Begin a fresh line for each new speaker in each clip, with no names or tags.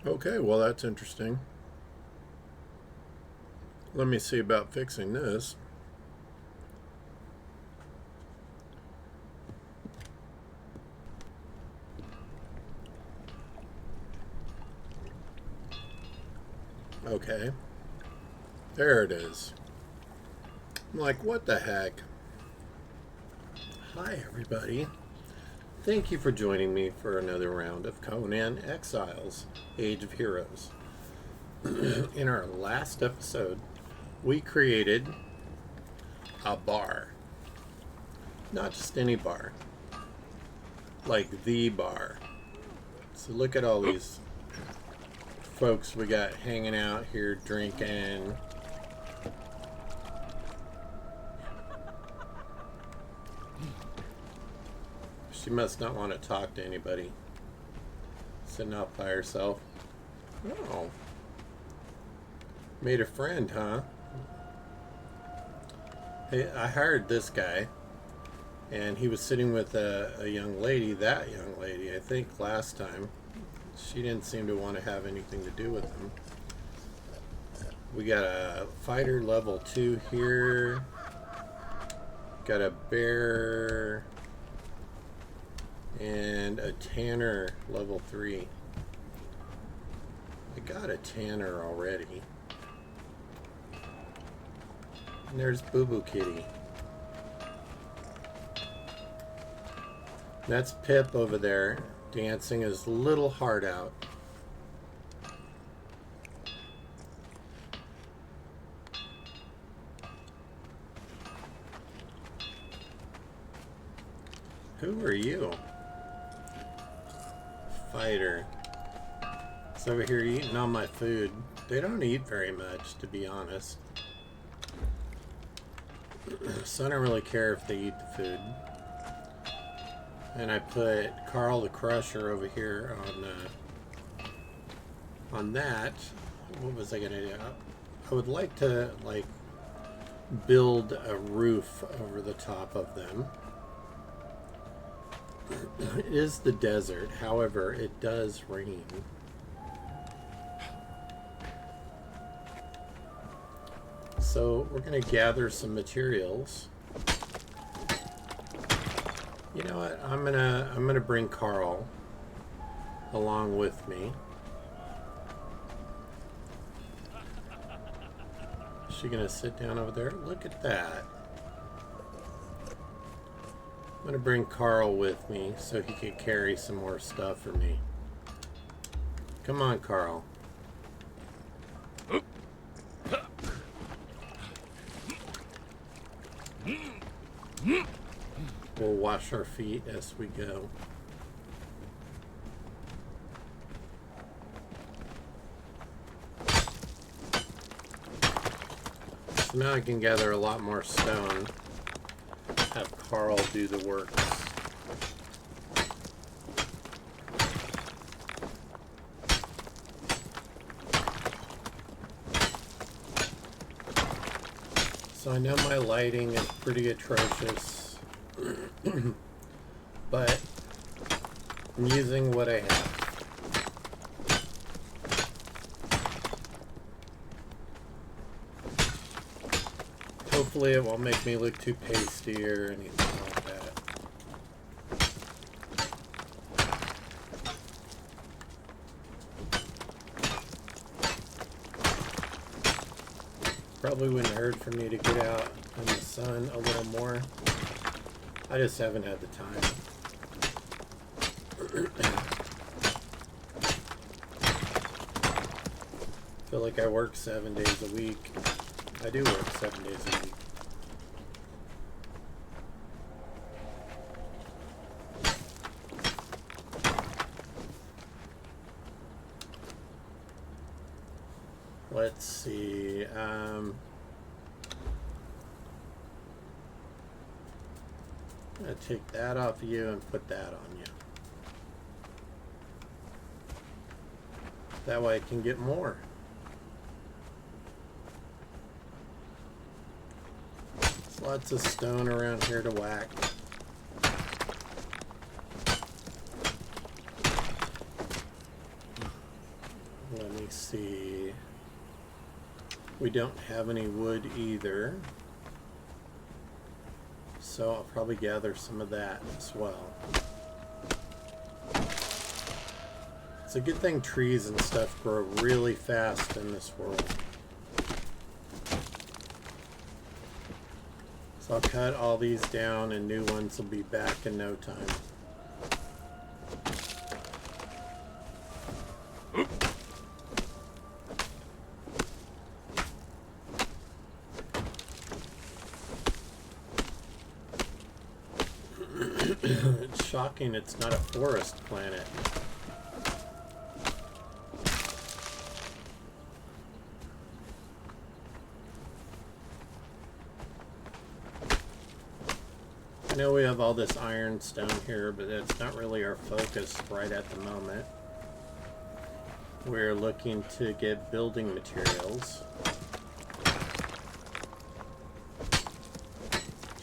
Okay, well, that's interesting. Let me see about fixing this. Okay, there it is. I'm like, what the heck? Hi, everybody. Thank you for joining me for another round of Conan Exiles, Age of Heroes. In our last episode, we created a bar. Not just any bar, like the bar. So look at all these folks we got hanging out here drinking. She must not want to talk to anybody. Sitting out by herself. Oh. Made a friend, huh? Hey, I hired this guy, and he was sitting with a young lady, that young lady, I think last time. She didn't seem to want to have anything to do with him. We got a fighter level 2 here. Got a bear and a tanner level 3. I got a tanner already. And there's Boo Boo Kitty. That's Pip over there dancing his little heart out. Who are you? Fighter. It's over here eating all my food. They don't eat very much, to be honest. So I don't really care if they eat the food. And I put Carl the Crusher over here on that. What was I gonna do? I would like to build a roof over the top of them. It is the desert, however, it does rain. So we're going to gather some materials. You know what? I'm gonna bring Carl along with me. Is she gonna sit down over there? Look at that. I'm gonna bring Carl with me so he could carry some more stuff for me. Come on, Carl. We'll wash our feet as we go. So now I can gather a lot more stone. Have Carl do the work. So I know my lighting is pretty atrocious. But I'm using what I have. Hopefully it won't make me look too pasty or anything like that. Probably wouldn't hurt for me to get out in the sun a little more. I just haven't had the time. I feel like I work 7 days a week. I do work 7 days a week. Let's see. I'm gonna take that off of you and put that on you. That way I can get more. There's lots of stone around here to whack. Let me see. We don't have any wood either. So I'll probably gather some of that as well. It's a good thing trees and stuff grow really fast in this world. So I'll cut all these down and new ones will be back in no time. It's shocking it's not a forest planet. I know we have all this ironstone here, but it's not really our focus right at the moment. We're looking to get building materials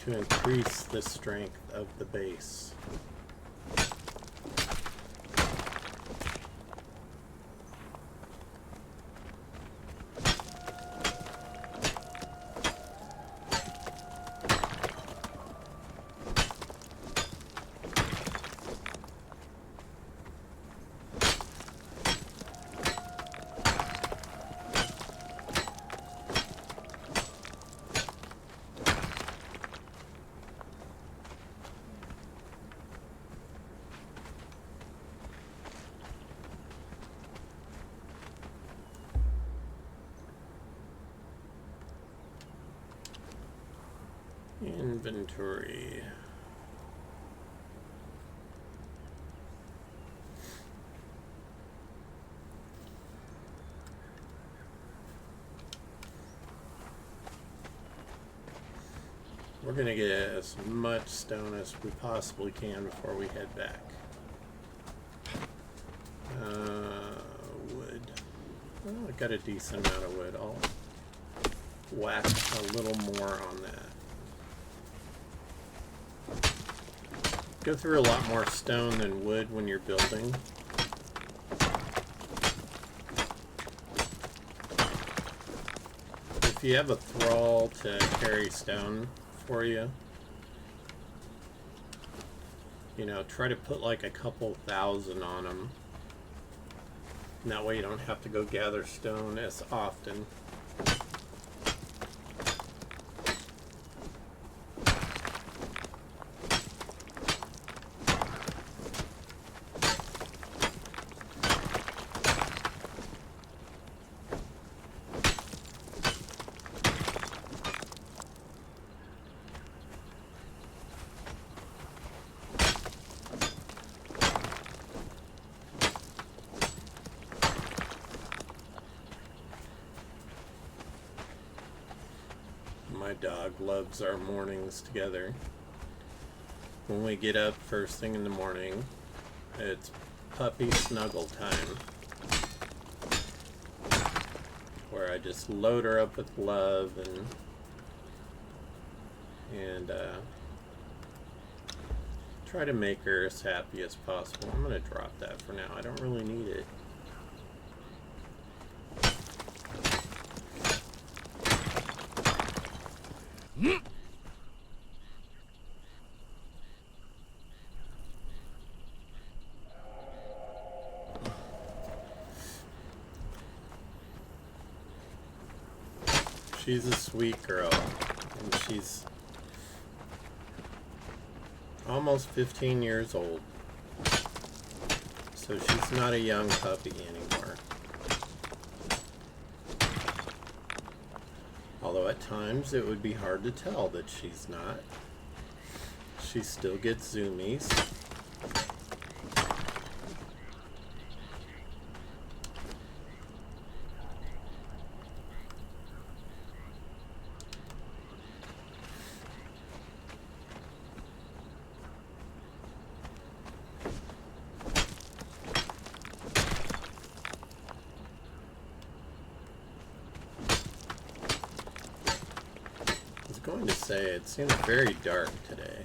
to increase the strength of the base. Inventory. We're going to get as much stone as we possibly can before we head back. Wood. Well, I got a decent amount of wood. I'll whack a little more on that. Go through a lot more stone than wood when you're building. If you have a thrall to carry stone for you, you know, try to put like a couple thousand on them. And that way you don't have to go gather stone as often. My dog loves our mornings together. When we get up first thing in the morning, it's puppy snuggle time, where I just load her up with love and try to make her as happy as possible. I'm going to drop that for now. I don't really need it. She's a sweet girl, and she's almost 15 years old, so she's not a young puppy anymore. Although at times it would be hard to tell that she's not. She still gets zoomies. Going to say it seems very dark today.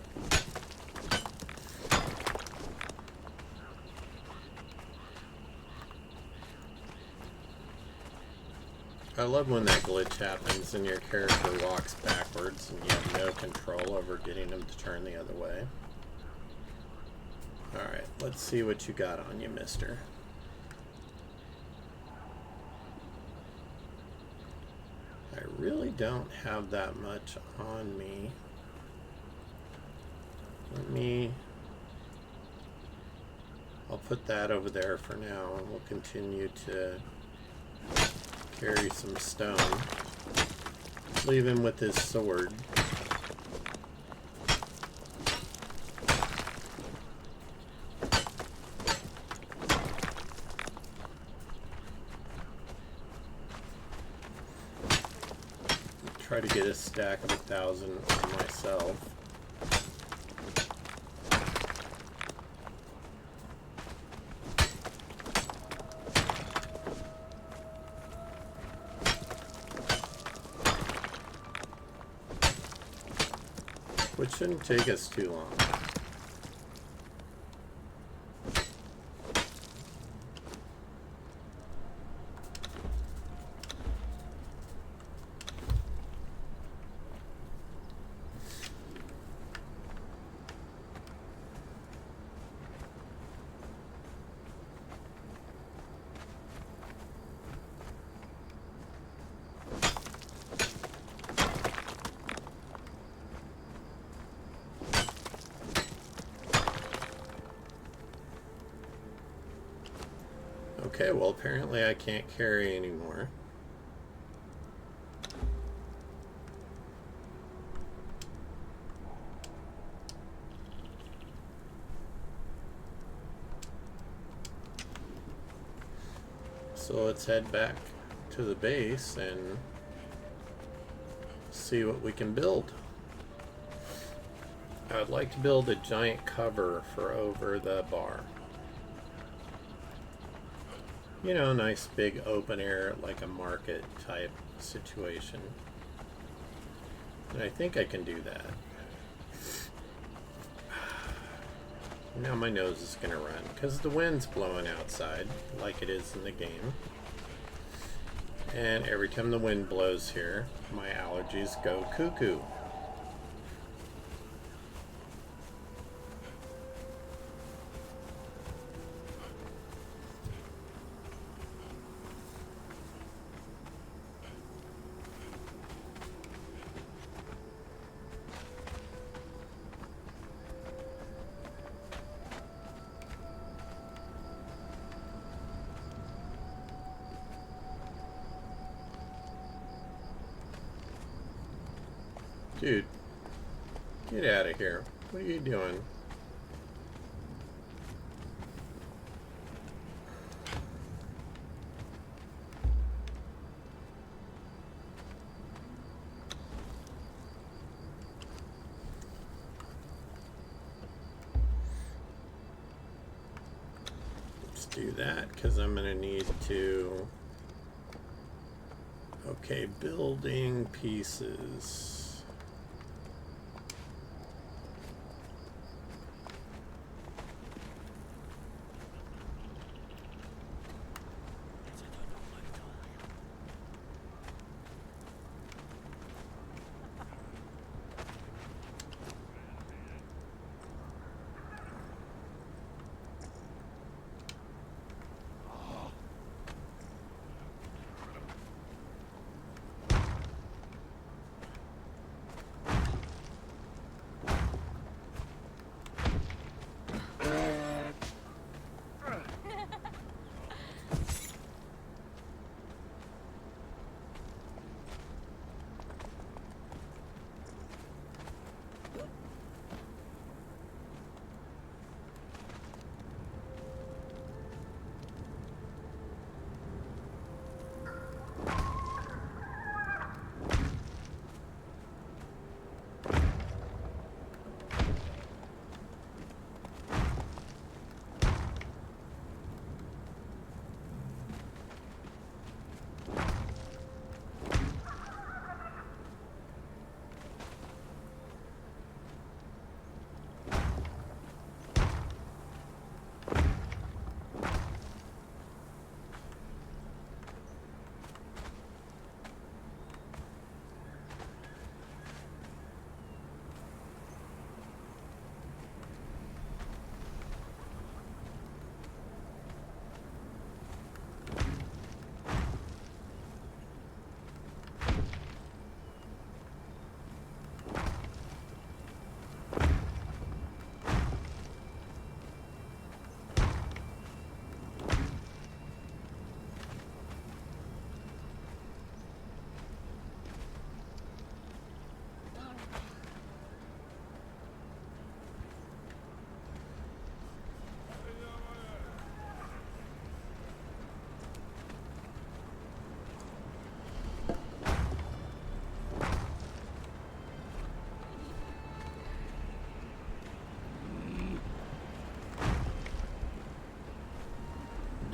I love when that glitch happens and your character walks backwards and you have no control over getting them to turn the other way. Alright, let's see what you got on you, mister. I really don't have that much on me. I'll put that over there for now, and we'll continue to carry some stone. Leave him with his sword. Try to get a stack of 1,000 for myself. Which shouldn't take us too long. Okay, well apparently I can't carry anymore. So let's head back to the base and see what we can build. I would like to build a giant cover for over the bar. You know, nice big open air, like a market type situation. And I think I can do that. Now my nose is going to run because the wind's blowing outside like it is in the game. And every time the wind blows here, my allergies go cuckoo. Dude, get out of here. What are you doing? Let's do that because I'm going to need to... Okay, building pieces.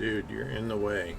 Dude, you're in the way.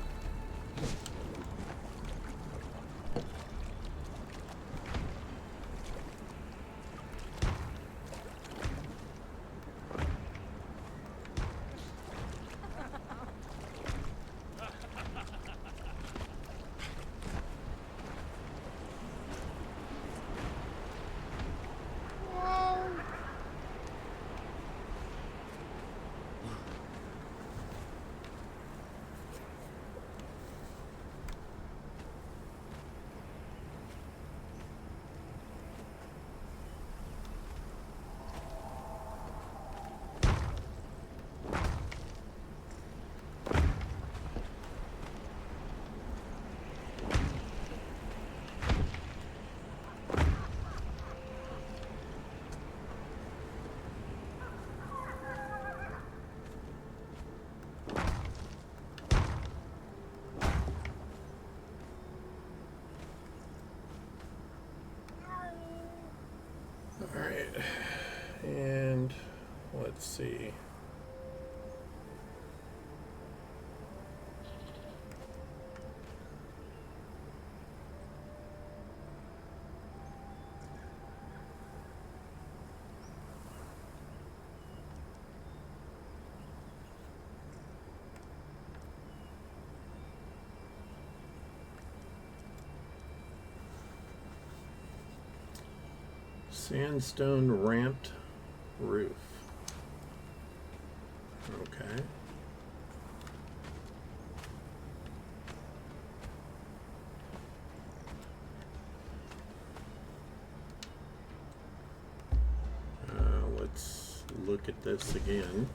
Alright, and let's see. Sandstone ramped roof. Okay. Let's look at this again.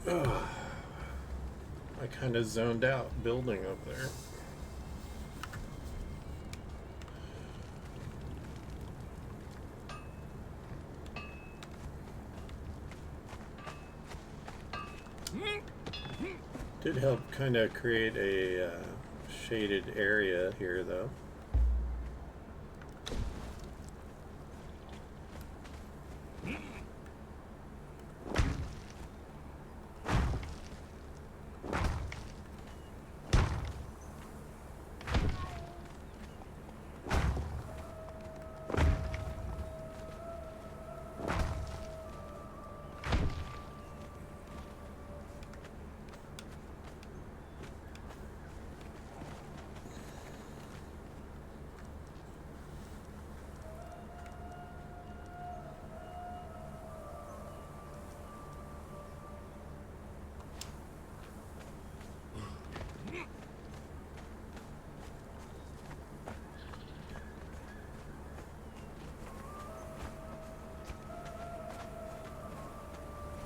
Oh, I kind of zoned out building up there. Did help kind of create a shaded area here, though.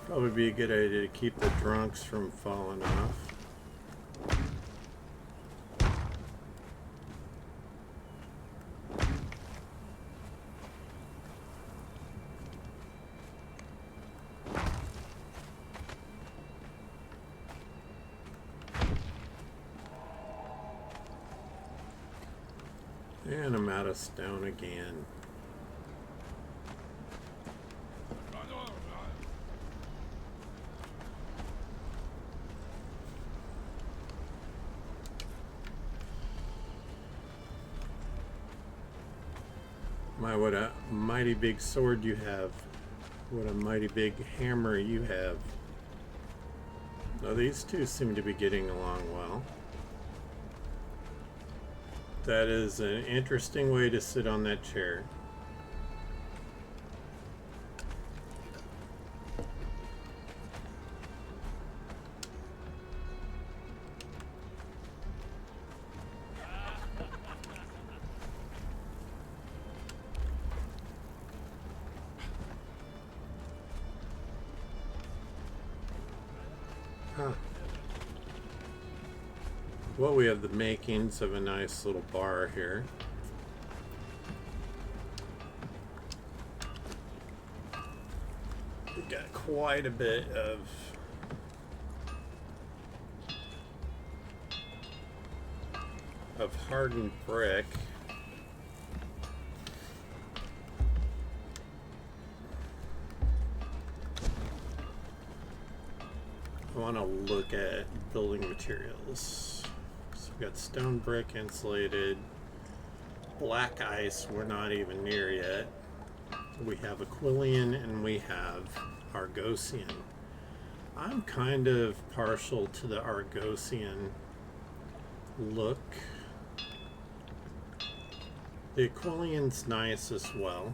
Probably be a good idea to keep the drunks from falling off. And I'm out of stone again. My, what a mighty big sword you have. What a mighty big hammer you have. Now these two seem to be getting along well. That is an interesting way to sit on that chair. Huh. Well, we have the makings of a nice little bar here. We got quite a bit of hardened brick. I want to look at building materials. So we got stone brick, insulated, black ice, we're not even near yet. We have Aquilian and we have Argosian. I'm kind of partial to the Argosian look. The Aquilian's nice as well.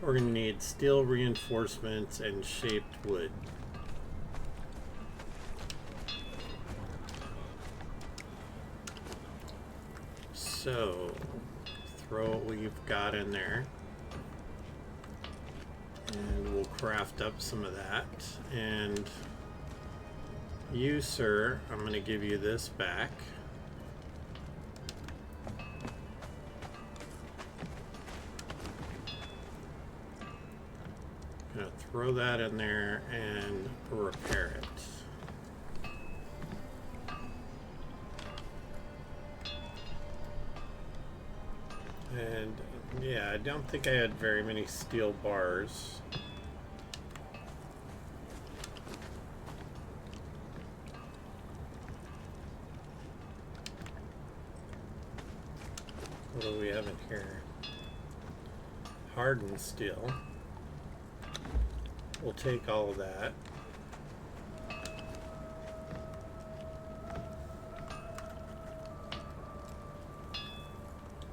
We're going to need steel reinforcements and shaped wood. So, throw what we've got in there. And we'll craft up some of that. And you, sir, I'm going to give you this back. Gonna throw that in there and repair it. And yeah, I don't think I had very many steel bars. What do we have in here? Hardened steel. We'll take all of that.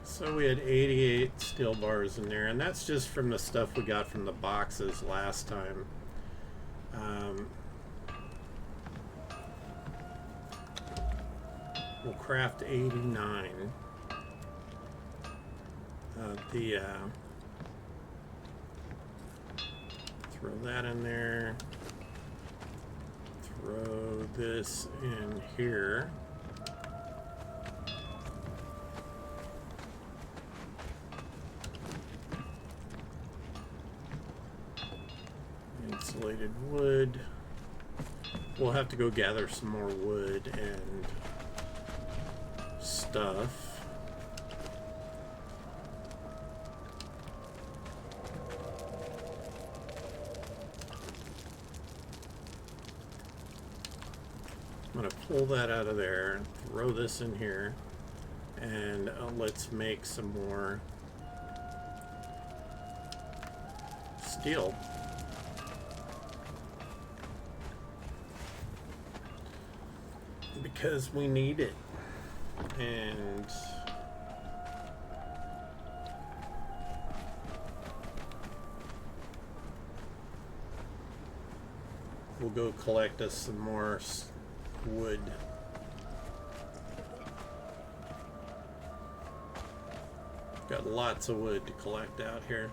So we had 88 steel bars in there, and that's just from the stuff we got from the boxes last time. We'll craft 89. Throw that in there. Throw this in here. Insulated wood. We'll have to go gather some more wood and stuff. I'm going to pull that out of there, throw this in here, and let's make some more steel. Because we need it. And we'll go collect us some more wood. Got lots of wood to collect out here.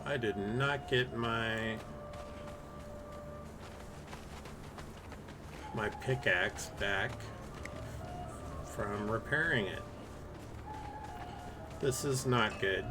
I did not get my pickaxe back from repairing it. This is not good.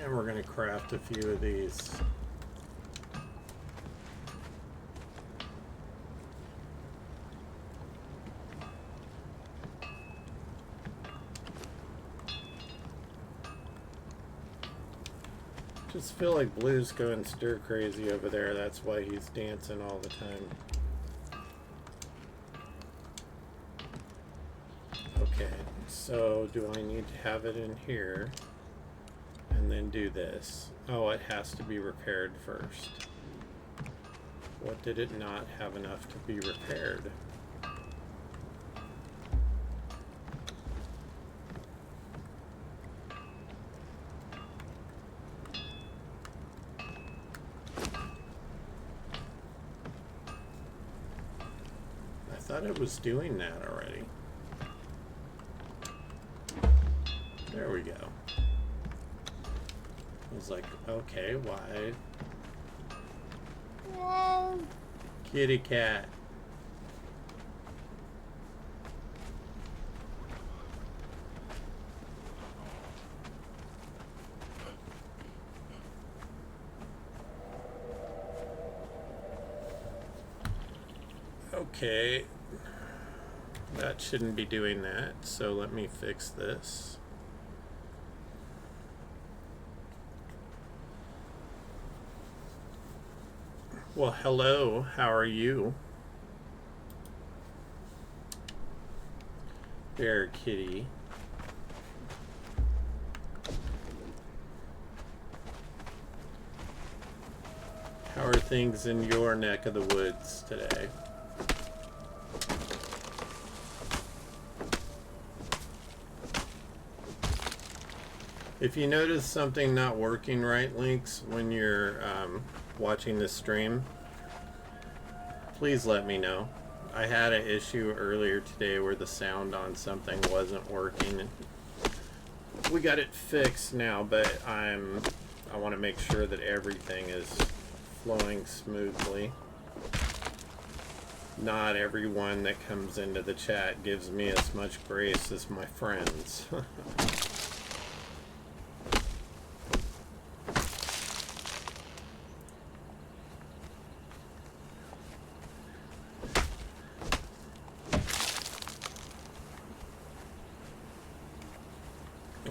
And we're going to craft a few of these. Just feel like Blue's going stir crazy over there. That's why he's dancing all the time. Okay, so do I need to have it in here? And then do this. Oh, it has to be repaired first. What did it not have enough to be repaired? I thought it was doing that already. There we go. I was like, okay, why? Whoa. Kitty cat. Okay. That shouldn't be doing that, so let me fix this. Well, hello, how are you? There, kitty. How are things in your neck of the woods today? If you notice something not working right, Lynx, when you're watching this stream, please let me know. I had an issue earlier today where the sound on something wasn't working. We got it fixed now, but I want to make sure that everything is flowing smoothly. Not everyone that comes into the chat gives me as much grace as my friends.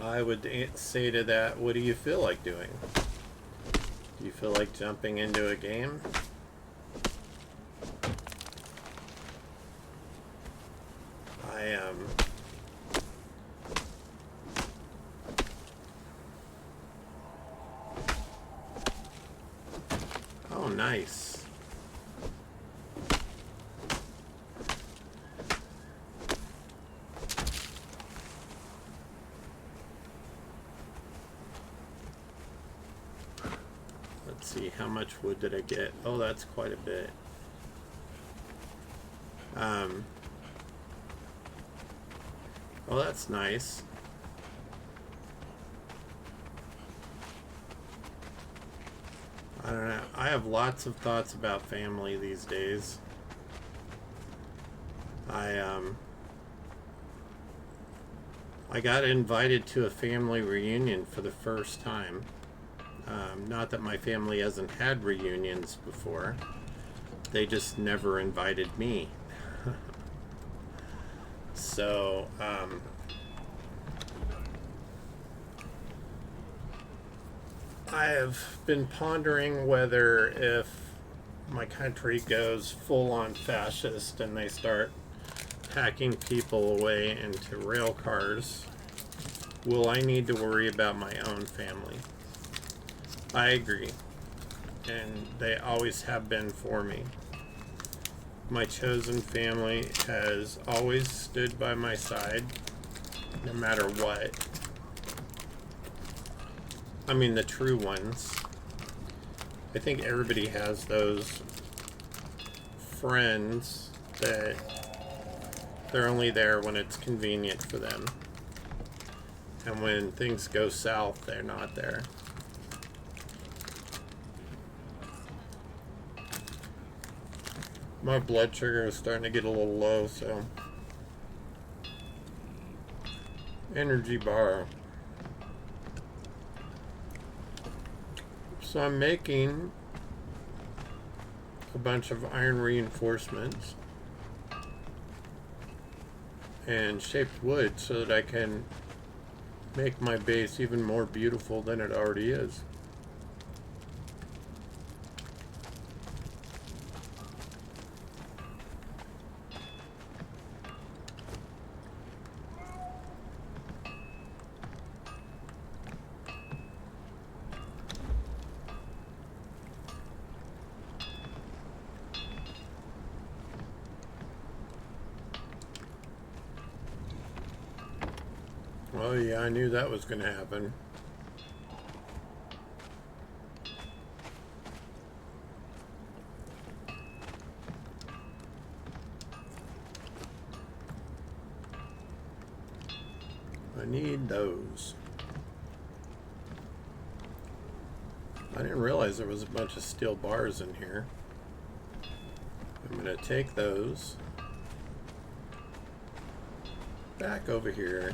I would say to that, what do you feel like doing? You feel like jumping into a game? I am. Oh, nice. Let's see, how much wood did I get? Oh, that's quite a bit. Oh, that's nice. I don't know. I have lots of thoughts about family these days. I got invited to a family reunion for the first time. Not that my family hasn't had reunions before. They just never invited me. So, I have been pondering whether if my country goes full on fascist and they start hacking people away into rail cars, will I need to worry about my own family? I agree, and they always have been for me. My chosen family has always stood by my side, no matter what. I mean, the true ones. I think everybody has those friends that they're only there when it's convenient for them. And when things go south, they're not there. My blood sugar is starting to get a little low, so energy bar. So I'm making a bunch of iron reinforcements and shaped wood so that I can make my base even more beautiful than it already is. Oh yeah, I knew that was going to happen. I need those. I didn't realize there was a bunch of steel bars in here. I'm going to take those back over here,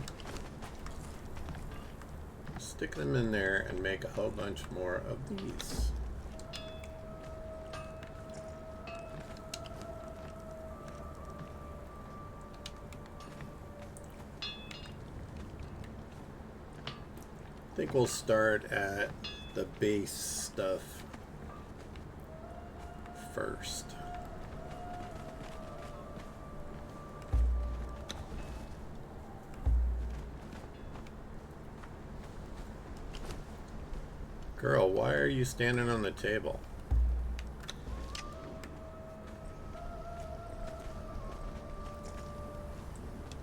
stick them in there, and make a whole bunch more of these. I think we'll start at the base stuff first. Girl, why are you standing on the table?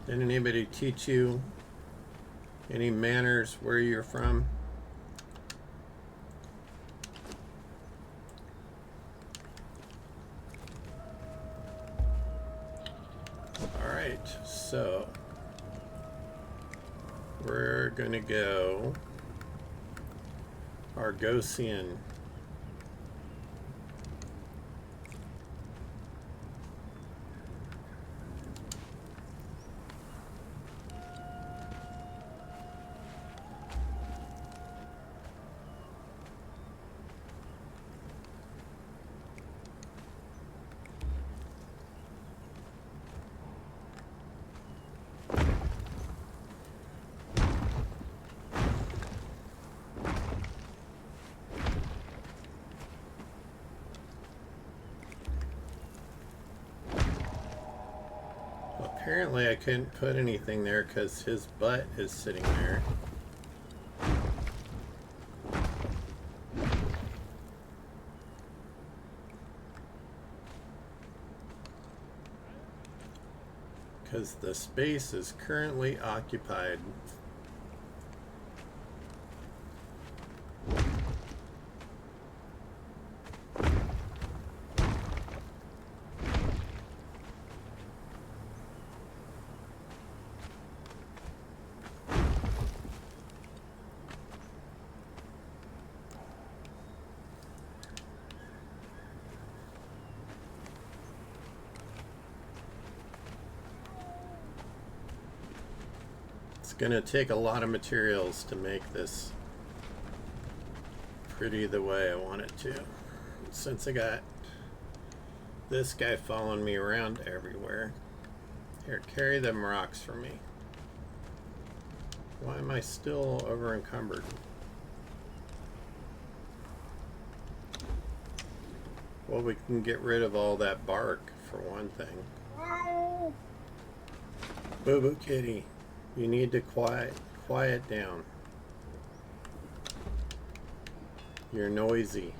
Did anybody teach you any manners where you're from? Alright, so we're gonna go Argosian. Apparently I couldn't put anything there because his butt is sitting there. Because the space is currently occupied. It's gonna take a lot of materials to make this pretty the way I want it to. Since I got this guy following me around everywhere. Here, carry them rocks for me. Why am I still over encumbered? Well, we can get rid of all that bark for one thing. Boo Boo Kitty. You need to quiet down. You're noisy.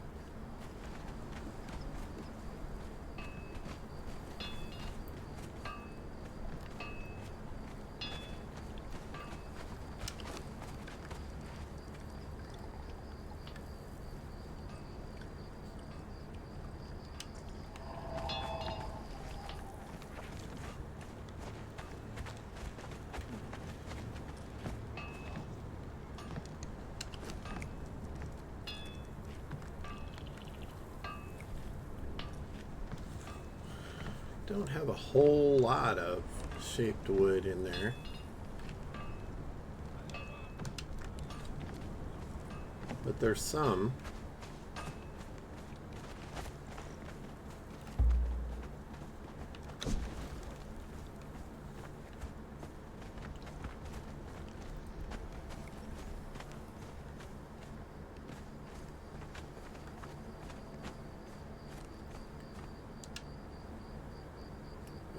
Don't have a whole lot of shaped wood in there. But there's some.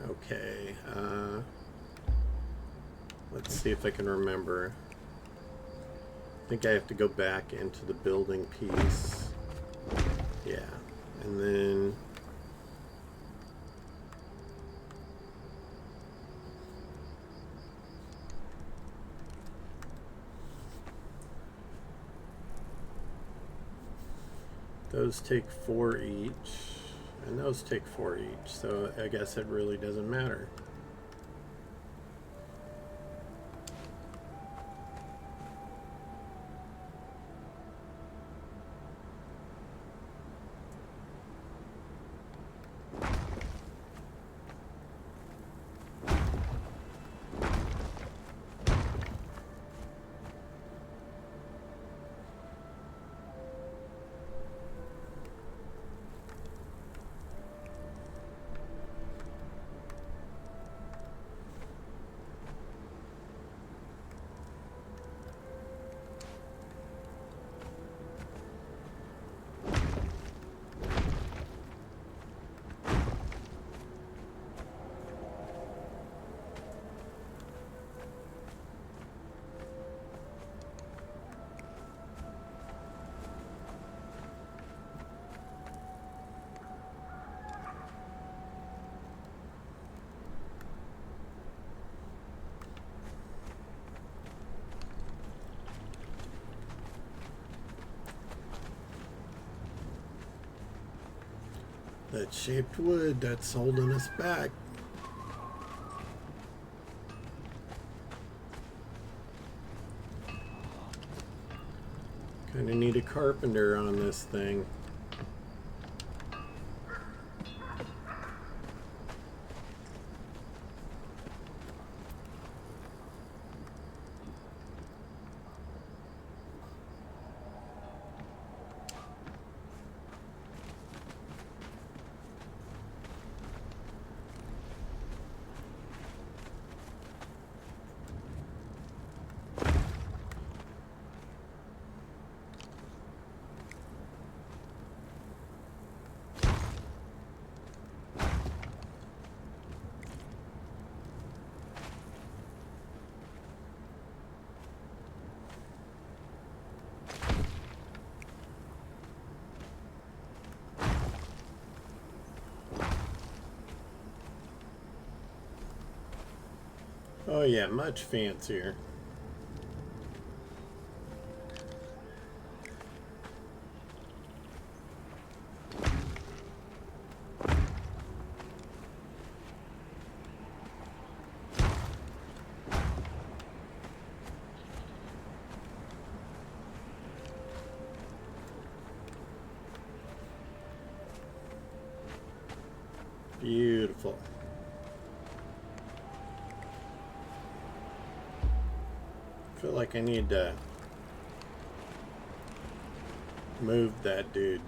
Okay, let's see if I can remember. I think I have to go back into the building piece. Yeah, and then those take 4 each. And those take 4 each, so I guess it really doesn't matter. That shaped wood that's holding us back. Kinda need a carpenter on this thing. Oh yeah, much fancier. Beautiful. I feel like I need to move that dude.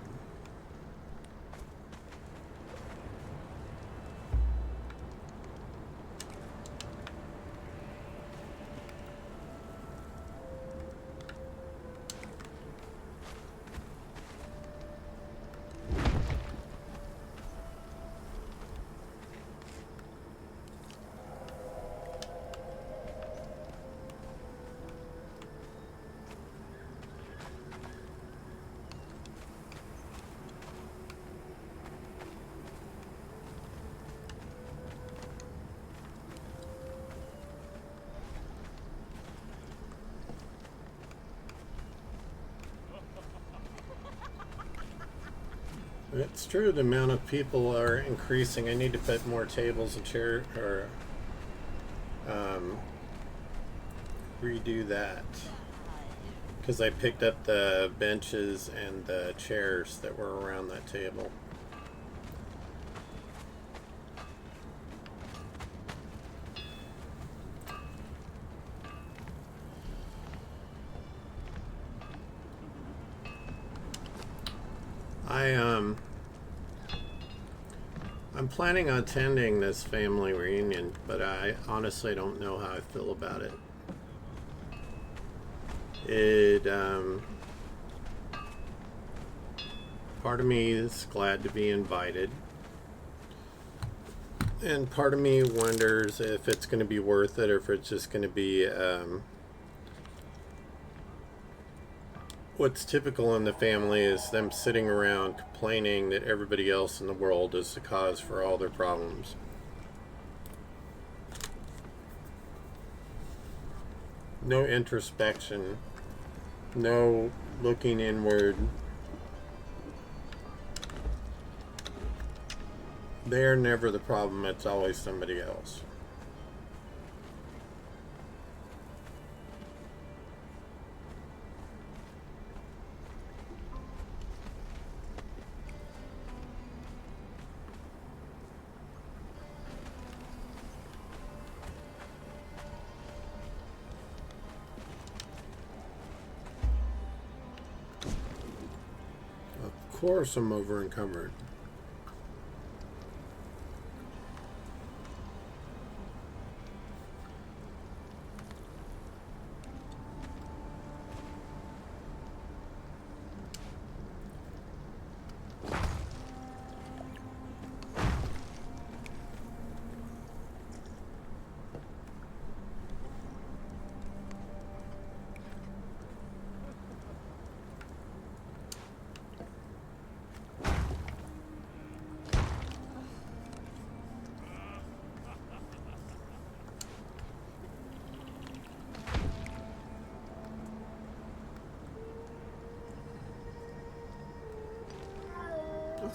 It's true, the amount of people are increasing. I need to put more tables and chairs, or redo that. Because I picked up the benches and the chairs that were around that table. I'm planning on attending this family reunion, but I honestly don't know how I feel about it. Part of me is glad to be invited, and part of me wonders if it's going to be worth it, or if it's just going to be what's typical in the family is them sitting around complaining that everybody else in the world is the cause for all their problems. No introspection, no looking inward. They're never the problem, it's always somebody else. Of course I'm over encumbered.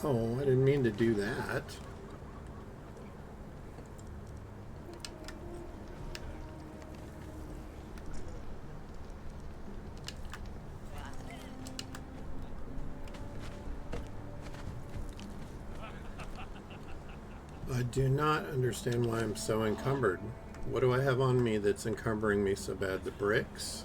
Oh, I didn't mean to do that. I do not understand why I'm so encumbered. What do I have on me that's encumbering me so bad? The bricks?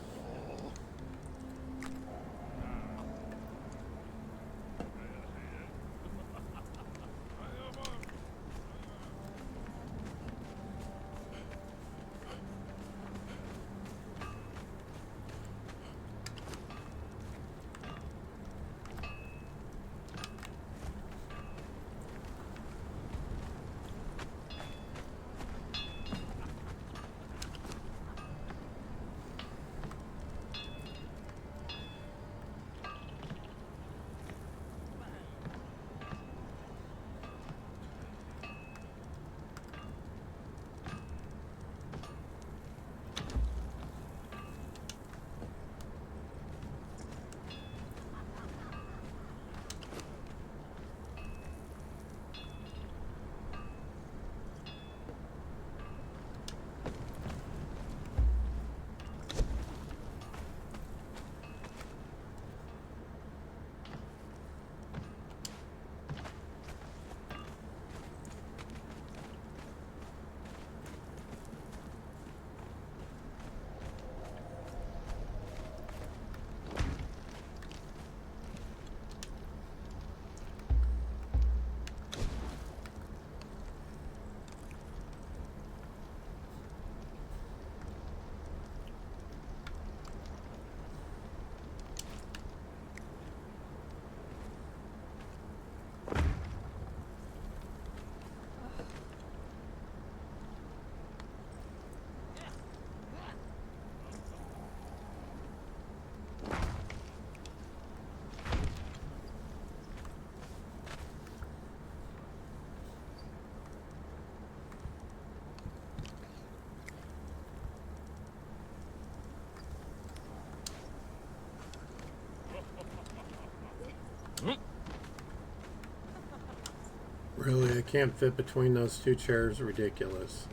Really, I can't fit between those two chairs. Ridiculous.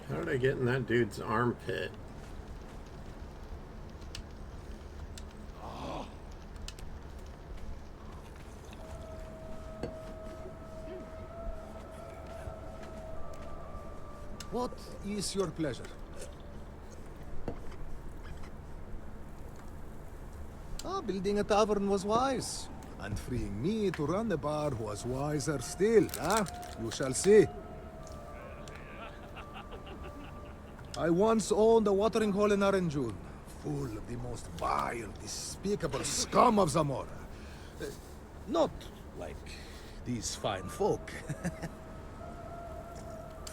How did I get in that dude's armpit?
What is your pleasure? Building a tavern was wise. And freeing me to run the bar was wiser still, You shall see. I once owned a watering hole in Aranjun, full of the most vile, despicable scum of Zamora. Not like these fine folk.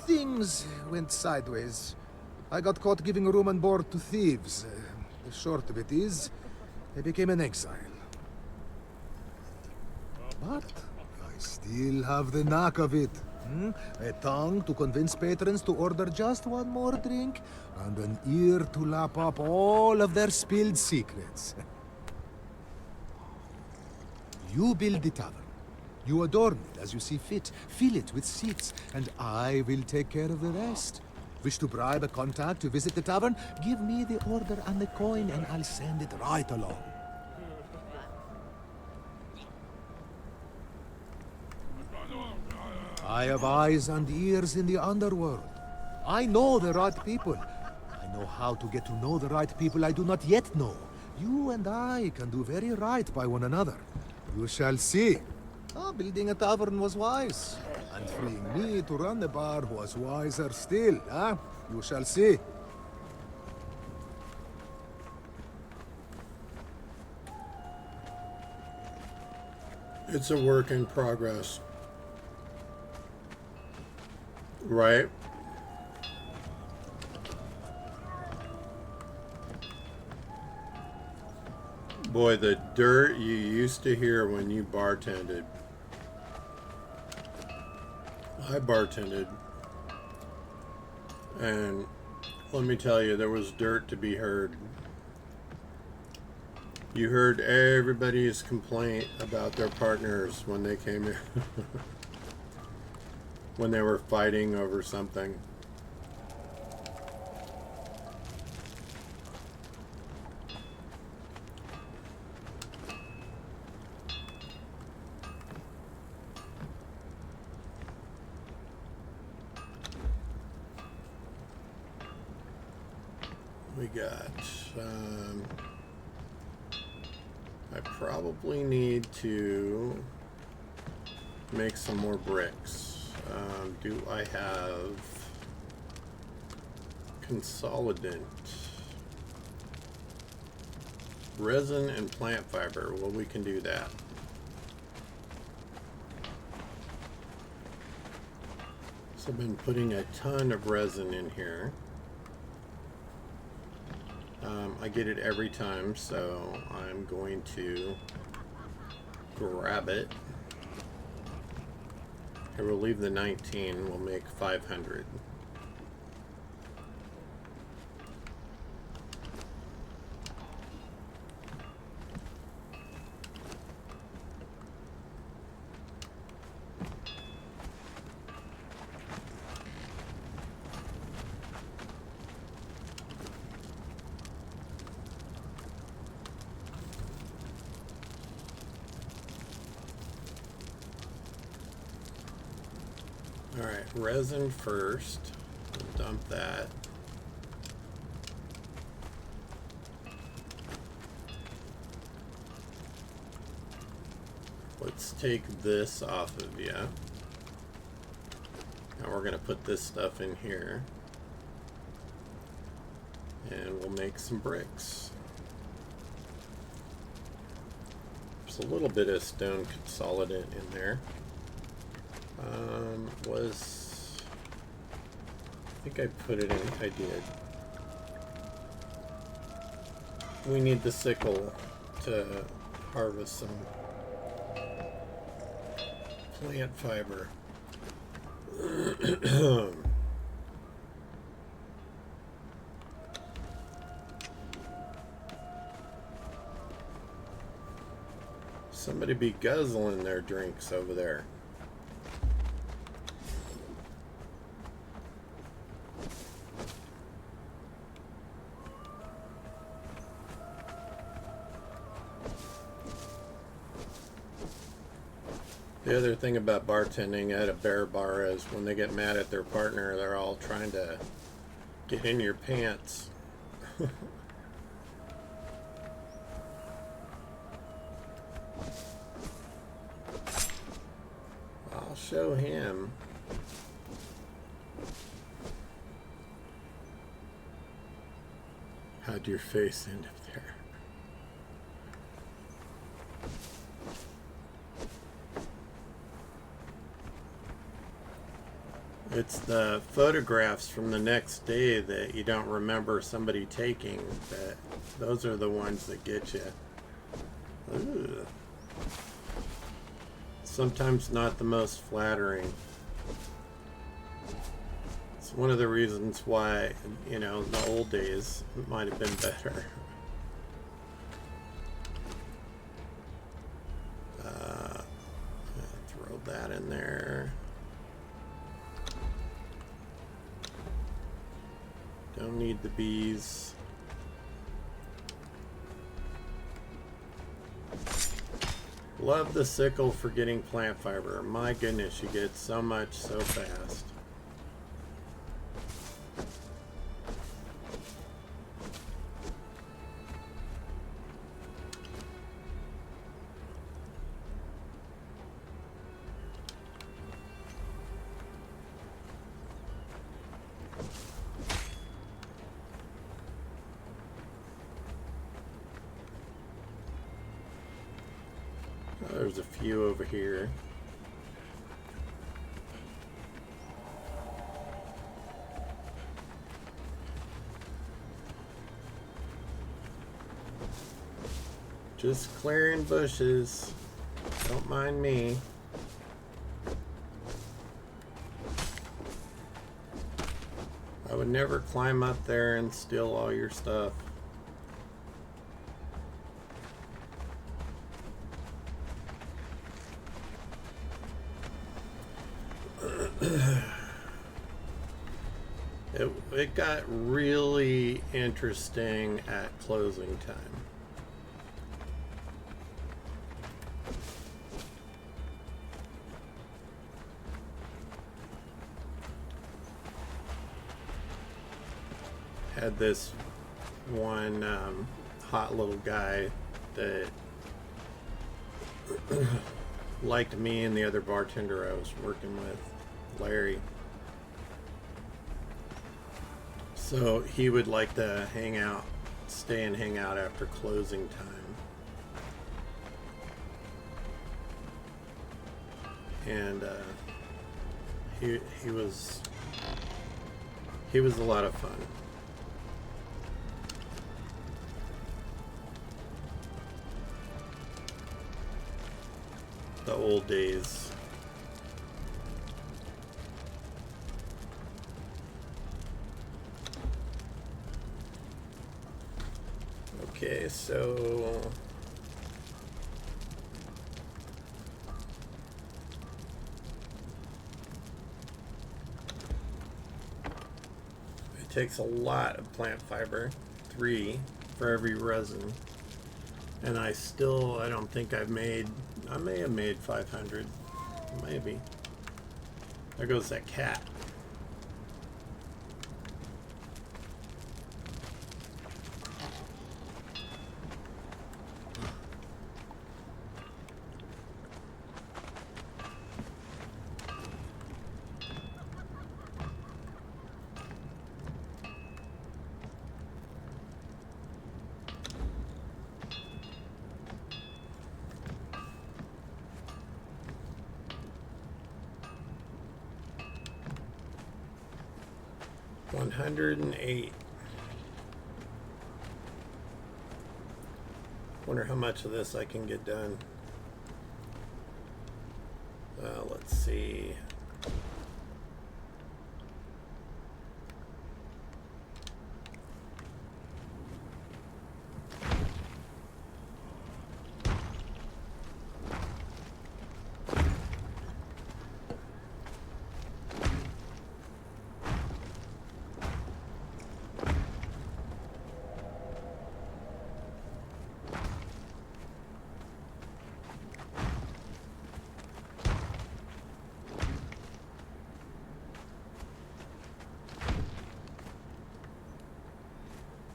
Things went sideways. I got caught giving room and board to thieves. The short of it is, I became an exile. But I still have the knack of it. A tongue to convince patrons to order just one more drink, and an ear to lap up all of their spilled secrets. You build the tavern. You adorn it as you see fit. Fill it with seats, and I will take care of the rest. Wish to bribe a contact to visit the tavern? Give me the order and the coin, and I'll send it right along. I have eyes and ears in the underworld. I know the right people. I know how to get to know the right people I do not yet know. You and I can do very right by one another. You shall see. Building a tavern was wise. And freeing me to run the bar was wiser still, You shall see.
It's a work in progress. Right? Boy, the dirt you used to hear when you bartended. I bartended. And let me tell you, there was dirt to be heard. You heard everybody's complaint about their partners when they came in. When they were fighting over something. We got, I probably need to make some more bricks. Do I have consolidant? Resin and plant fiber. Well, we can do that. So I've been putting a ton of resin in here. I get it every time, so I'm going to grab it. I will leave the 19, we'll make 500. Alright, resin first. We'll dump that. Let's take this off of you. Now we're going to put this stuff in here. And we'll make some bricks. There's a little bit of stone consolidate in there. I think I put it in. I did. We need the sickle to harvest some plant fiber. Somebody be guzzling their drinks over there. The other thing about bartending at a bear bar is when they get mad at their partner, they're all trying to get in your pants. I'll show him. How'd your face end up there? It's the photographs from the next day that you don't remember somebody taking. Those are the ones that get you. Ugh. Sometimes not the most flattering. It's one of the reasons why, you know, in the old days it might have been better. Throw that in there. Don't need the bees. Love the sickle for getting plant fiber. My goodness, you get so much so fast. There's a few over here. Just clearing bushes. Don't mind me. I would never climb up there and steal all your stuff. It got really interesting at closing time. Had this one hot little guy that liked me and the other bartender I was working with, Larry. So he would like to hang out, stay and hang out after closing time. And he was a lot of fun. The old days. Okay, so it takes a lot of plant fiber, 3 for every resin, and I don't think I may have made 500, maybe. There goes that cat. 108. Wonder how much of this I can get done. Let's see.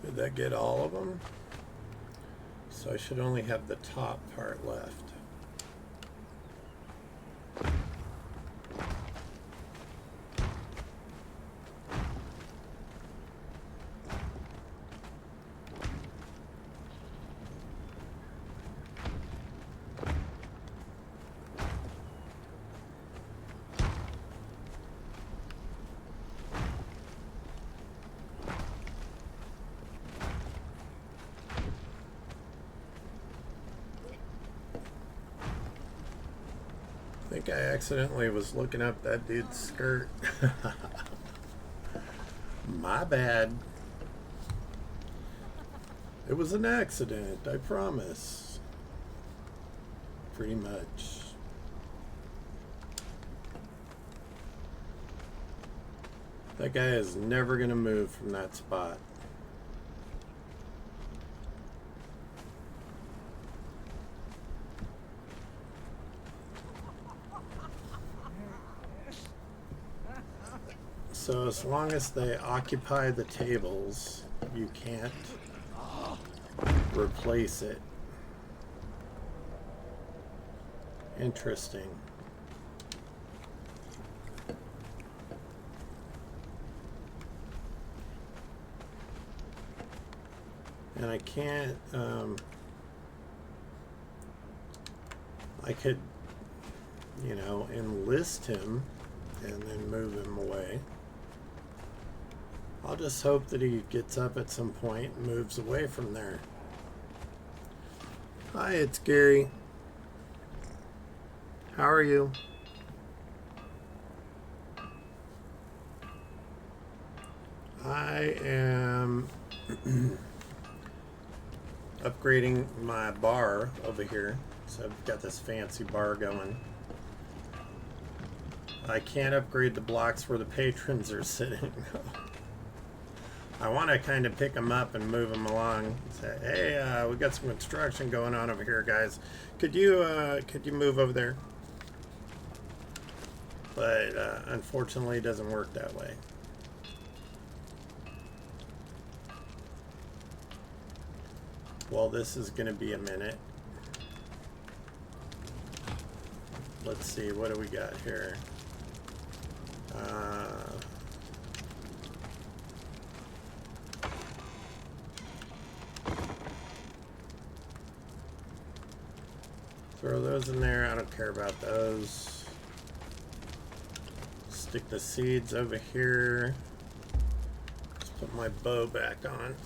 Did that get all of them? So I should only have the top part left. I think I accidentally was looking up that dude's skirt. My bad. It was an accident, I promise. Pretty much. That guy is never going to move from that spot. So as long as they occupy the tables, you can't replace it. Interesting. And I can't, I could, you know, enlist him and then move him away. I'll just hope that he gets up at some point and moves away from there. Hi, it's Gary. How are you? I am upgrading my bar over here. So I've got this fancy bar going. I can't upgrade the blocks where the patrons are sitting. I want to kind of pick them up and move them along. Say, hey, we got some construction going on over here, guys. Could you move over there? But unfortunately, it doesn't work that way. Well, this is going to be a minute. Let's see, what do we got here? Throw those in there. I don't care about those. Stick the seeds over here. Just put my bow back on.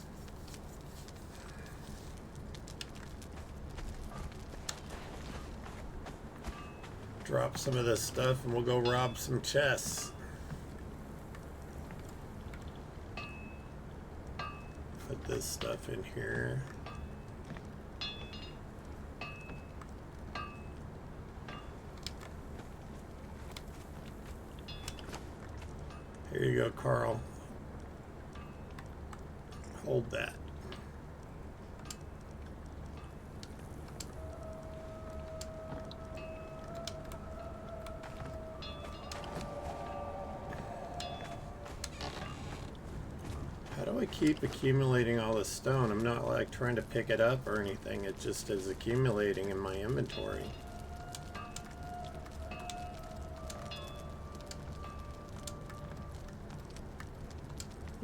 Drop some of this stuff and we'll go rob some chests. Put this stuff in here. Here you go, Carl. Hold that. How do I keep accumulating all this stone? I'm not like trying to pick it up or anything. It just is accumulating in my inventory.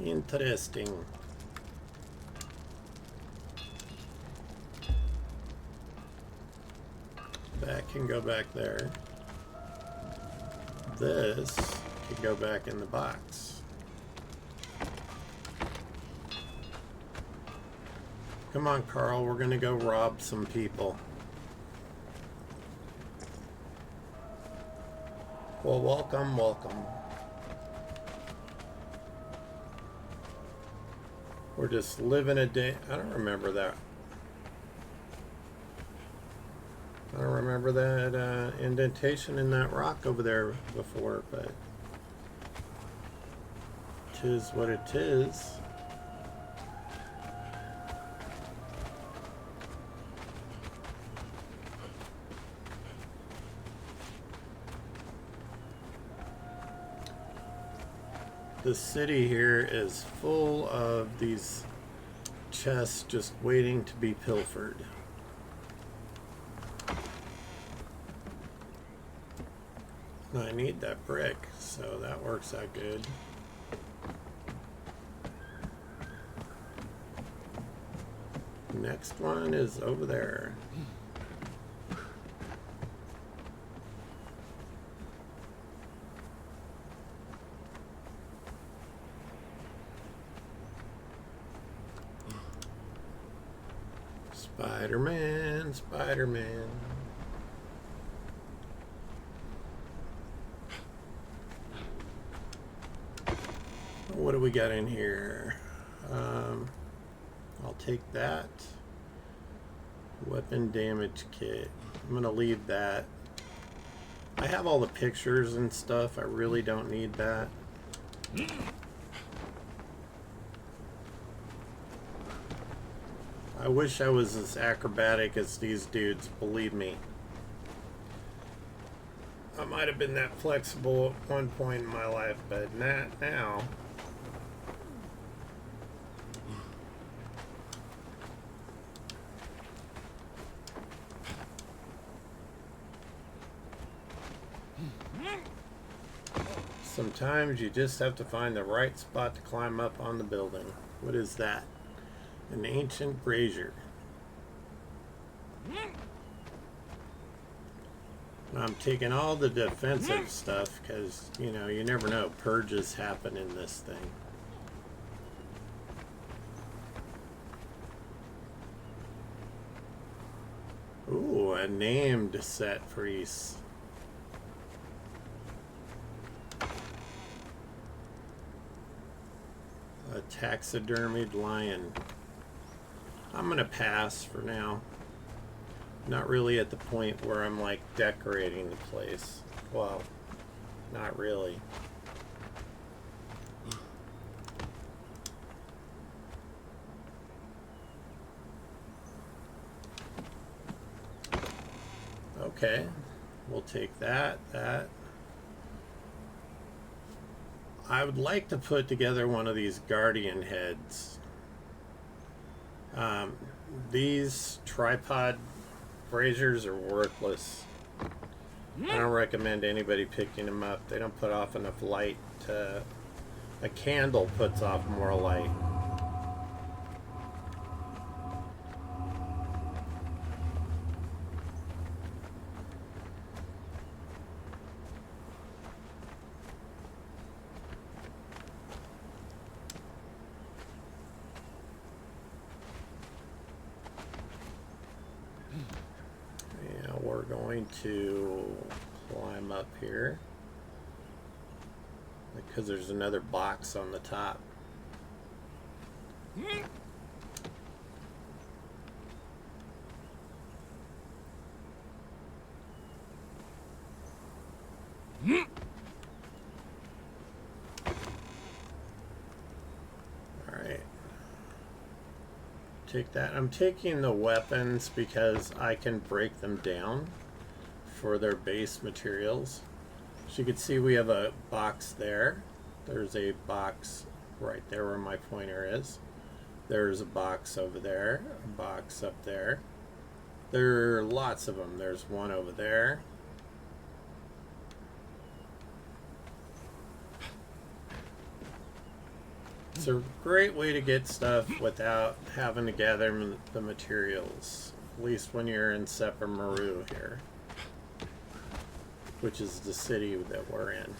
Interesting. That can go back there. This can go back in the box. Come on, Carl, we're gonna go rob some people. Well, welcome, welcome. We're just living a day. I don't remember that. I don't remember that indentation in that rock over there before, but 'tis what it is. The city here is full of these chests just waiting to be pilfered. I need that brick, so that works out good. Next one is over there. Spider-Man, Spider-Man. What do we got in here? I'll take that. Weapon damage kit. I'm gonna leave that. I have all the pictures and stuff. I really don't need that. I wish I was as acrobatic as these dudes, believe me. I might have been that flexible at one point in my life, but not now. Sometimes you just have to find the right spot to climb up on the building. What is that? An ancient brazier. I'm taking all the defensive stuff because, you know, you never know. Purges happen in this thing. Ooh, a named set priest. A taxidermied lion. I'm gonna pass for now. Not really at the point where I'm like decorating the place. Well, not really. Okay, we'll take that. I would like to put together one of these guardian heads. These tripod braziers are worthless. I don't recommend anybody picking them up. They don't put off enough light. A candle puts off more light. To climb up here because there's another box on the top. Alright. Take that. I'm taking the weapons because I can break them down for their base materials. As you can see, we have a box there. There's a box right there where my pointer is. There's a box over there, a box up there. There are lots of them. There's one over there. It's a great way to get stuff without having to gather the materials, at least when you're in Sepamaru here, which is the city that we're in.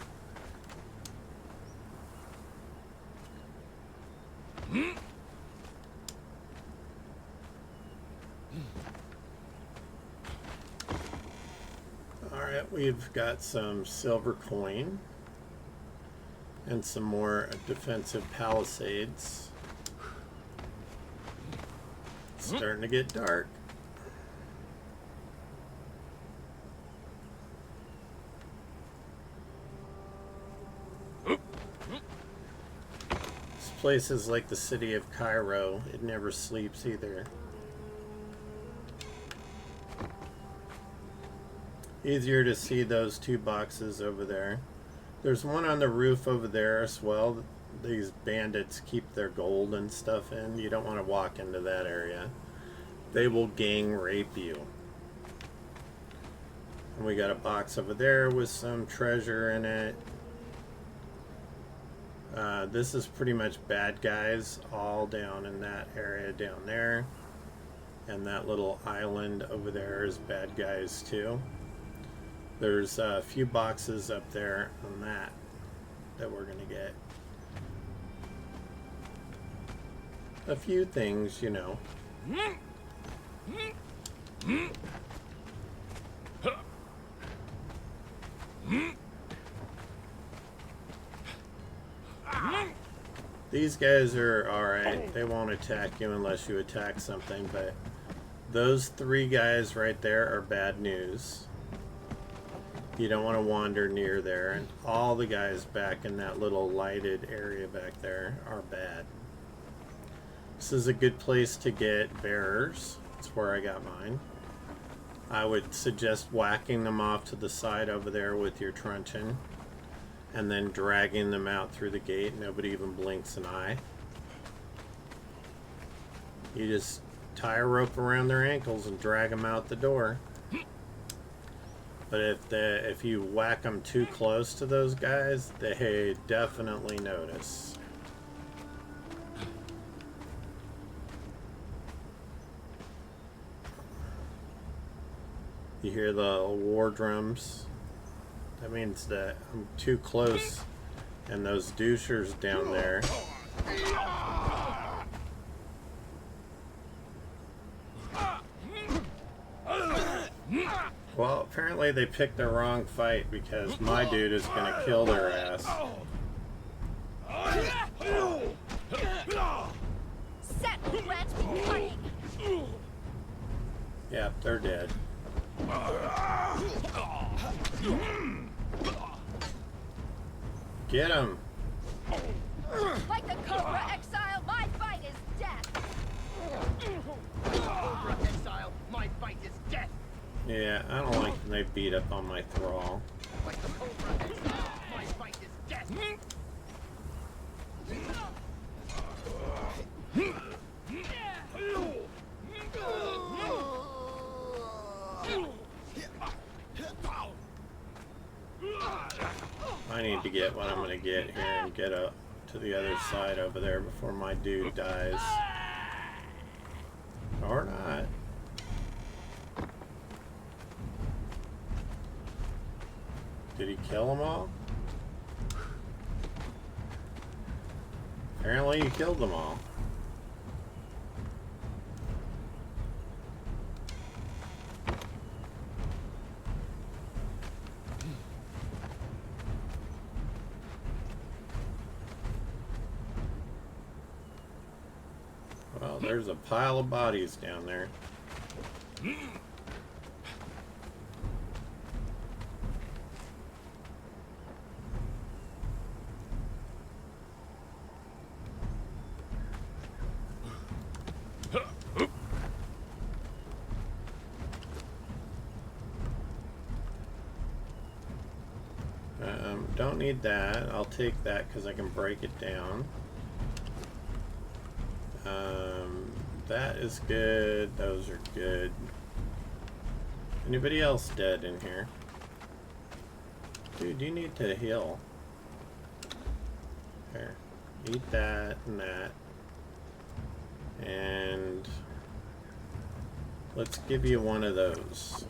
Alright, we've got some silver coin and some more defensive palisades. It's starting to get dark. This place is like the city of Cairo. It never sleeps either. Easier to see those two boxes over there. There's one on the roof over there as well. These bandits keep their gold and stuff in. You don't want to walk into that area. They will gang rape you. And we got a box over there with some treasure in it. This is pretty much bad guys all down in that area down there. And that little island over there is bad guys too. There's a few boxes up there on that we're going to get. A few things, you know. These guys are alright. They won't attack you unless you attack something, but those three guys right there are bad news. You don't want to wander near there, and all the guys back in that little lighted area back there are bad. This is a good place to get bearers. That's where I got mine. I would suggest whacking them off to the side over there with your truncheon, and then dragging them out through the gate. Nobody even blinks an eye. You just tie a rope around their ankles and drag them out the door. But if you whack them too close to those guys, they definitely notice. You hear the war drums? That means that I'm too close, and those douchers down there. Well, apparently they picked the wrong fight because my dude is going to kill their ass.
Set grants me cutting.
Yep, they're dead. Get him!
Like the Cobra Exile, my fight is death.
Cobra Exile, my fight is death.
Yeah, I don't like when they beat up on my thrall.
Like the Cobra Exile, my fight is death.
I need to get what I'm going to get here and get up to the other side over there before my dude dies. Or not. Did he kill them all? Apparently he killed them all. Well, there's a pile of bodies down there. Don't need that. I'll take that because I can break it down. That is good. Those are good. Anybody else dead in here? Dude, you need to heal. Here. Eat that and that. And let's give you one of those.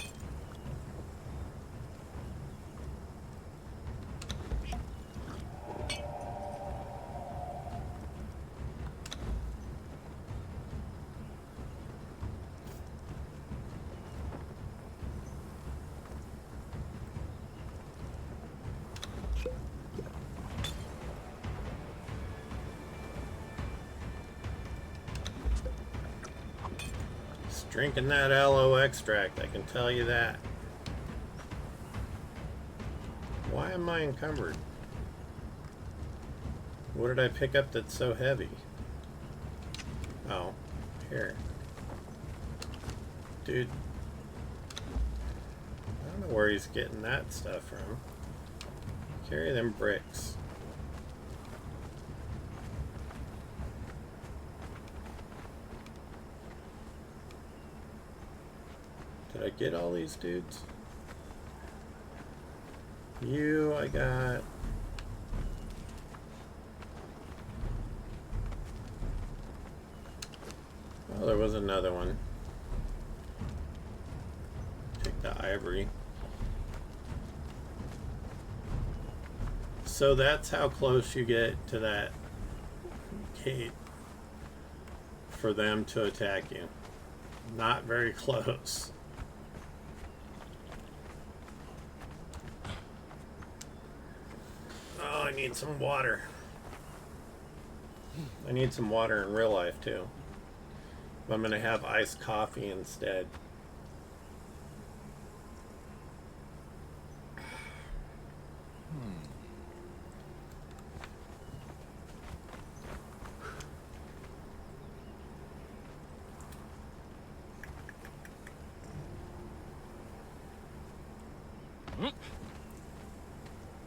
drinking that aloe extract, I can tell you that. Why am I encumbered? What did I pick up that's so heavy? Oh, here. Dude. I don't know where he's getting that stuff from. Carry them bricks. Did I get all these dudes? You, I got. Oh, there was another one. Take the ivory. So that's how close you get to that gate for them to attack you. Not very close. Oh, I need some water. I need some water in real life too. I'm gonna have iced coffee instead.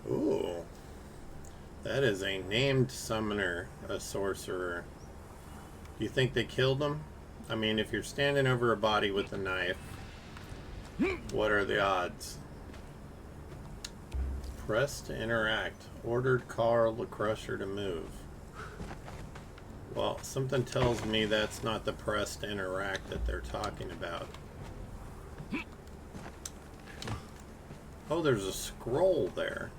Ooh. That is a named summoner, a sorcerer. Do you think they killed him? I mean, if you're standing over a body with a knife, what are the odds? Press to interact. Ordered Carl the Crusher to move. Well, something tells me that's not the press to interact that they're talking about. Oh, there's a scroll there.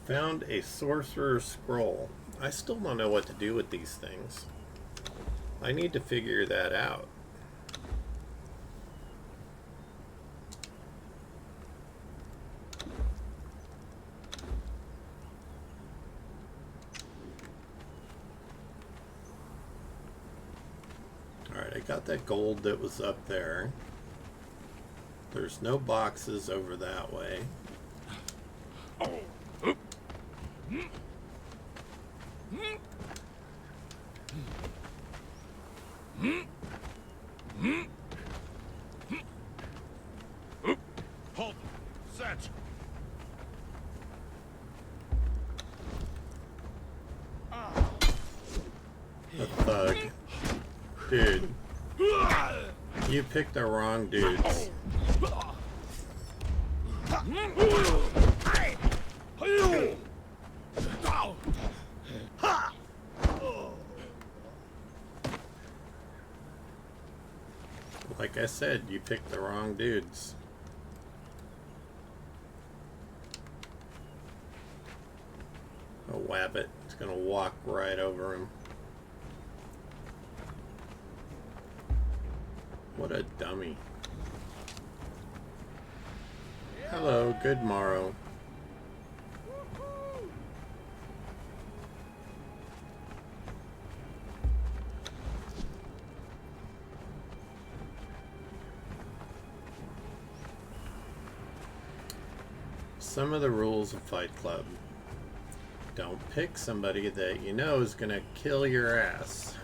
Found a sorcerer's scroll. I still don't know what to do with these things. I need to figure that out. Alright, I got that gold that was up there. There's no boxes over that way.
Halt! Set!
A thug. Dude. You picked the wrong dudes. Like I said, you picked the wrong dudes. A wabbit is gonna walk right over him. What a dummy. Hello, good morrow. Some of the rules of Fight Club. Don't pick somebody that you know is gonna kill your ass.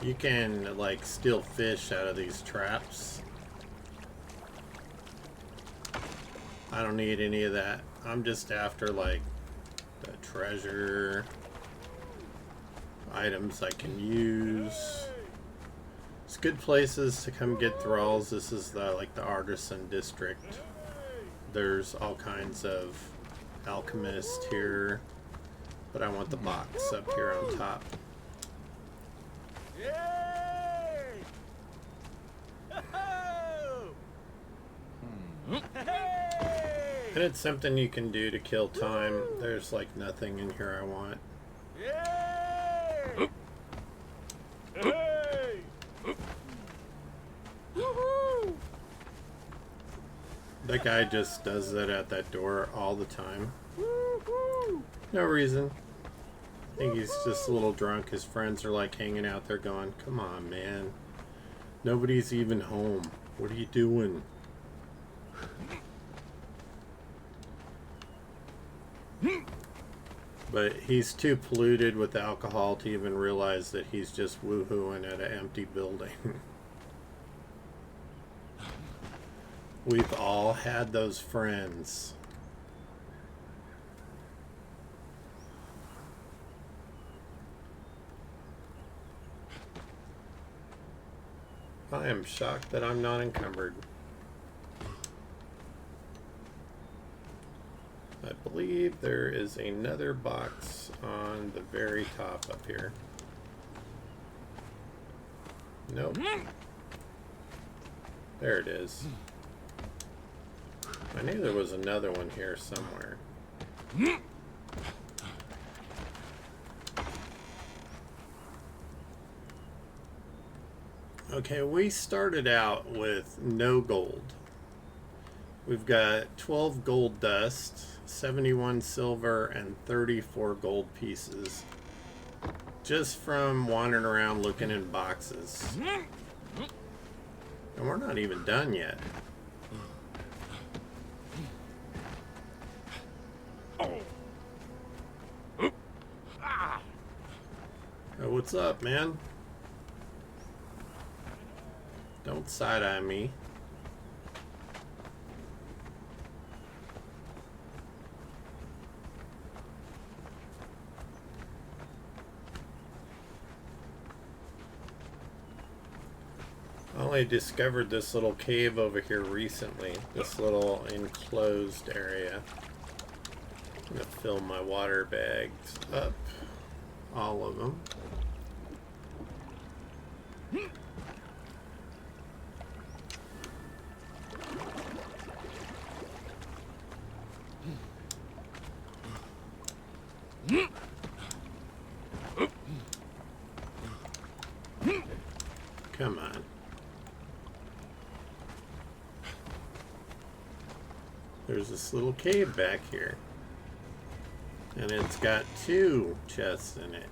You can, like, steal fish out of these traps. I don't need any of that. I'm just after, like, the treasure, items I can use. It's good places to come get thralls. This is the, like, the artisan district. There's all kinds of alchemists here, but I want the box up here on top. And it's something you can do to kill time. There's like nothing in here I want. That guy just does that at that door all the time. No reason. think he's just a little drunk. His friends are like hanging out there going, come on, man. Nobody's even home. What are you doing? But he's too polluted with alcohol to even realize that he's just woohooing at an empty building. We've all had those friends. I am shocked that I'm not encumbered. I believe there is another box on the very top up here. Nope. There it is. I knew there was another one here somewhere. Okay, we started out with no gold. We've got 12 gold dust, 71 silver, and 34 gold pieces. Just from wandering around looking in boxes. And we're not even done yet. Oh, what's up, man? Don't side-eye me. I only discovered this little cave over here recently. This little enclosed area. I'm gonna fill my water bags up. All of them. Come on. There's this little cave back here. And it's got 2 chests in it.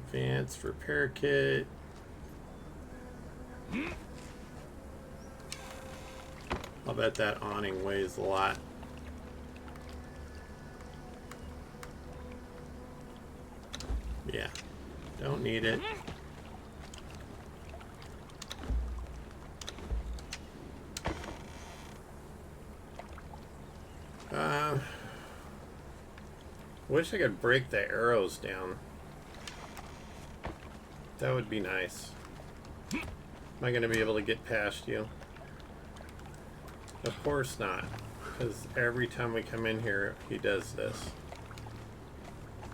Advanced repair kit. I'll bet that awning weighs a lot. Yeah, don't need it. Wish I could break the arrows down. That would be nice. Am I going to be able to get past you? Of course not. Because every time we come in here, he does this.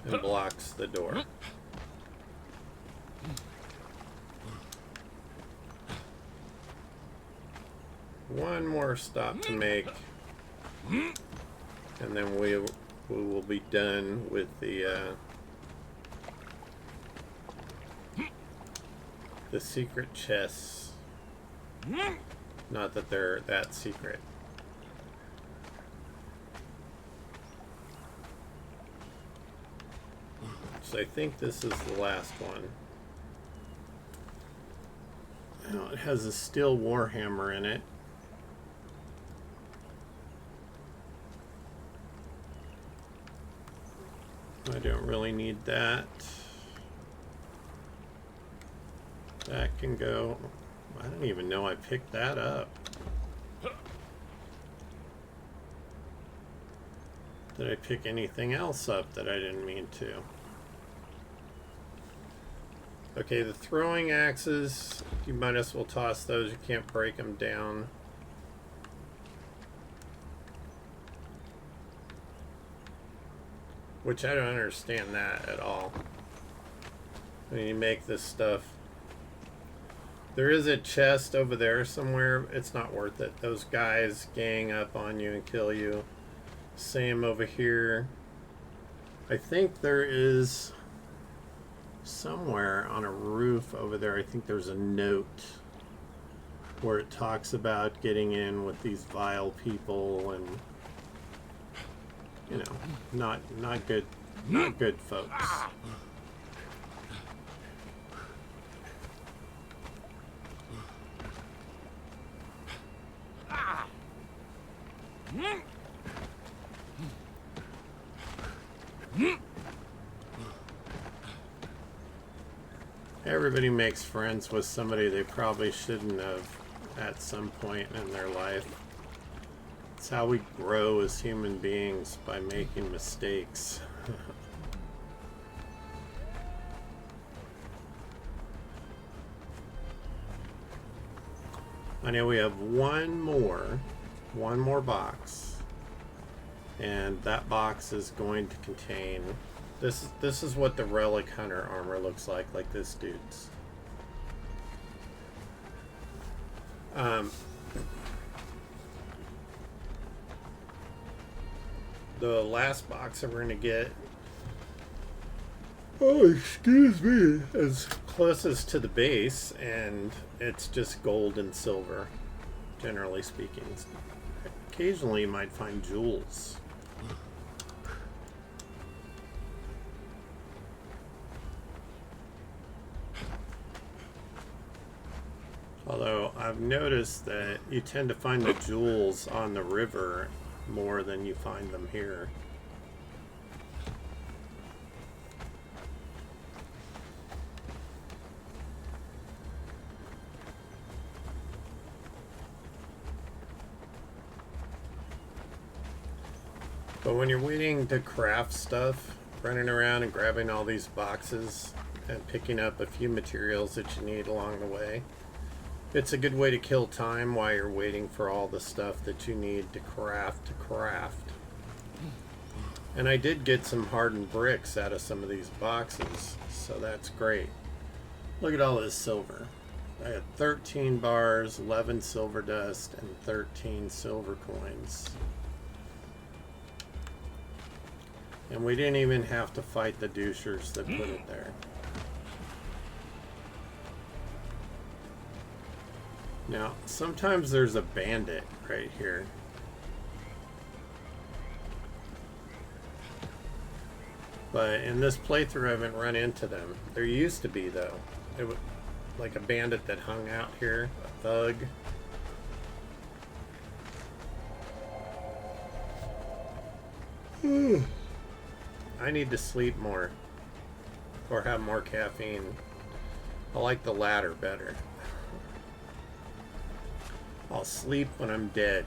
And blocks the door. One more stop to make. And then we will be done with the secret chests. Not that they're that secret. So I think this is the last one. Now it has a steel warhammer in it. I don't really need that. That can go. I don't even know I picked that up. Did I pick anything else up that I didn't mean to? Okay, the throwing axes, you might as well toss those. You can't break them down. Which I don't understand that at all. When you make this stuff. There is a chest over there somewhere. It's not worth it. Those guys gang up on you and kill you. Same over here. I think there is somewhere on a roof over there. I think there's a note where it talks about getting in with these vile people and you know, not good folks. Everybody makes friends with somebody they probably shouldn't have at some point in their life. It's how we grow as human beings, by making mistakes. I know we have one more box, and that box is going to contain this is what the relic hunter armor looks like this dude's. The last box that we're gonna get, oh excuse me, is closest to the base, and it's just gold and silver, generally speaking. Occasionally you might find jewels. Although I've noticed that you tend to find the jewels on the river more than you find them here. But when you're waiting to craft stuff, running around and grabbing all these boxes and picking up a few materials that you need along the way, it's a good way to kill time while you're waiting for all the stuff that you need to craft. And I did get some hardened bricks out of some of these boxes, so that's great. Look at all this silver. I had 13 bars, 11 silver dust, and 13 silver coins. And we didn't even have to fight the douchers that put it there. Now, sometimes there's a bandit right here. But in this playthrough, I haven't run into them. There used to be, though. It was like a bandit that hung out here, a thug. I need to sleep more, or have more caffeine. I like the latter better. I'll sleep when I'm dead.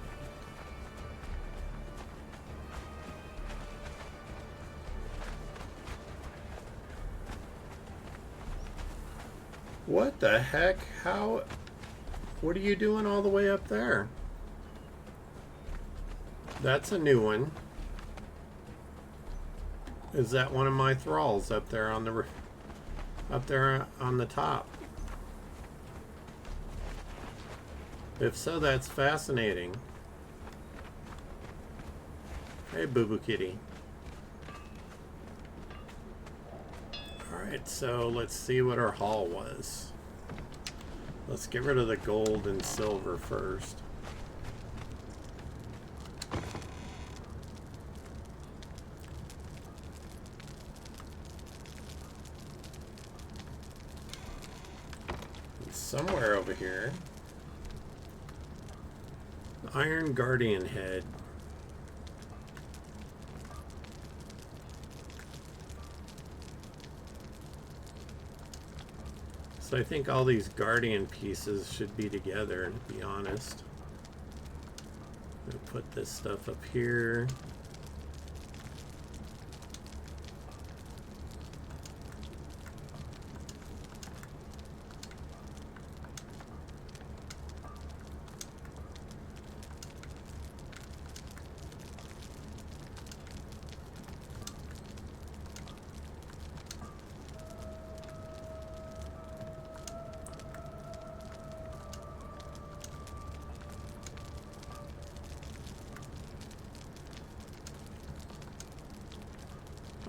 What the heck? How? What are you doing all the way up there? That's a new one. Is that one of my thralls up there on the top? If so, that's fascinating. Hey, Boo Boo Kitty. Alright, so let's see what our haul was. Let's get rid of the gold and silver first. And somewhere over here, Iron Guardian Head. So I think all these Guardian pieces should be together, to be honest. I'm gonna put this stuff up here.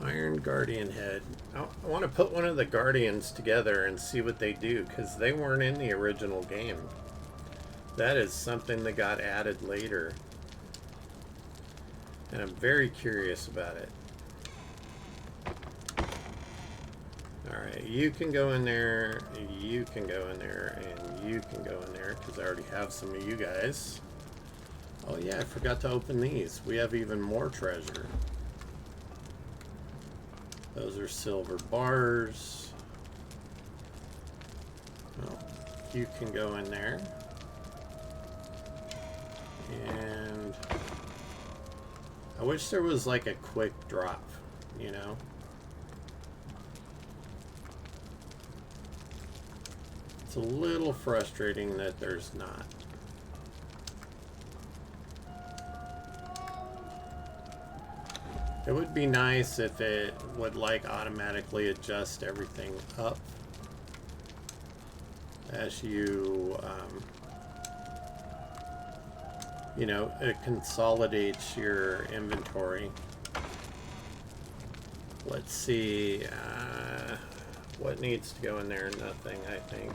Iron Guardian Head. I want to put one of the Guardians together and see what they do, because they weren't in the original game. That is something that got added later. And I'm very curious about it. Alright, you can go in there, you can go in there, and you can go in there, because I already have some of you guys. Oh yeah, I forgot to open these. We have even more treasure. Those are silver bars. Oh, you can go in there. And I wish there was like a quick drop, you know? It's a little frustrating that there's not. It would be nice if it would like automatically adjust everything up as you, you know, it consolidates your inventory. Let's see, what needs to go in there? Nothing, I think.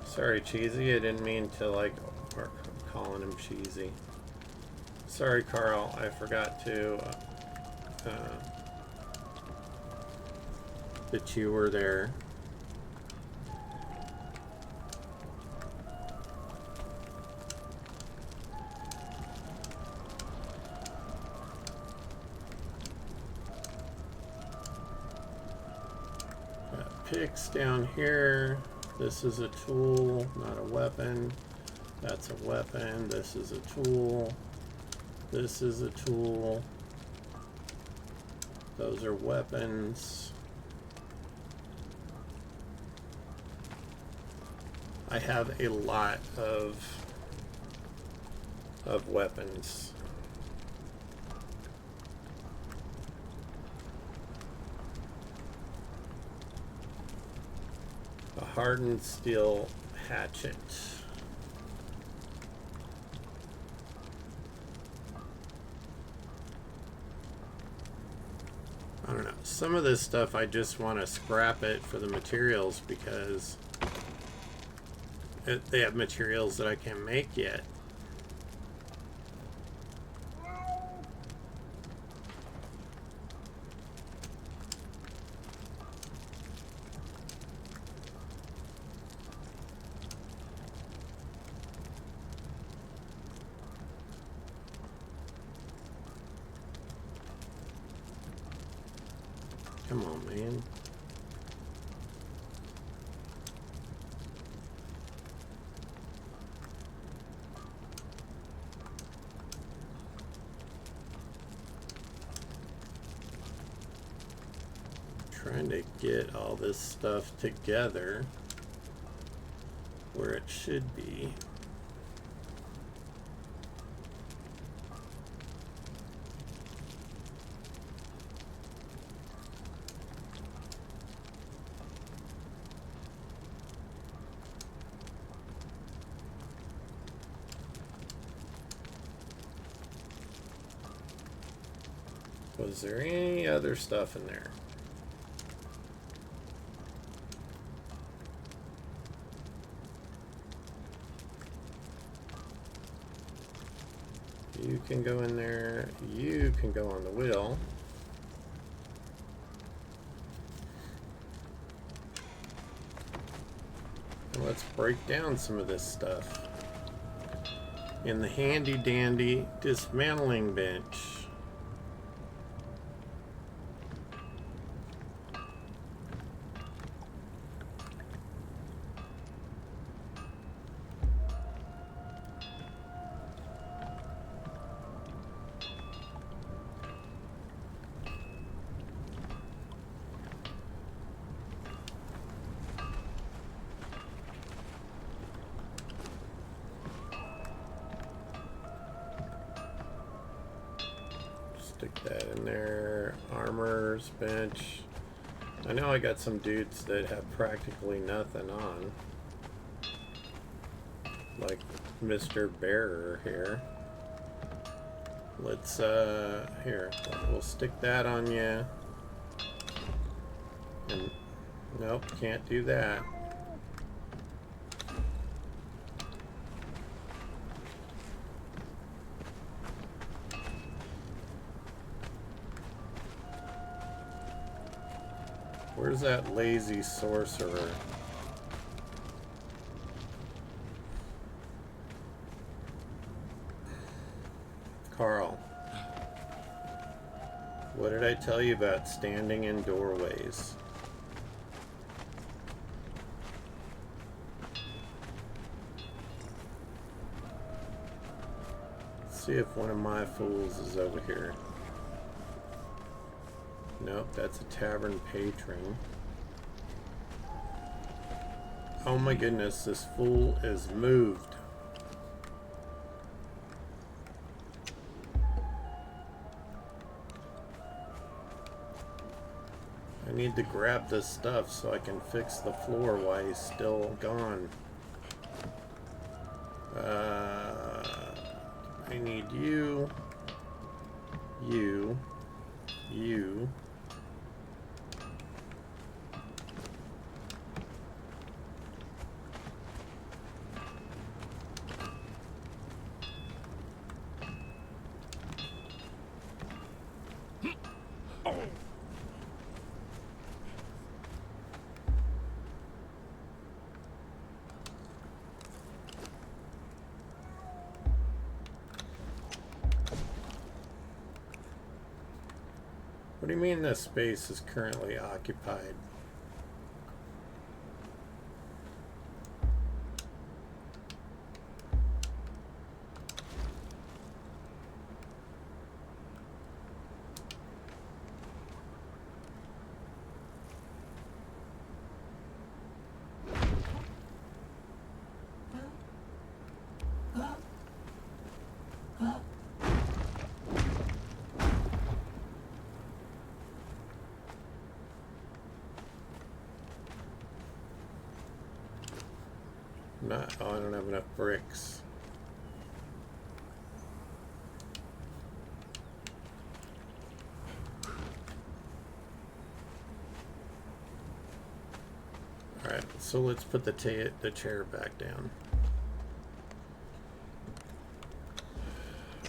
Sorry, Cheesy, I didn't mean to like, or calling him Cheesy. Sorry, Carl, I forgot to, that you were there. Got picks down here. This is a tool, not a weapon. That's a weapon. This is a tool. This is a tool. Those are weapons. I have a lot of weapons. A hardened steel hatchet. I don't know. Some of this stuff I just want to scrap it for the materials because they have materials that I can't make yet. Come on, man. Trying to get all this stuff together where it should be. Was there any other stuff in there? You can go in there. You can go on the wheel. And let's break down some of this stuff. In the handy dandy dismantling bench. Stick that in there. Armors, bench. I know I got some dudes that have practically nothing on. Like Mr. Bearer here. Let's, here. We'll stick that on you. And, nope, can't do that. Where's that lazy sorcerer? Carl, what did I tell you about standing in doorways? See if one of my fools is over here. Nope, that's a tavern patron. Oh my goodness, this fool is moved. I need to grab this stuff so I can fix the floor while he's still gone. I need you, you. What do you mean this space is currently occupied? Oh, I don't have enough bricks. Alright, so let's put the chair back down.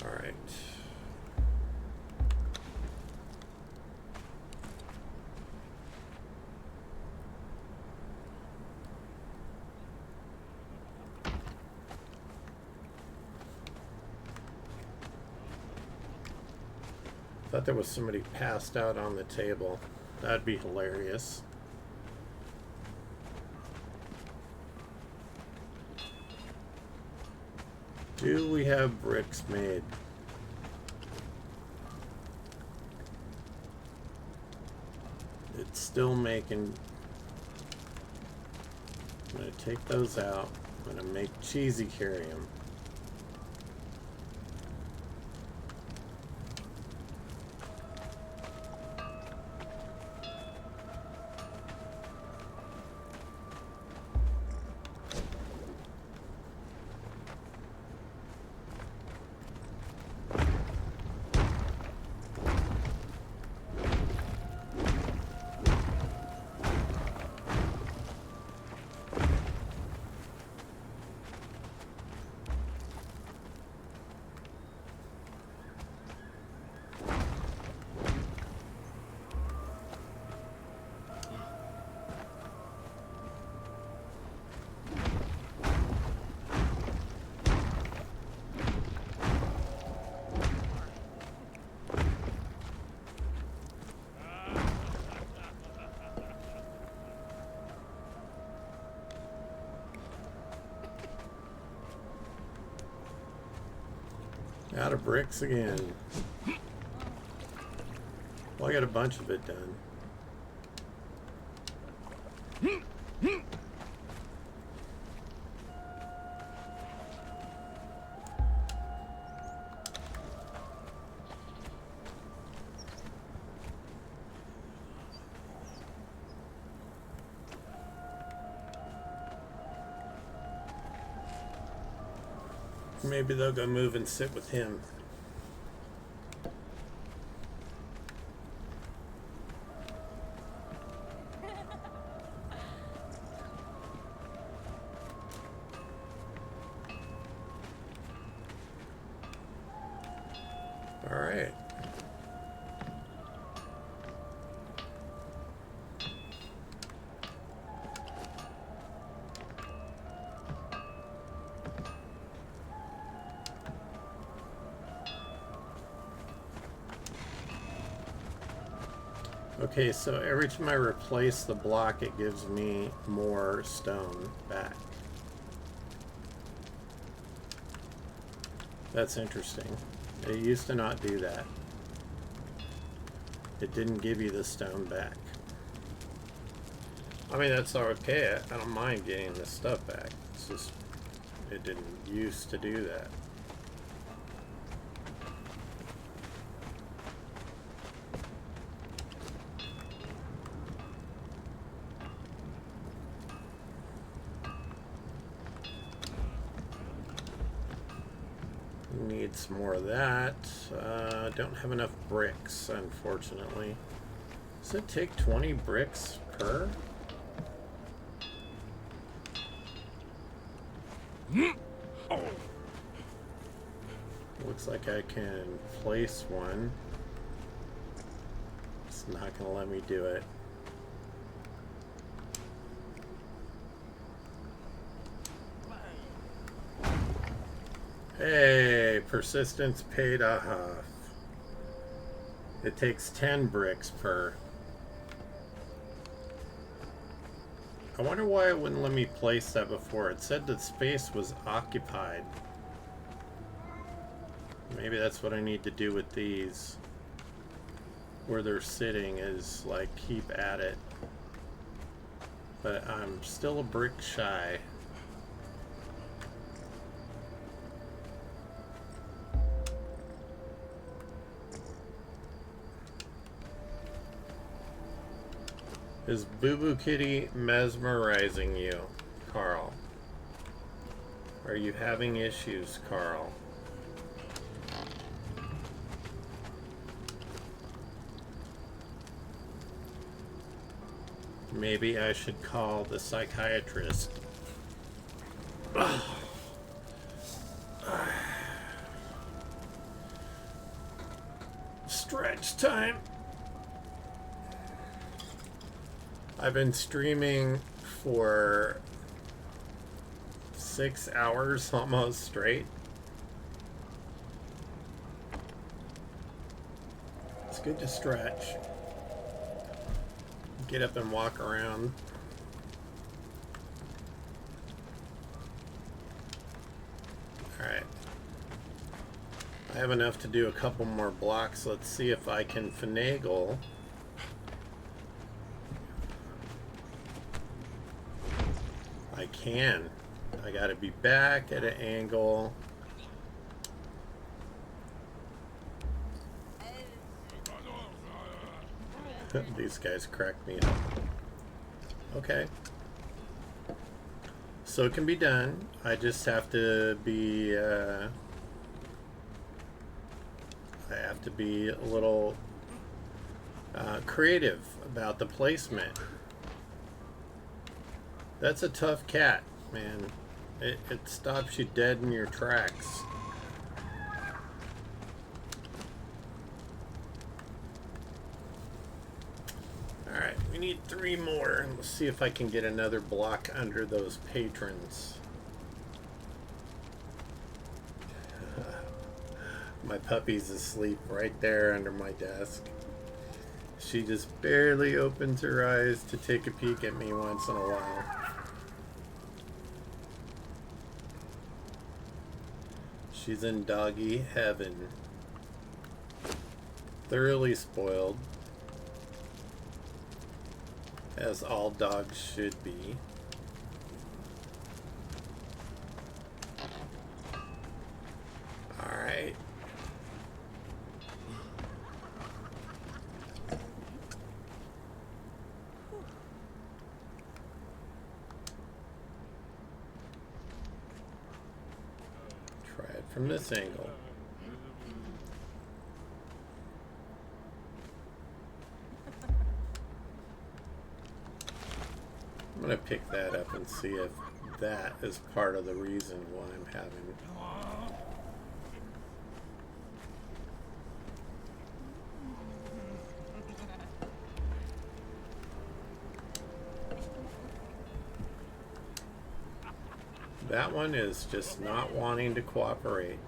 Alright. Thought there was somebody passed out on the table. That'd be hilarious. Do we have bricks made? It's still making... I'm going to take those out. I'm going to make Cheesy carry them. Out of bricks again. Well, I got a bunch of it done. Maybe they'll go move and sit with him. All right. Okay, so every time I replace the block, it gives me more stone back. That's interesting. It used to not do that. It didn't give you the stone back. I mean, that's okay. I don't mind getting the stuff back. It's just, it didn't used to do that. Need some more of that. Don't have enough bricks, unfortunately. Does it take 20 bricks per? Looks like I can place one. It's not gonna let me do it. Hey, persistence paid off. It takes 10 bricks per. I wonder why it wouldn't let me place that before. It said the space was occupied. Maybe that's what I need to do with these. Where they're sitting is like keep at it. But I'm still a brick shy. Is Boo Boo Kitty mesmerizing you, Carl? Are you having issues, Carl? Maybe I should call the psychiatrist. Stretch time. I've been streaming for 6 hours almost straight. It's good to stretch. Get up and walk around. Alright. I have enough to do a couple more blocks. Let's see if I can finagle. I can. I gotta be back at an angle. These guys crack me up. Okay. So it can be done. I just have to be, I have to be a little creative about the placement. That's a tough cat, man. It stops you dead in your tracks. Alright, we need 3 more. Let's see if I can get another block under those patrons. My puppy's asleep right there under my desk. She just barely opens her eyes to take a peek at me once in a while. She's in doggy heaven. Thoroughly spoiled. As all dogs should be. Alright. Try it from this angle. I'm going to pick that up and see if that is part of the reason why I'm having... That one is just not wanting to cooperate.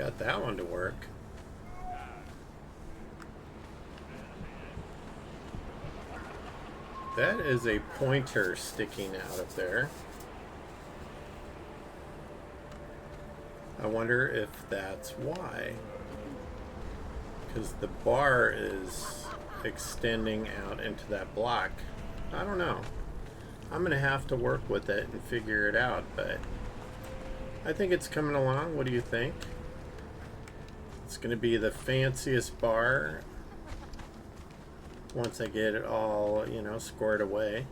Got that one to work. That is a pointer sticking out of there. I wonder if that's why. Because the bar is extending out into that block. I don't know. I'm going to have to work with it and figure it out, but I think it's coming along. What do you think? It's going to be the fanciest bar once I get it all, you know, squared away.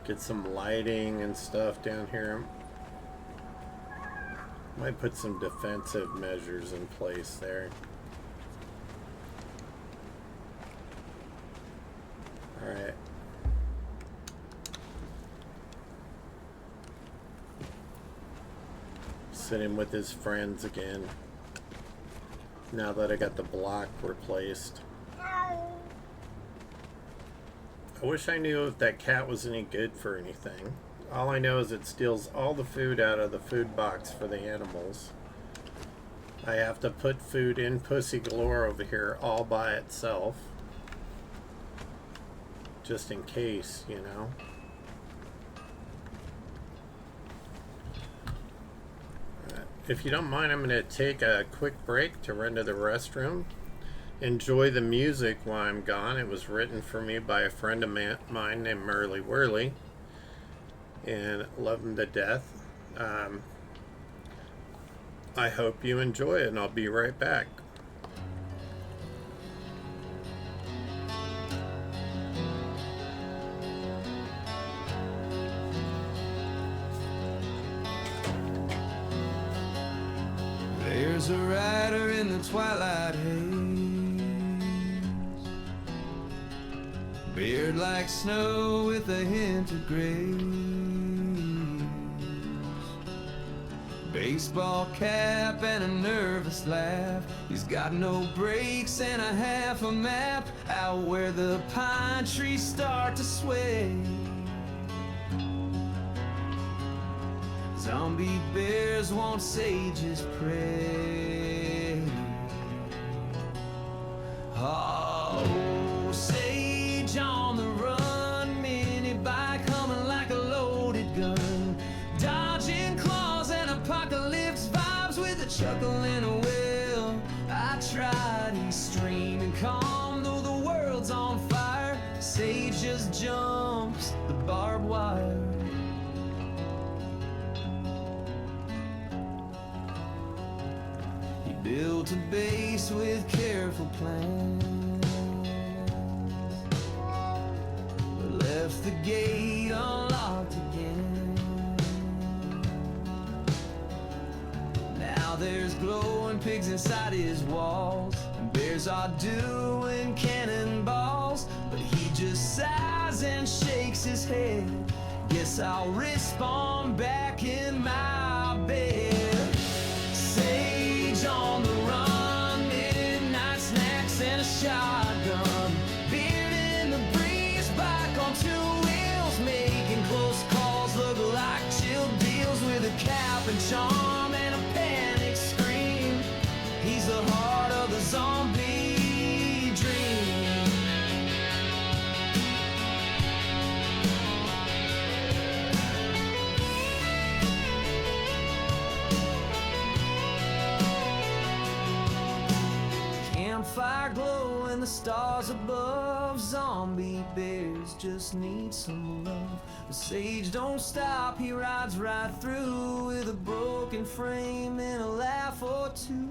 Get some lighting and stuff down here. Might put some defensive measures in place there. Alright. Sitting with his friends again. Now that I got the block replaced. I wish I knew if that cat was any good for anything. All I know is it steals all the food out of the food box for the animals. I have to put food in Pussy Galore over here all by itself. Just in case, you know. If you don't mind, I'm going to take a quick break to run to the restroom. Enjoy the music while I'm gone. It was written for me by a friend of mine named Merly Whirly. And love him to death. I hope you enjoy it, and I'll be right back.
There's a rider in the twilight haze, beard like snow with a hint of grace, baseball cap and a nervous laugh. He's got no brakes and a half a map out where the pine trees start to sway. Zombie bears want sages pray. Oh, sage on the run, mini bike humming like a loaded gun, dodging claws and apocalypse vibes with a chuckle and a wail. I tried, he's streaming calm though the world's on fire. Sage just jumps the barbed wire. Built a base with careful plans, but left the gate unlocked again. Now there's glowing pigs inside his walls, and bears are doing cannonballs, but he just sighs and shakes his head. Guess I'll respawn back in my bed. Sage on the run, midnight snacks and a shotgun, beard in the breeze, bike on two wheels, making close calls look like chill deals with a cap and charm and a panic scream. He's the heart of the zombie dream. Campfire glow and the stars above. Zombie bears just need some love. The sage don't stop, he rides right through with a broken frame and a laugh or two.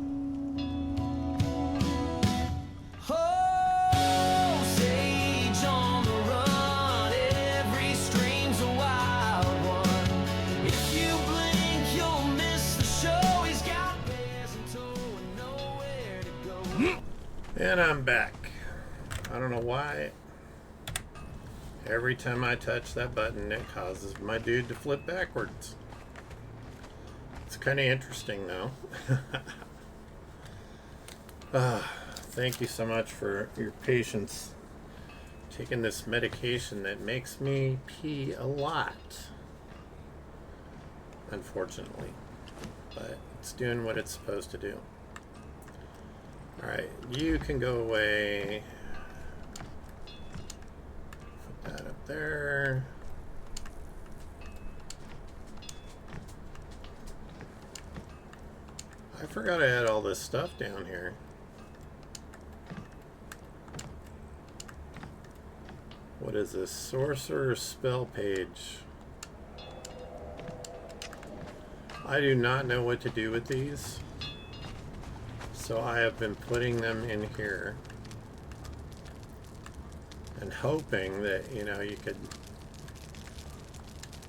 Oh, sage on the run, every stream's a wild one. If you blink, you'll miss the show. He's got bears in tow and nowhere to go.
And I'm back. I don't know why every time I touch that button it causes my dude to flip backwards. It's kind of interesting though. Thank you so much for your patience taking this medication that makes me pee a lot. Unfortunately. But it's doing what it's supposed to do. Alright, you can go away. Put that up there. I forgot I had all this stuff down here. What is this? Sorcerer's spell page. I do not know what to do with these. So I have been putting them in here. And hoping that, you know, you could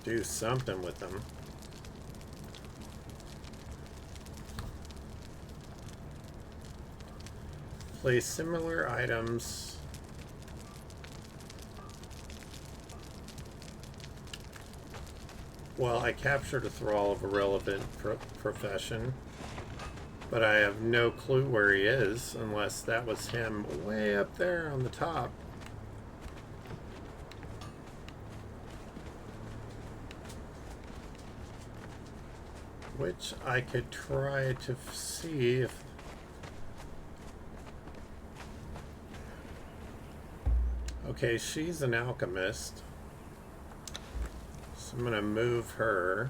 do something with them. Place similar items. Well, I captured a thrall of a relevant profession, but I have no clue where he is, unless that was him way up there on the top. Which I could try to see if... Okay, she's an alchemist. So I'm going to move her.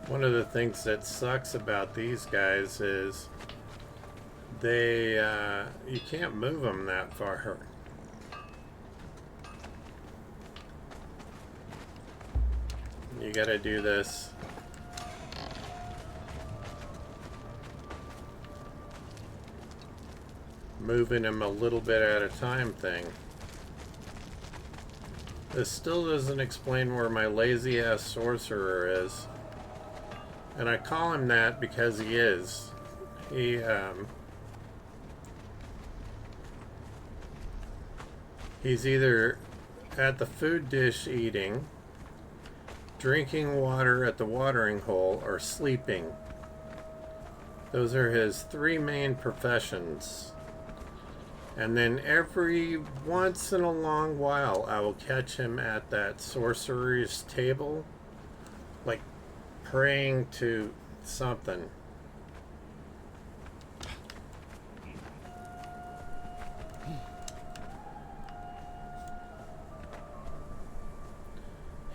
One of the things that sucks about these guys is they, you can't move them that far. You gotta do this. Moving them a little bit at a time thing. This still doesn't explain where my lazy ass sorcerer is. And I call him that because he is. He's either at the food dish eating, drinking water at the watering hole, or sleeping. Those are his three main professions. And then every once in a long while, I will catch him at that sorcerer's table, like praying to something.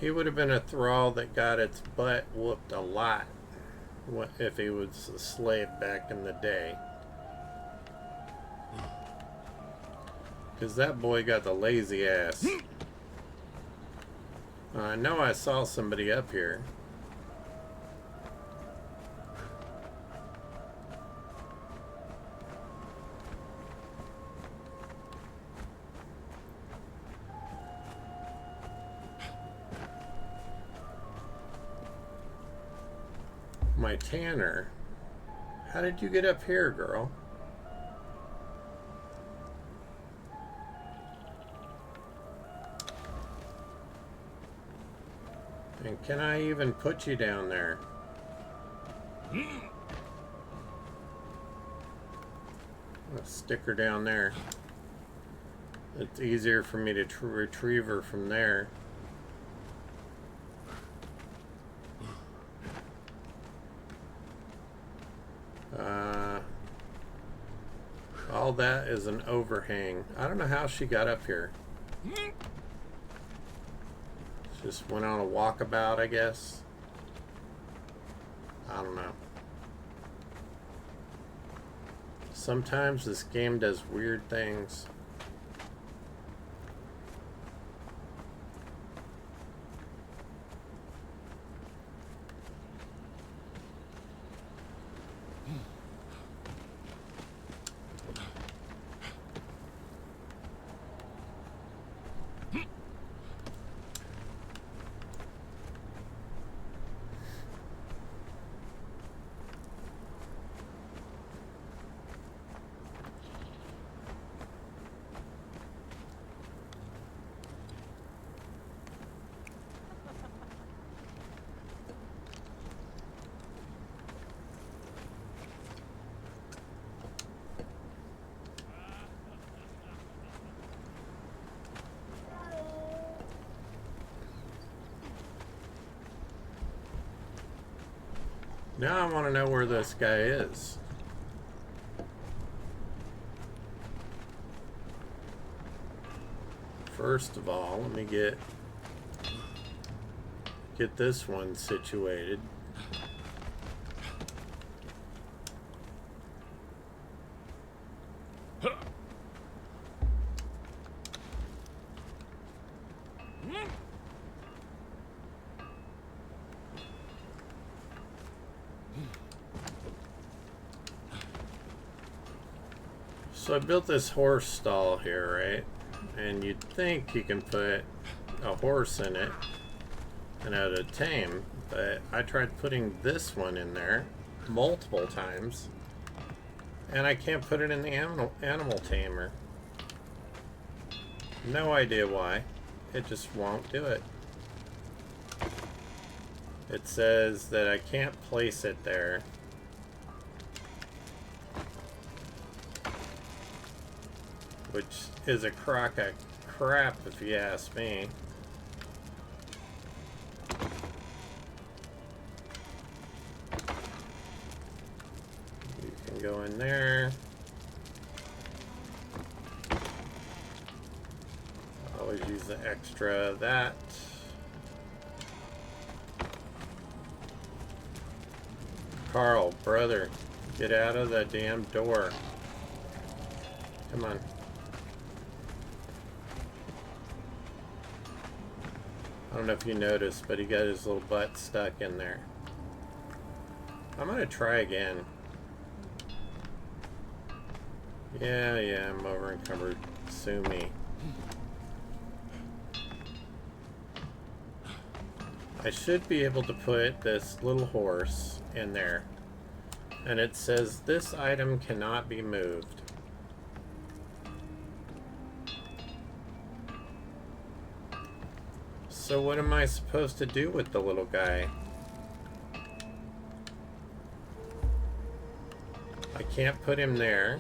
He would have been a thrall that got its butt whooped a lot if he was a slave back in the day. Because that boy got the lazy ass. I know I saw somebody up here. My Tanner. How did you get up here, girl? And can I even put you down there? I'll stick her down there. It's easier for me to retrieve her from there. All that is an overhang. I don't know how she got up here. Just went on a walkabout, I guess. I don't know. Sometimes this game does weird things. Now I want to know where this guy is. First of all, let me get this one situated. So I built this horse stall here, right? And you'd think you can put a horse in it and have it tame, but I tried putting this one in there multiple times, and I can't put it in the animal tamer. No idea why. It just won't do it. It says that I can't place it there. Which is a crock of crap if you ask me. You can go in there. Always use the extra of that. Carl, brother, get out of the damn door. Come on. I don't know if you noticed, but he got his little butt stuck in there. I'm gonna try again. Yeah, I'm over encumbered. Sue me. I should be able to put this little horse in there. And it says this item cannot be moved. So what am I supposed to do with the little guy? I can't put him there.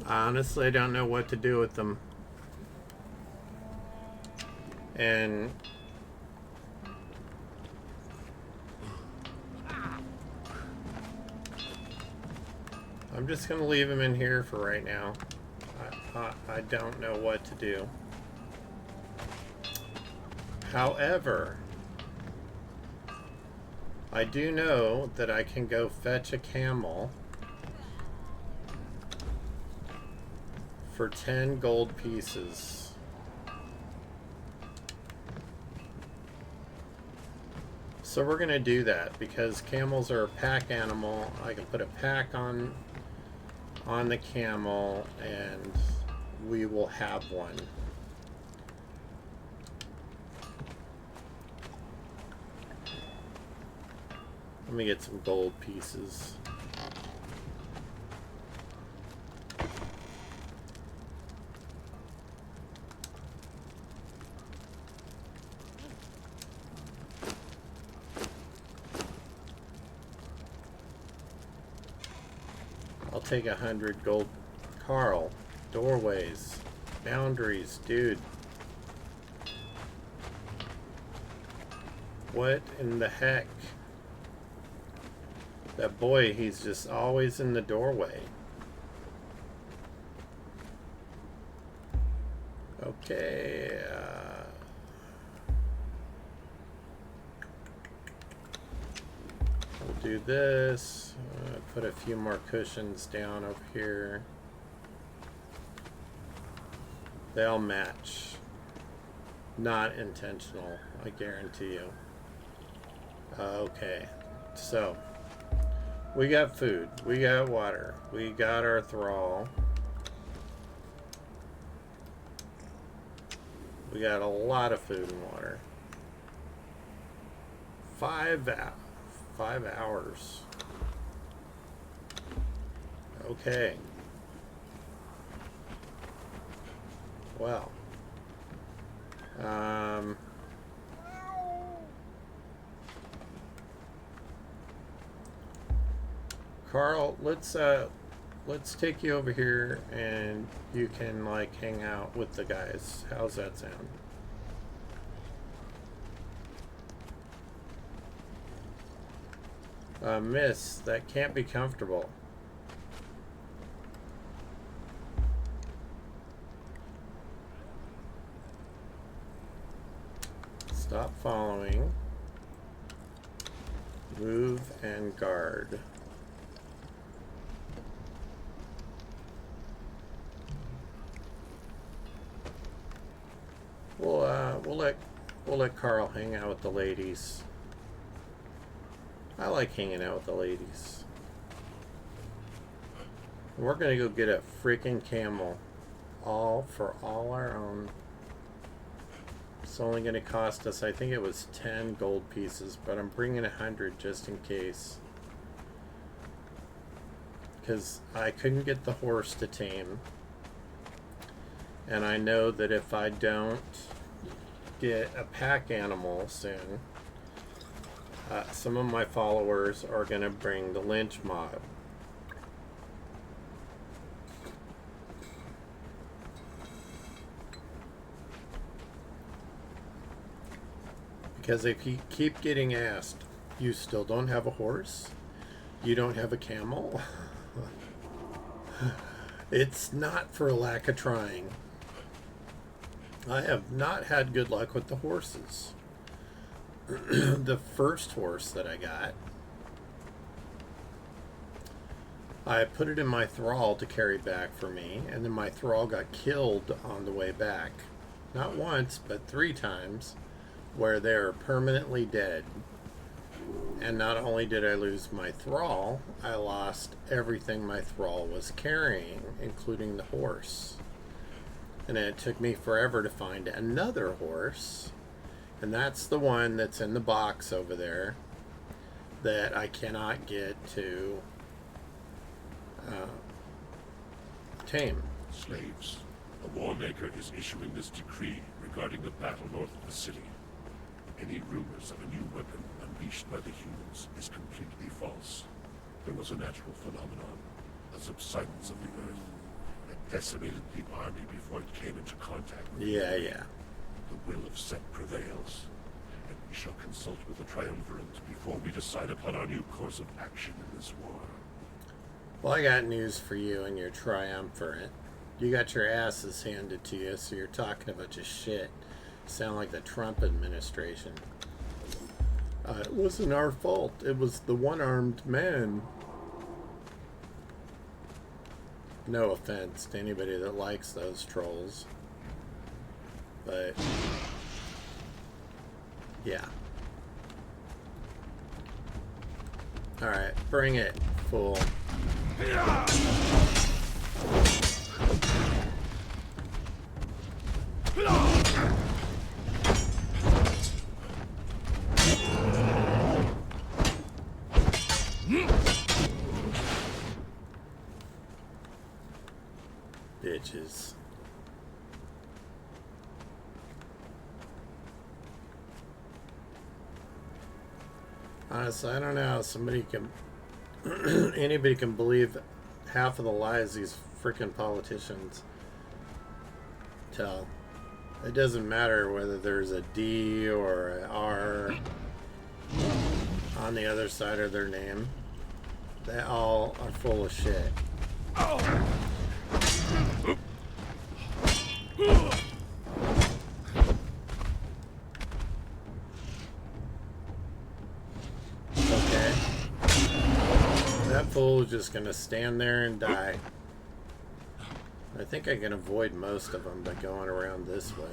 Honestly, I don't know what to do with them. And I'm just going to leave him in here for right now. I don't know what to do. However, I do know that I can go fetch a camel for 10 gold pieces. So we're going to do that because camels are a pack animal. I can put a pack on the camel and we will have one. Let me get some gold pieces. I'll take 100 gold. Carl, doorways, boundaries, dude. What in the heck? That boy, he's just always in the doorway. Okay. We'll do this. Put a few more cushions down over here. They'll match. Not intentional, I guarantee you. Okay, so we got food, we got water, we got our thrall. We got a lot of food and water. 5 hours. Okay. Well. Carl, let's take you over here and you can like hang out with the guys. How's that sound? Miss, that can't be comfortable. Stop following. Move and guard. We'll let Carl hang out with the ladies. I like hanging out with the ladies. We're gonna go get a freaking camel, all our own. It's only gonna cost us, I think it was 10 gold pieces, but I'm bringing 100 just in case. Because I couldn't get the horse to tame. And I know that if I don't get a pack animal soon, some of my followers are going to bring the lynch mob. Because they keep getting asked, you still don't have a horse? You don't have a camel? It's not for a lack of trying. I have not had good luck with the horses. The first horse that I got, I put it in my thrall to carry back for me, and then my thrall got killed on the way back. Not once, but 3 times, where they're permanently dead. And not only did I lose my thrall, I lost everything my thrall was carrying, including the horse. And it took me forever to find another horse. And that's the one that's in the box over there that I cannot get to tame.
Slaves, the Warmaker is issuing this decree regarding the battle north of the city. Any rumors of a new weapon unleashed by the humans is completely false. There was a natural phenomenon, a subsidence of the earth, that decimated the army before it came into contact with
Yeah.
The will of Set prevails, and we shall consult with the Triumvirate before we decide upon our new course of action in this war.
Well, I got news for you and your Triumvirate. You got your asses handed to you, so you're talking a bunch of shit. Sound like the Trump administration. It wasn't our fault. It was the one-armed man. No offense to anybody that likes those trolls. But, yeah. Alright, bring it, fool. Bitches. Honestly, I don't know how somebody can anybody can believe half of the lies these freaking politicians tell. It doesn't matter whether there's a D or an R on the other side of their name. They all are full of shit. Okay. That fool is just gonna stand there and die. I think I can avoid most of them by going around this way.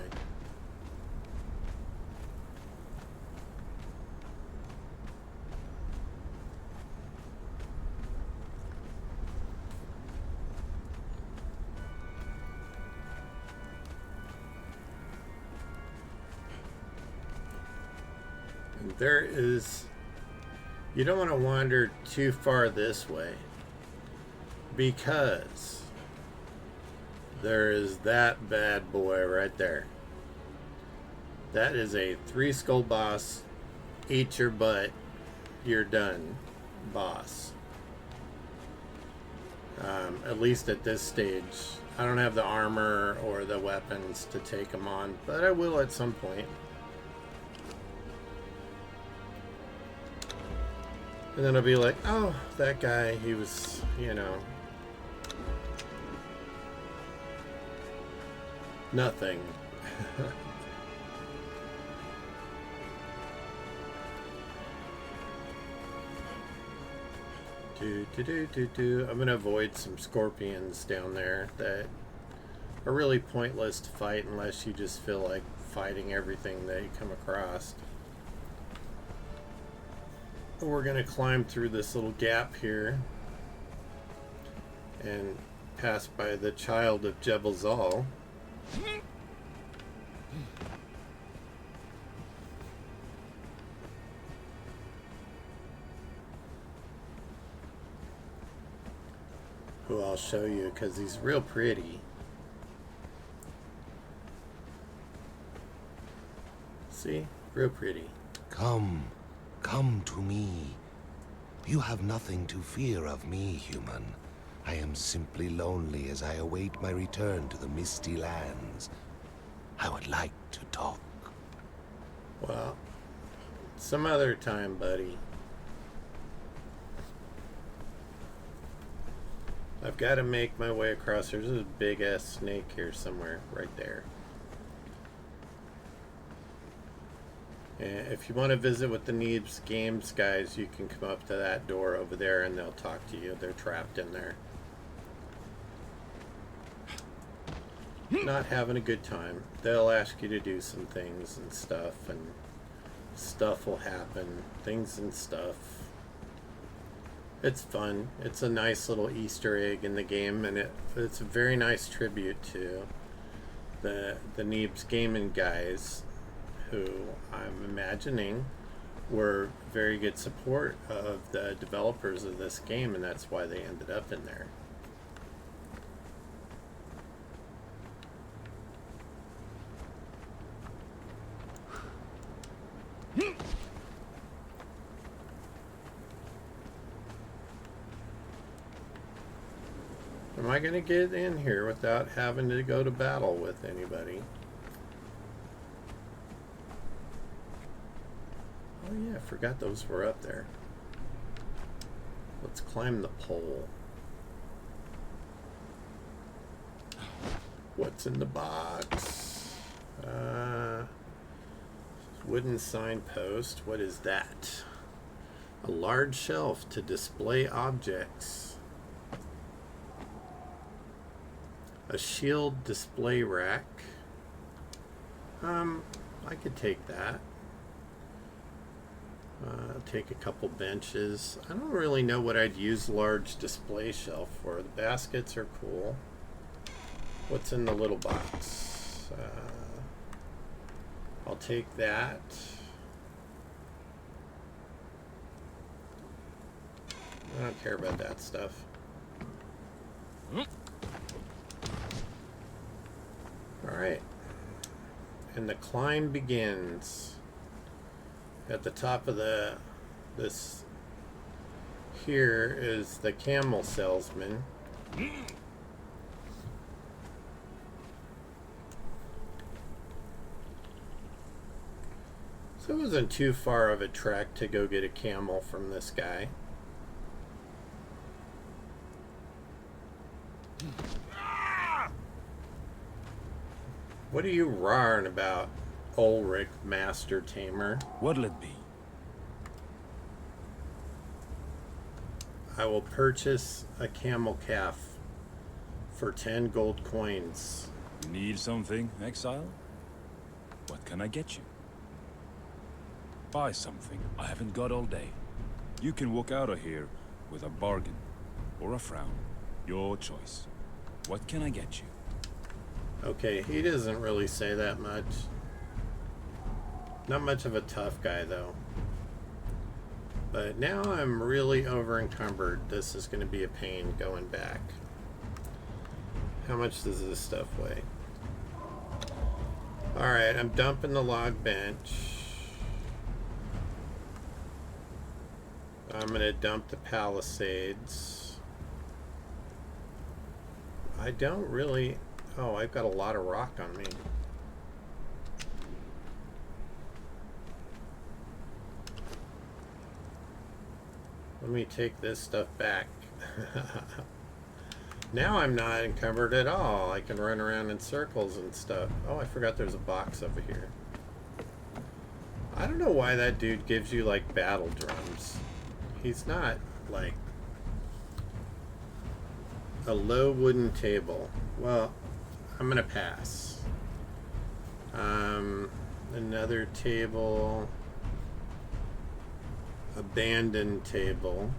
And there is... You don't want to wander too far this way, because there is that bad boy right there. That is a 3-skull boss. Eat your butt. You're done, boss. At least at this stage. I don't have the armor or the weapons to take them on, but I will at some point. And then I'll be like, oh, that guy, he was, you know, nothing. I'm gonna avoid some scorpions down there that are really pointless to fight unless you just feel like fighting everything that you come across. We're gonna climb through this little gap here and pass by the child of Jebel. Who I'll show you because he's real pretty. See? Real pretty.
Come to me. You have nothing to fear of me, human. I am simply lonely as I await my return to the misty lands. I would like to talk.
Well, some other time, buddy. I've got to make my way across. There's a big ass snake here somewhere, right there. And if you want to visit with the Neebs Games guys, you can come up to that door over there and they'll talk to you. They're trapped in there. Not having a good time. They'll ask you to do some things and stuff, and stuff will happen. Things and stuff. It's fun. It's a nice little Easter egg in the game, and it's a very nice tribute to the Neebs Gaming guys, who I'm imagining were very good support of the developers of this game, and that's why they ended up in there. Am I going to get in here without having to go to battle with anybody? Oh yeah, I forgot those were up there. Let's climb the pole. What's in the box? Wooden signpost. What is that? A large shelf to display objects. A shield display rack. I could take that. Take a couple benches. I don't really know what I'd use large display shelf for. The baskets are cool. What's in the little box? I'll take that. I don't care about that stuff. Alright. And the climb begins. At the top of this here is the camel salesman. So it wasn't too far of a trek to go get a camel from this guy. What are you roaring about, Ulrich, Master Tamer?
What'll it be?
I will purchase a camel calf for 10 gold coins.
You need something, Exile? What can I get you? Buy something I haven't got all day. You can walk out of here with a bargain or a frown. Your choice. What can I get you?
Okay, he doesn't really say that much. Not much of a tough guy, though. But now I'm really over encumbered. This is going to be a pain going back. How much does this stuff weigh? Alright, I'm dumping the log bench. I'm going to dump the palisades. I don't really... Oh, I've got a lot of rock on me. Let me take this stuff back. Now I'm not encumbered at all. I can run around in circles and stuff. Oh, I forgot there's a box over here. I don't know why that dude gives you, like, battle drums. He's not, like... A low wooden table. Well, I'm gonna pass. Another table. Abandoned table.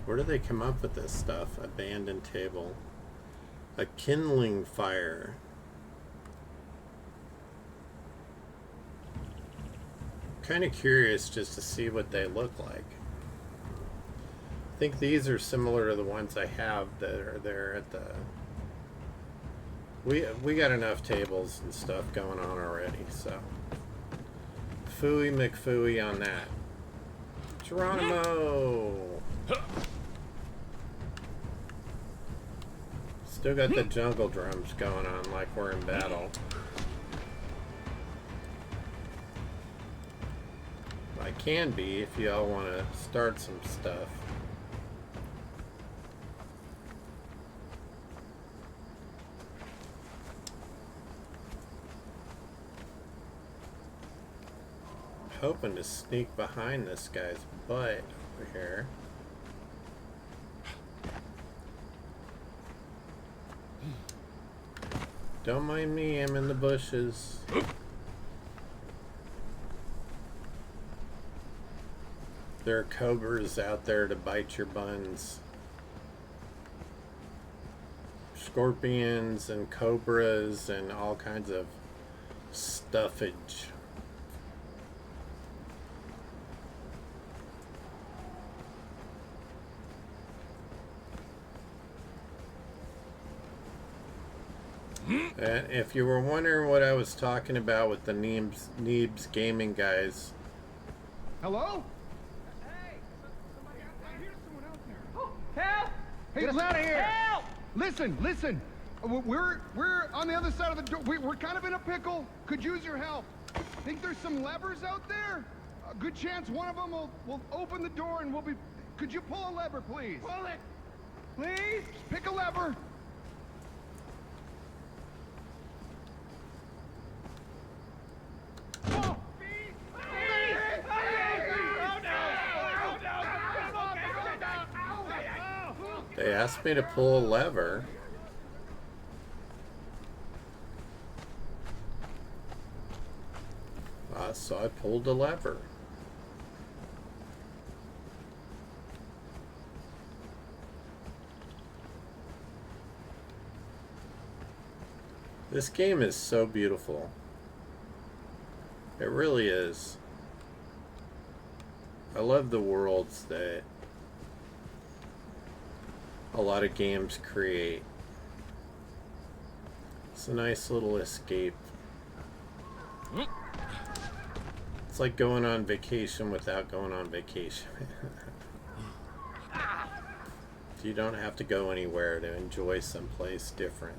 Where do they come up with this stuff? Abandoned table. A kindling fire. Kind of curious just to see what they look like. I think these are similar to the ones I have that are there at the... We got enough tables and stuff going on already, so... Phooey McPhooey on that. Geronimo! Still got the jungle drums going on like we're in battle. I can be if y'all want to start some stuff. Hoping to sneak behind this guy's butt over here. Don't mind me, I'm in the bushes. There are cobras out there to bite your buns. Scorpions and cobras and all kinds of stuffage. And if you were wondering what I was talking about with the Neebs gaming guys.
Hello?
Hey! Somebody out there! I hear someone out there!
Help! Hey, get us out of here! Help! Listen. We're on the other side of the door. We're kind of in a pickle. Could use your help. Think there's some levers out there? A good chance one of them will open the door and we'll be... Could you pull a lever, please?
Pull it!
Please? Just pick a lever.
Oh! Please!
They asked me to pull a lever. So I pulled a lever. This game is so beautiful. It really is. I love the worlds that a lot of games create. It's a nice little escape. It's like going on vacation without going on vacation. You don't have to go anywhere to enjoy someplace different.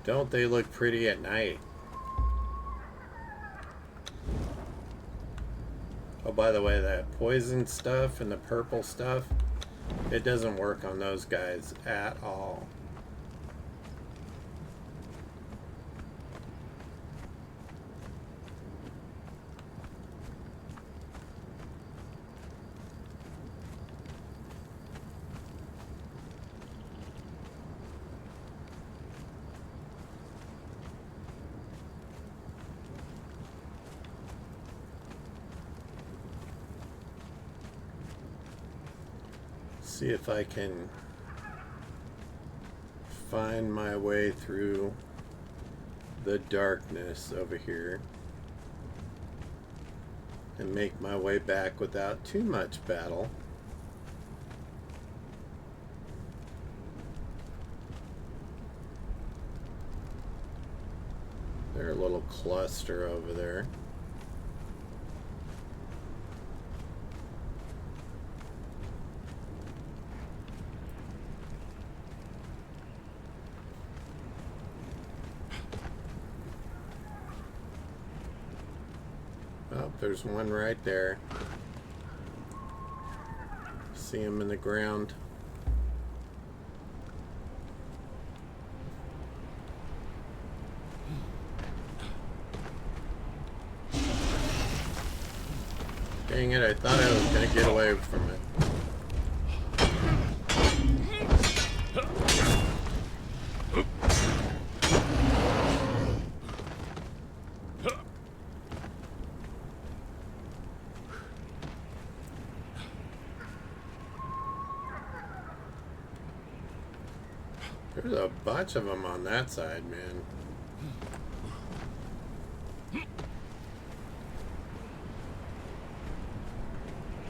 Don't they look pretty at night? Oh, by the way, that poison stuff and the purple stuff, it doesn't work on those guys at all. See if I can find my way through the darkness over here and make my way back without too much battle. There little cluster over there. Oh, there's one right there. See him in the ground. Dang it, I thought I was going to get away from it. There's a bunch of them on that side, man.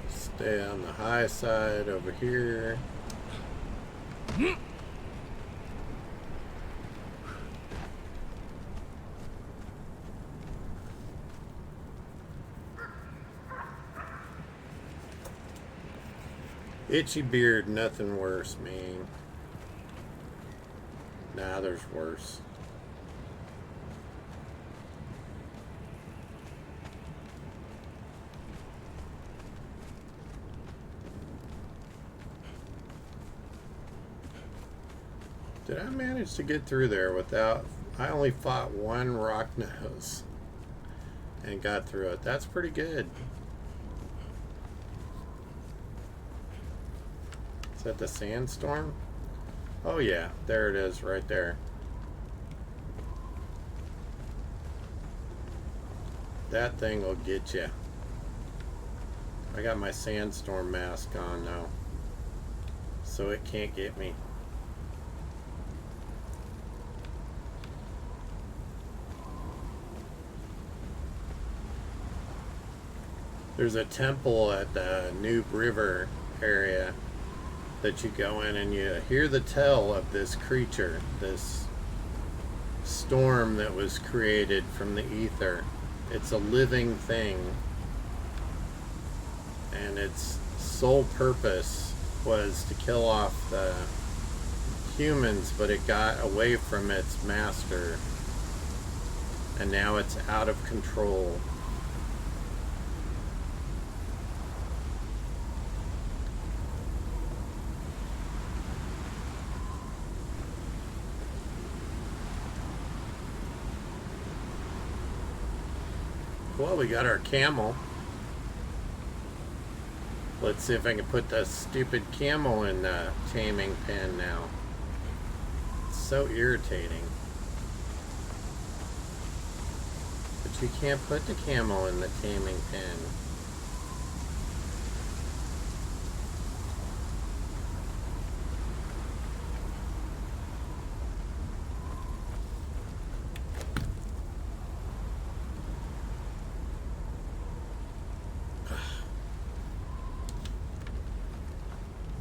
Stay on the high side over here. Itchy beard, nothing worse, man. Nah, there's worse. Did I manage to get through there without... I only fought one rock nose and got through it. That's pretty good. Is that the sandstorm? Oh yeah, there it is right there. That thing will get you. I got my sandstorm mask on now, so it can't get me. There's a temple at the Noob River area that you go in and you hear the tell of this creature, this storm that was created from the ether. It's a living thing, and its sole purpose was to kill off the humans, but it got away from its master, and now it's out of control. Well, we got our camel. Let's see if I can put the stupid camel in the taming pen now. It's so irritating. But you can't put the camel in the taming pen.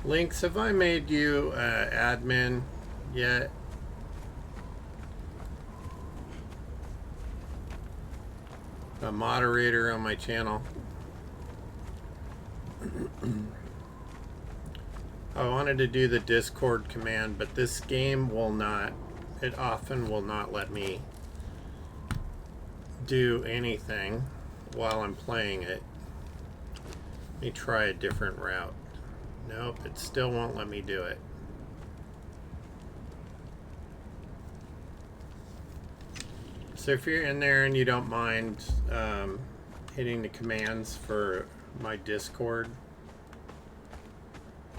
Lynx, have I made you admin yet? A moderator on my channel? I wanted to do the Discord command, but this game will not, it often will not let me do anything while I'm playing it. Let me try a different route. Nope, it still won't let me do it. So if you're in there and you don't mind hitting the commands for my Discord,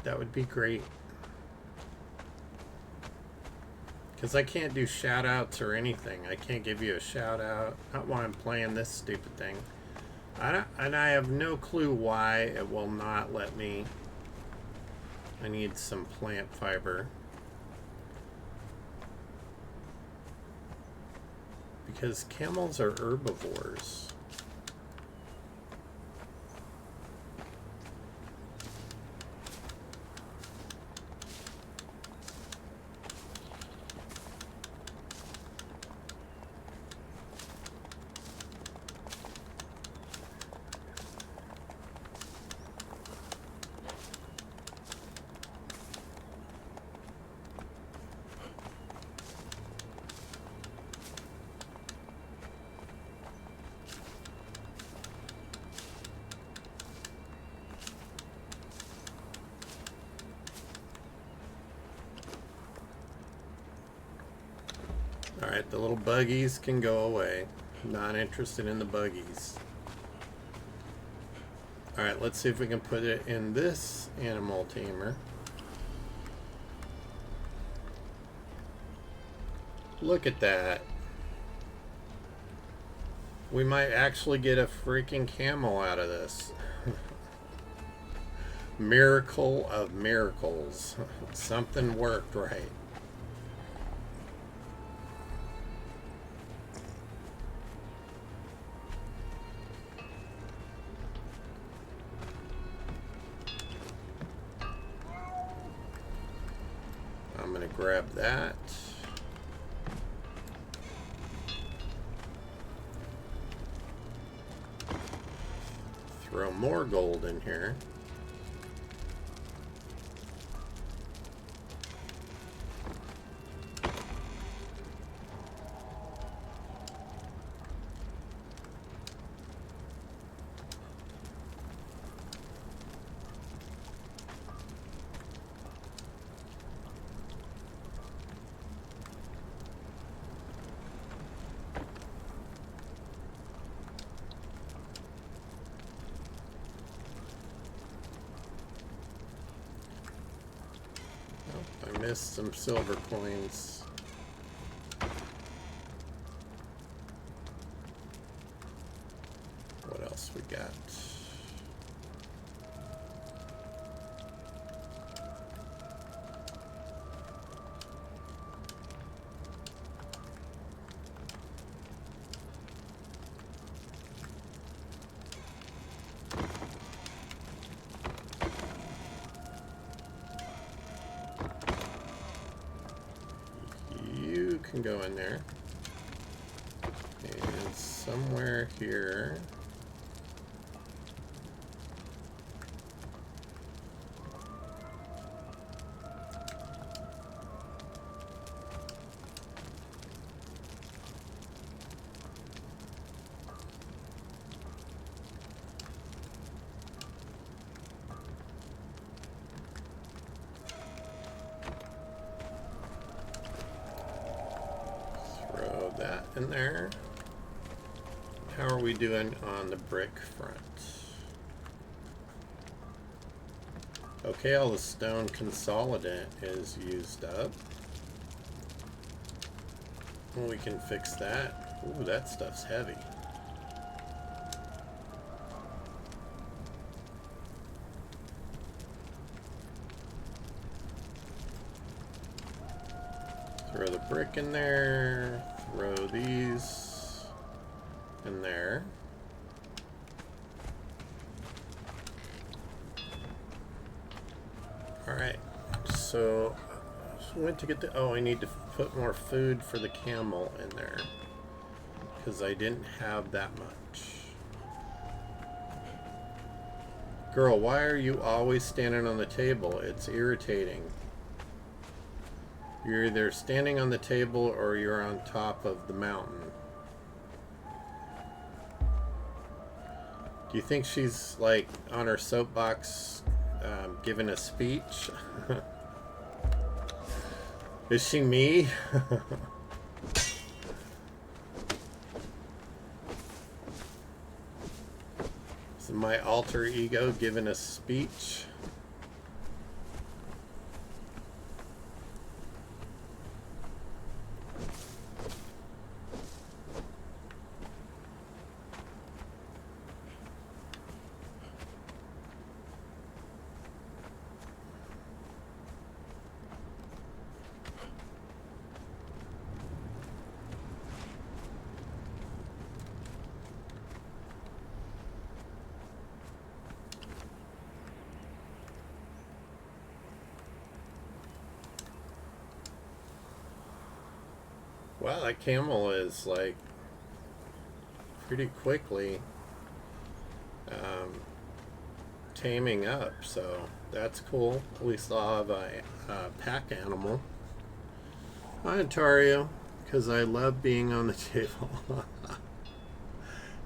that would be great. Because I can't do shout outs or anything. I can't give you a shout out. Not while I'm playing this stupid thing. And I have no clue why it will not let me. I need some plant fiber. Because camels are herbivores. Alright, the little buggies can go away. Not interested in the buggies. Alright, let's see if we can put it in this animal tamer. Look at that. We might actually get a freaking camel out of this. Miracle of miracles. Something worked right. I'm gonna grab that. Throw more gold in here. I missed some silver coins. What else we got? Can go in there, and somewhere here that in there. How are we doing on the brick front? Okay, all the stone consolidant is used up. Well, we can fix that. Ooh, that stuff's heavy. Throw the brick in there. Throw these in there. Alright, so I went to get the... Oh, I need to put more food for the camel in there, because I didn't have that much. Girl, why are you always standing on the table? It's irritating. You're either standing on the table or you're on top of the mountain. Do you think she's like on her soapbox giving a speech? Is she me? Is my alter ego giving a speech? Wow, that camel is like pretty quickly taming up, so that's cool. At least I'll have a pack animal. Hi, Ontario, because I love being on the table.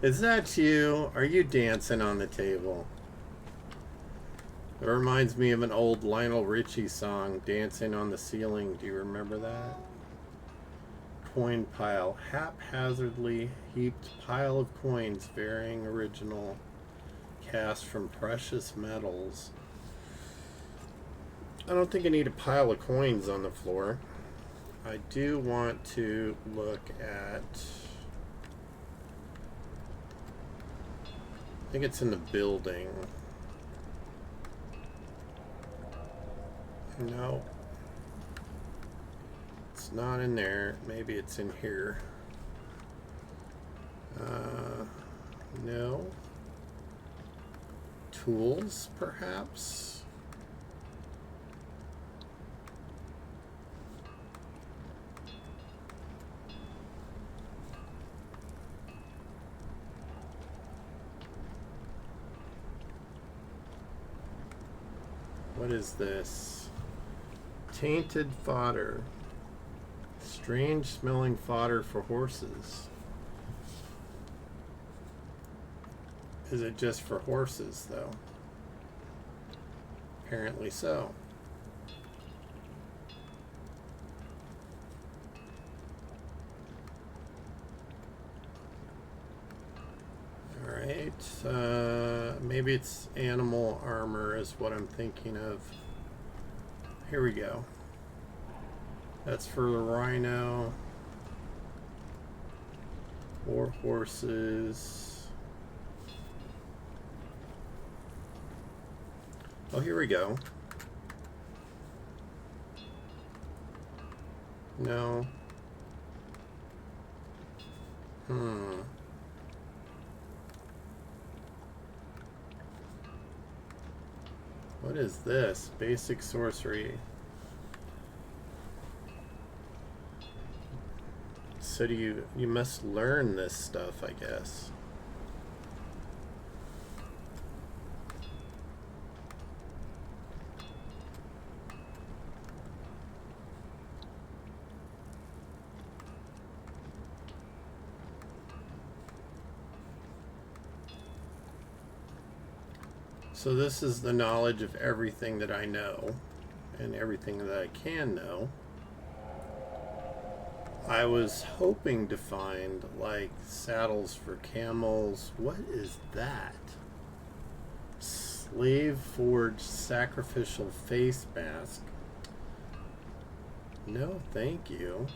Is that you? Are you dancing on the table? It reminds me of an old Lionel Richie song, Dancing on the Ceiling. Do you remember that? coin pile. Haphazardly heaped pile of coins, varying original cast from precious metals. I don't think I need a pile of coins on the floor. I do want to look at... I think it's in the building. No. It's not in there. Maybe it's in here. No. Tools, perhaps? What is this? Tainted fodder. Strange smelling fodder for horses. Is it just for horses, though? Apparently so. Alright, maybe it's animal armor is what I'm thinking of. Here we go. That's for the rhino. War horses. Oh, here we go. No. What is this? Basic sorcery. So you must learn this stuff, I guess. So this is the knowledge of everything that I know and everything that I can know. I was hoping to find like saddles for camels. What is that? Slave forged sacrificial face mask. No, thank you.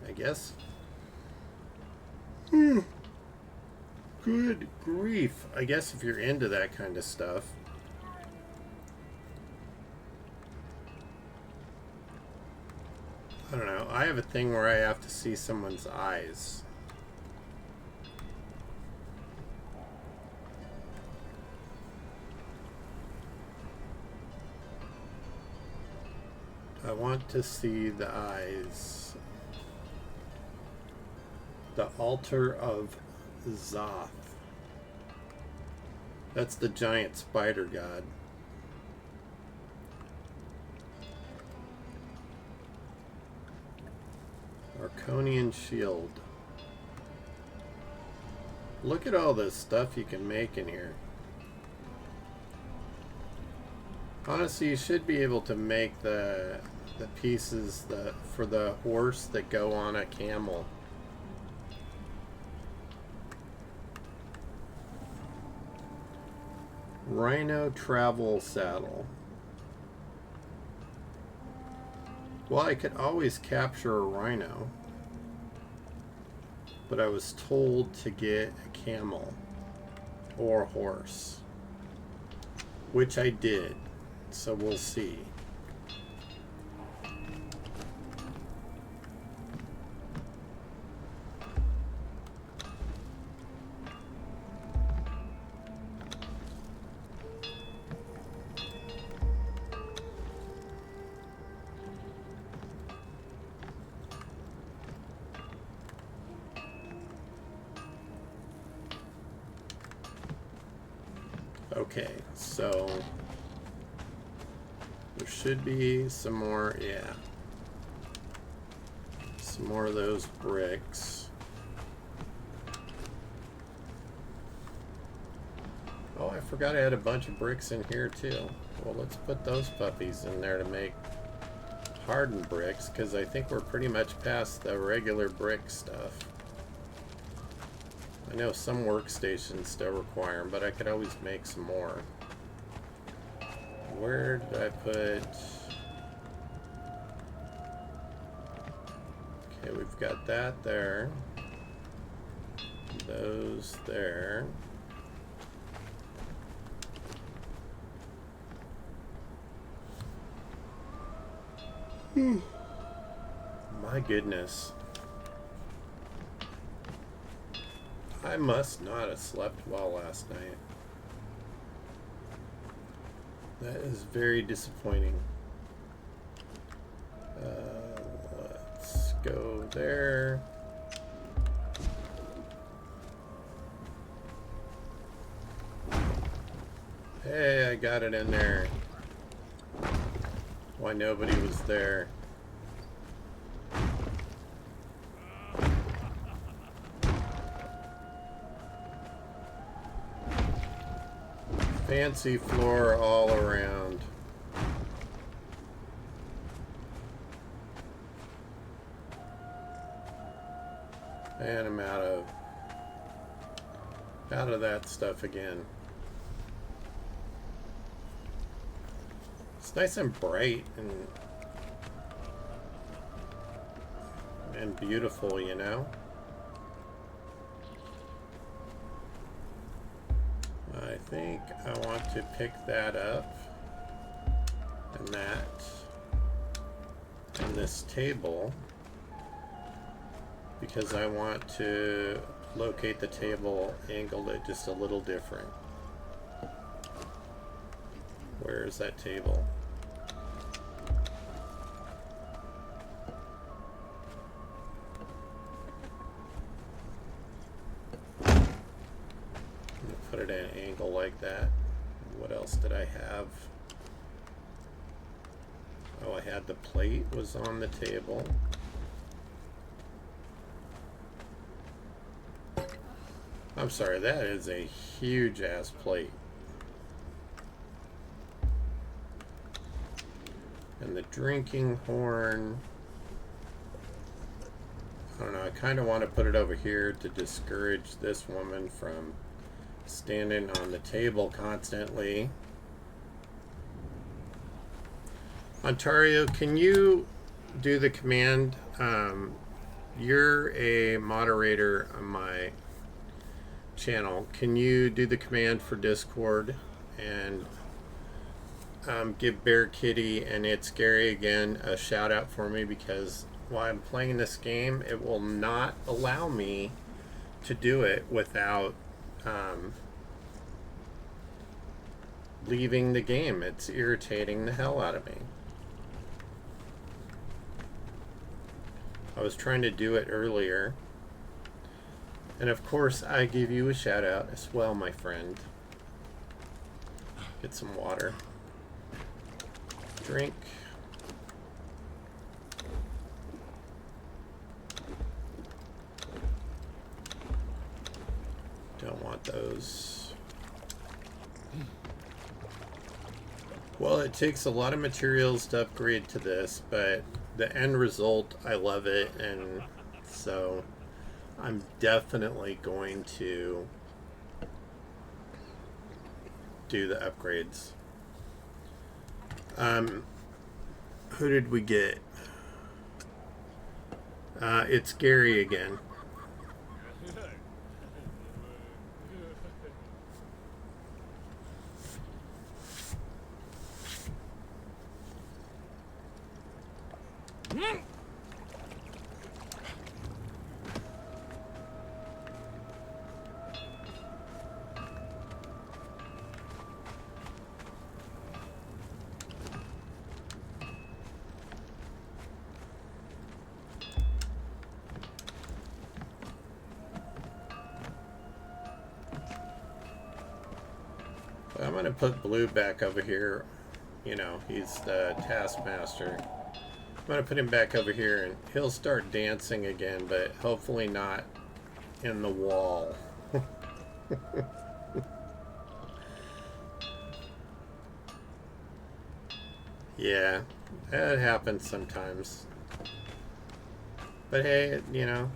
I guess. Good grief. I guess if you're into that kind of stuff. I don't know. I have a thing where I have to see someone's eyes. I want to see the eyes. The altar of Zoth. That's the giant spider god. Arconian shield. Look at all this stuff you can make in here. Honestly, you should be able to make the pieces for the horse that go on a camel. Rhino travel saddle. Well, I could always capture a rhino, but I was told to get a camel or a horse, which I did, so we'll see. Okay, so there should be some more, yeah. Some more of those bricks. Oh, I forgot I had a bunch of bricks in here too. Well, let's put those puppies in there to make hardened bricks, because I think we're pretty much past the regular brick stuff. I know some workstations still require them, but I could always make some more. Where did I put... Okay, we've got that there. Those there. My goodness. I must not have slept well last night. That is very disappointing. Let's go there. Hey, I got it in there. Why nobody was there. Fancy floor all around. And I'm out of that stuff again. It's nice and bright and beautiful, you know? I think I want to pick that up and that and this table, because I want to locate the table angled it just a little different. Where is that table? Put it at an angle like that. What else did I have? Oh, I had the plate was on the table. I'm sorry, that is a huge ass plate. And the drinking horn. I don't know, I kind of want to put it over here to discourage this woman from standing on the table constantly. Ontario, can you do the command? You're a moderator on my channel. Can you do the command for Discord and give Bear Kitty and It's Gary again a shout out for me, because while I'm playing this game, it will not allow me to do it without leaving the game. It's irritating the hell out of me. I was trying to do it earlier. And of course, I give you a shout out as well, my friend. Get some water. Drink. Don't want those. Well, it takes a lot of materials to upgrade to this, but the end result, I love it, and so I'm definitely going to do the upgrades. Who did we get? It's Gary again. I'm going to put Blue back over here. You know, he's the taskmaster. I'm going to put him back over here, and he'll start dancing again, but hopefully not in the wall. Yeah, it happens sometimes. But hey, you know,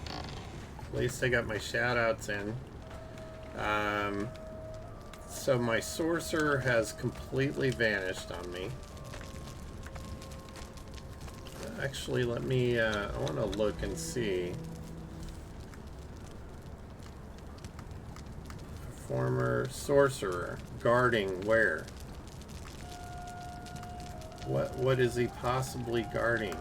at least I got my shout-outs in. So my sorcerer has completely vanished on me. Actually, let me, I want to look and see. Former sorcerer, guarding where? What is he possibly guarding?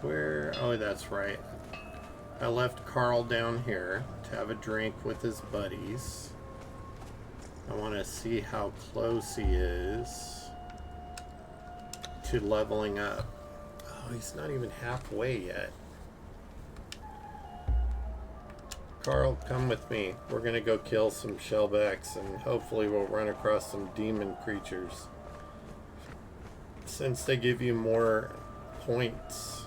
Where? Oh, that's right. I left Carl down here to have a drink with his buddies. I want to see how close he is to leveling up. Oh, he's not even halfway yet. Carl, come with me. We're gonna go kill some shellbacks and hopefully we'll run across some demon creatures. Since they give you more points.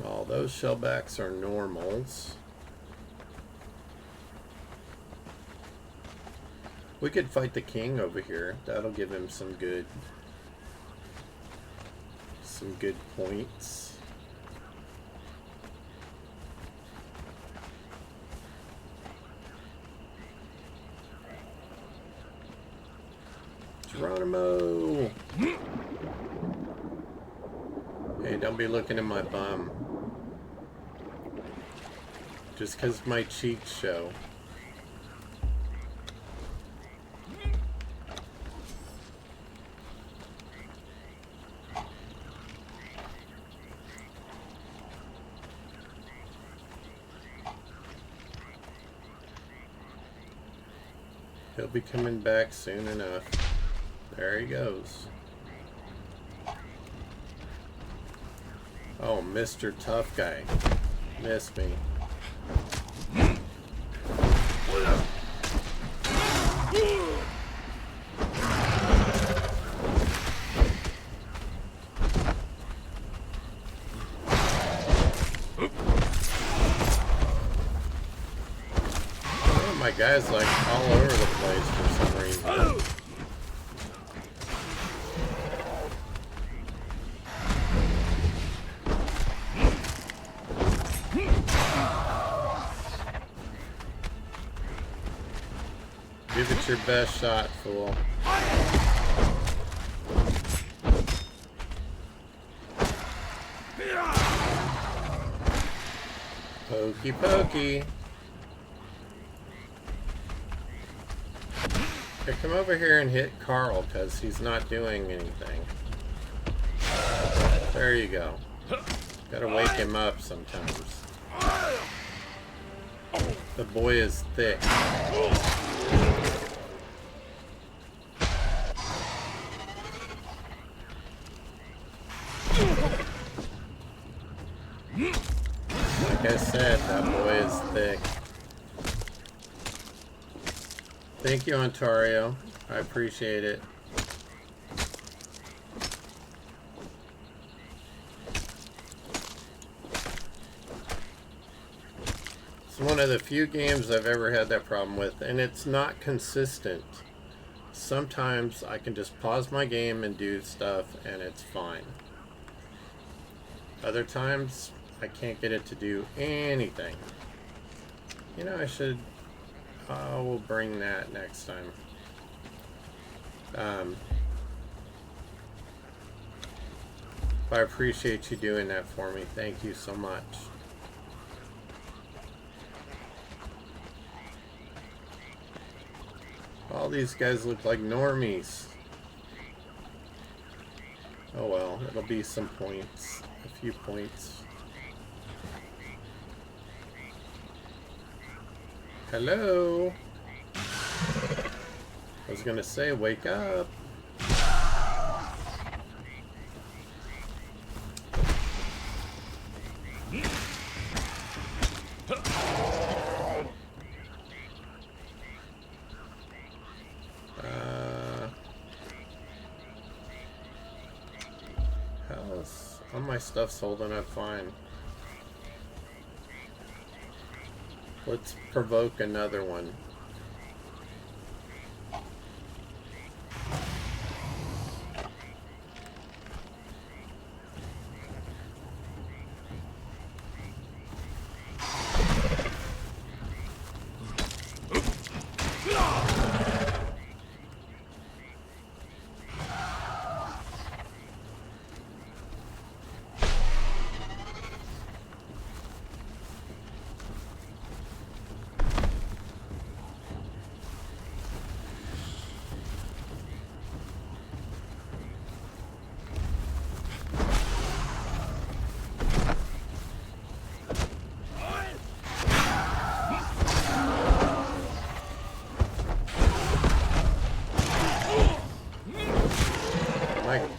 All those shellbacks are normals. We could fight the king over here. That'll give him some good points. Geronimo! Hey, don't be looking at my bum. Just because my cheeks show. He'll be coming back soon enough. There he goes. Oh, Mr. Tough Guy. Missed me. Oh, my guy's like all over the place for some reason. Give it your best shot, fool. Pokey pokey. Here, come over here and hit Carl, because he's not doing anything. There you go. Gotta wake him up sometimes. The boy is thick. Like I said, that boy is thick. Thank you, Ontario. I appreciate it. It's one of the few games I've ever had that problem with, and it's not consistent. Sometimes I can just pause my game and do stuff, and it's fine. Other times, I can't get it to do anything. You know, I should... we'll bring that next time. I appreciate you doing that for me. Thank you so much. All these guys look like normies. Oh well, it'll be some points. A few points. Hello? I was gonna say, wake up. All my stuff's holding up fine. Let's provoke another one.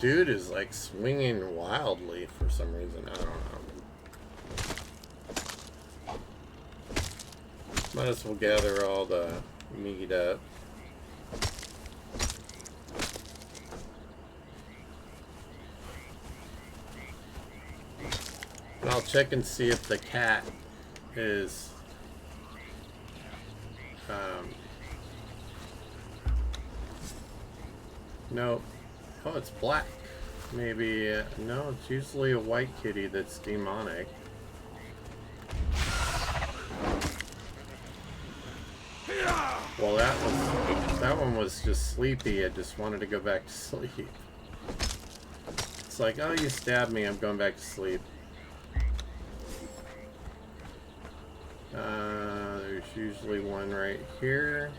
Dude is like swinging wildly for some reason. I don't know. Might as well gather all the meat up. And I'll check and see if the cat is no. Oh, it's black. Maybe, no, it's usually a white kitty that's demonic. Well, that one was just sleepy. I just wanted to go back to sleep. It's like, oh, you stabbed me, I'm going back to sleep. There's usually one right here.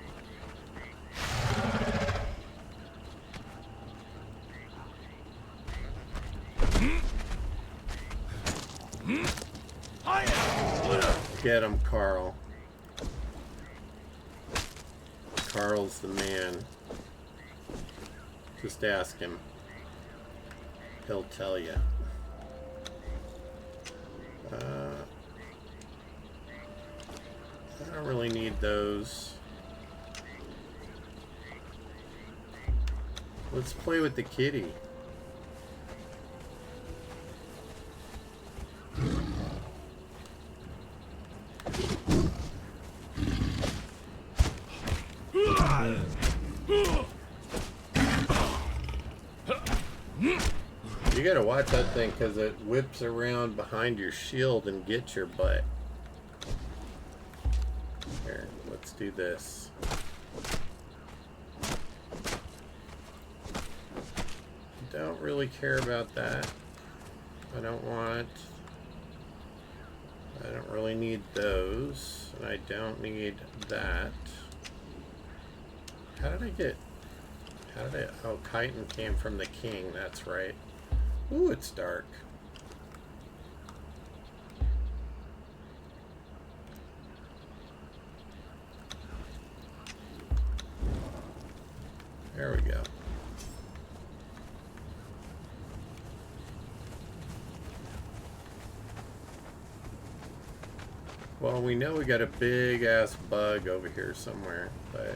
Get him, Carl. Carl's the man. Just ask him. He'll tell you. I don't really need those. Let's play with the kitty. You gotta watch that thing because it whips around behind your shield and gets your butt. Here, let's do this. Don't really care about that. I don't really need those. And I don't need that. Oh, chitin came from the king, that's right. Ooh, it's dark. There we go. Well, we know we got a big ass bug over here somewhere, but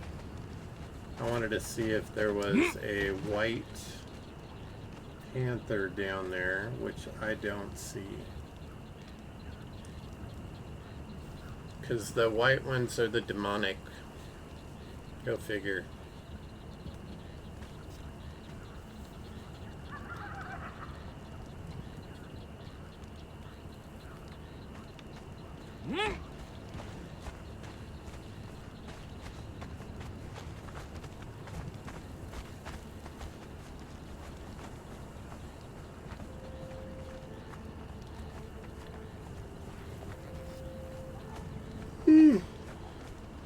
I wanted to see if there was a white panther down there, which I don't see. Because the white ones are the demonic. Go figure.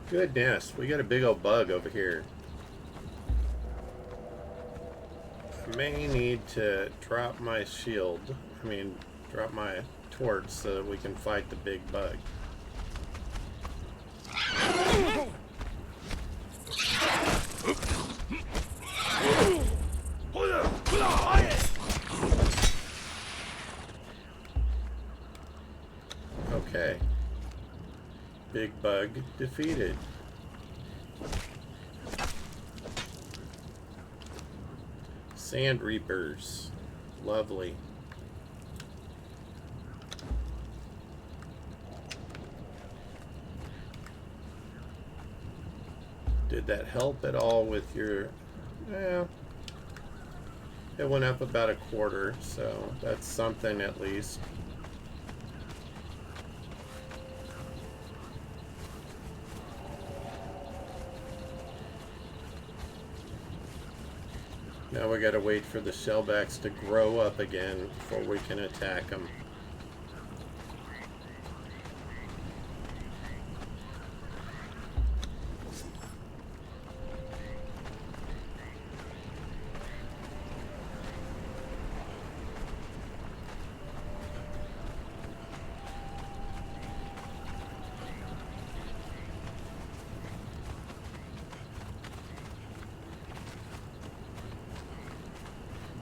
Goodness, we got a big old bug over here. I may need to drop my shield. Drop my torch so that we can fight the big bug. Okay. Big bug defeated. Sand Reapers. Lovely. Did that help at all with your... Yeah. It went up about a quarter, so that's something at least. Now we gotta wait for the shellbacks to grow up again before we can attack them.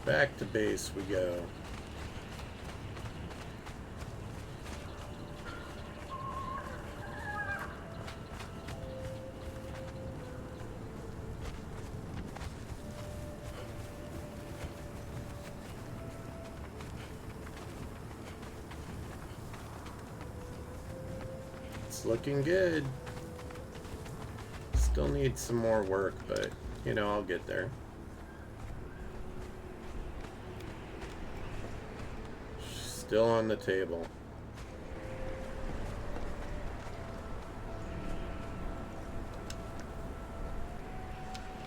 Back to base we go. It's looking good. Still need some more work, but you know, I'll get there. Still on the table.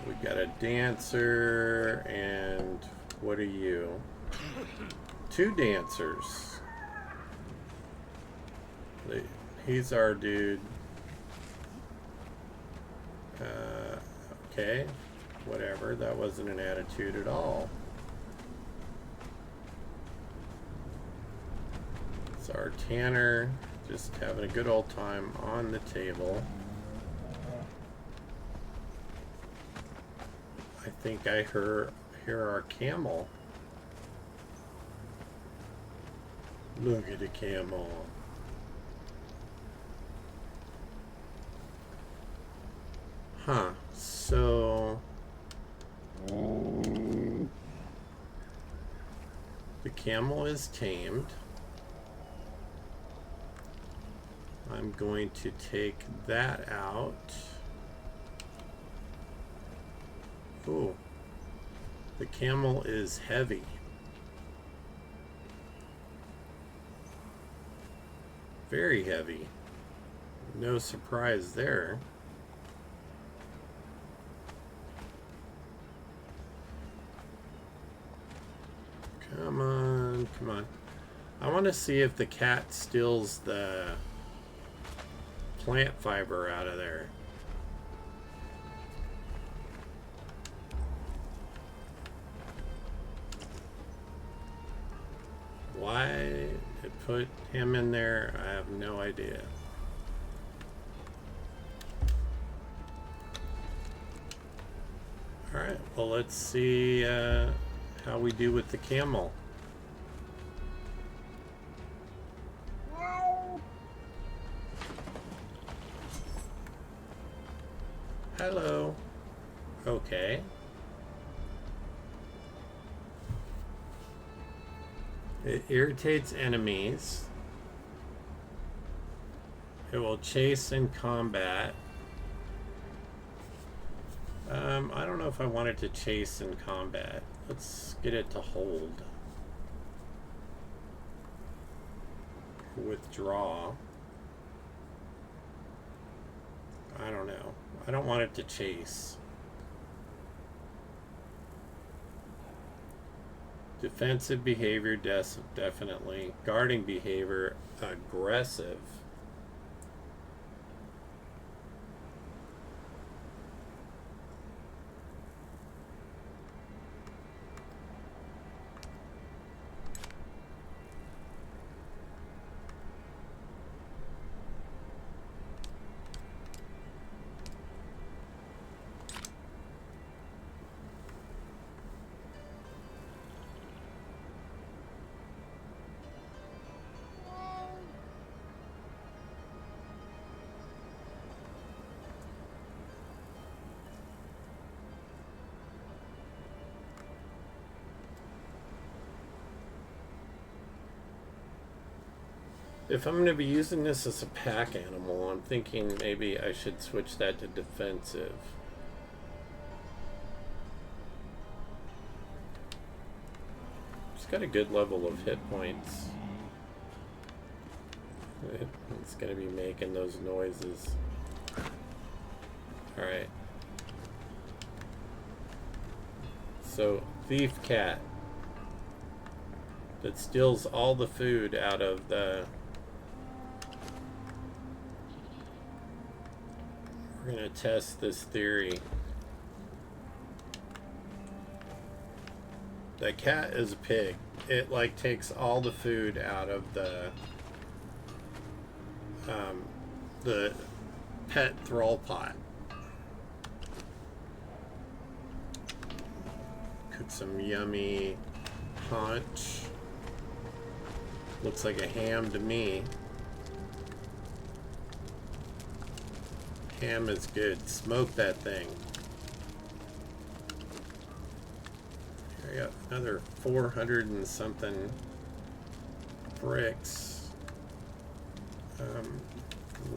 We got a dancer, and what are you? 2 dancers. He's our dude. Okay, whatever. That wasn't an attitude at all. Our tanner just having a good old time on the table. I think I hear our camel. Look at the camel. Huh, so the camel is tamed. I'm going to take that out. Ooh, the camel is heavy. Very heavy. No surprise there. Come on, come on. I want to see if the cat steals the plant fiber out of there. Why it put him in there, I have no idea. Alright, well let's see how we do with the camel. Hello. Okay. It irritates enemies. It will chase in combat. I don't know if I want it to chase in combat. Let's get it to hold. Withdraw. I don't know. I don't want it to chase. Defensive behavior, definitely. Guarding behavior, aggressive. If I'm going to be using this as a pack animal, I'm thinking maybe I should switch that to defensive. It's got a good level of hit points. It's going to be making those noises. Alright. So, thief cat that steals all the food out of the... We're going to test this theory. The cat is a pig. It like takes all the food out of the pet thrall pot. Cook some yummy haunch. Looks like a ham to me. Ham is good. Smoke that thing. Here I got another 400 and something bricks.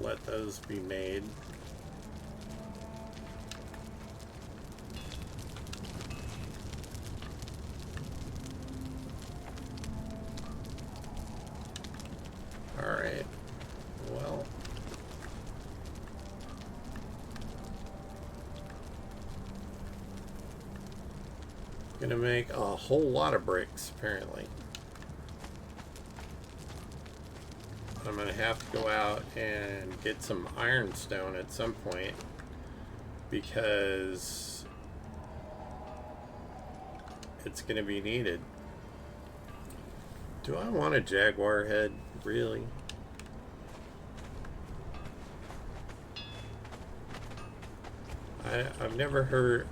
Let those be made. Alright. Well. Gonna make a whole lot of bricks, apparently. I'm gonna have to go out and get some ironstone at some point because it's gonna be needed. Do I want a jaguar head? Really? I've never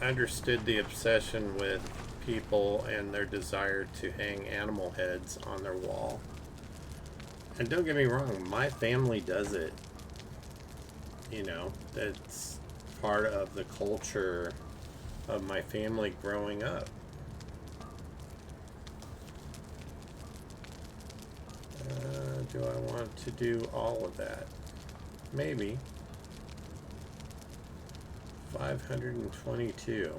understood the obsession with people and their desire to hang animal heads on their wall. And don't get me wrong, my family does it. You know, that's part of the culture of my family growing up. Do I want to do all of that? Maybe. 522.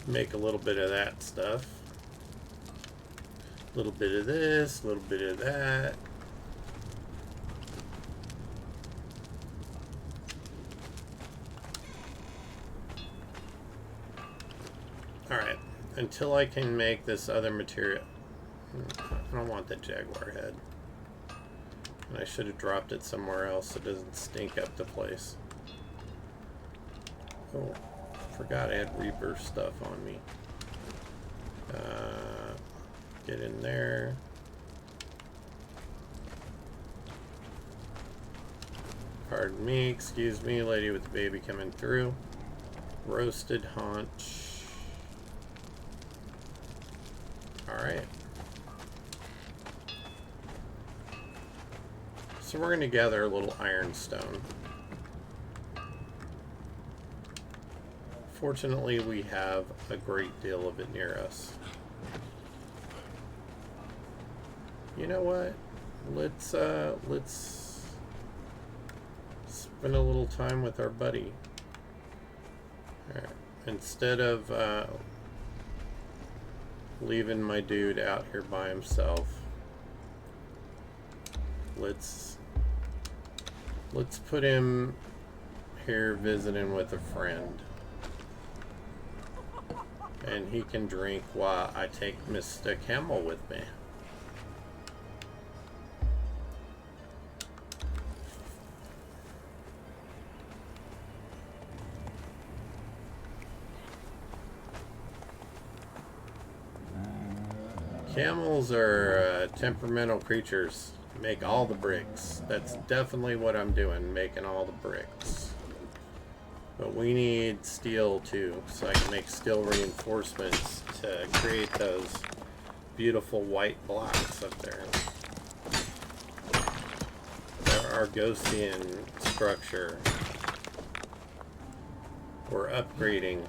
Make a little bit of that stuff. A little bit of this, a little bit of that. Alright, until I can make this other material. I don't want that jaguar head. And I should have dropped it somewhere else so it doesn't stink up the place. Oh. Forgot I had Reaper stuff on me. Get in there. Pardon me, excuse me, lady with the baby coming through. Roasted haunch. Alright. So we're going to gather a little ironstone. Fortunately, we have a great deal of it near us. You know what? Let's spend a little time with our buddy. Alright. Instead of leaving my dude out here by himself, let's put him here visiting with a friend. And he can drink while I take Mr. Camel with me. Camels are temperamental creatures. Make all the bricks. That's definitely what I'm doing, making all the bricks. But we need steel too, so I can make steel reinforcements to create those beautiful white blocks up there. Our Ghostian structure. We're upgrading.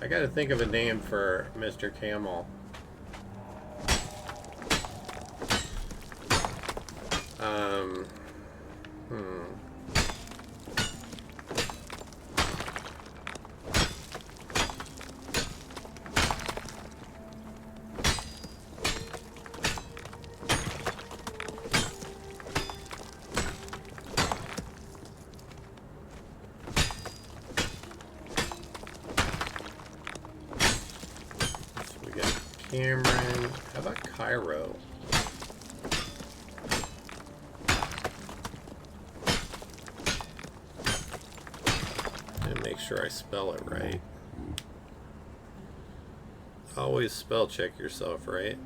I gotta think of a name for Mr. Camel. Cameron, how about Cairo? And make sure I spell it right. Always spell check yourself, right?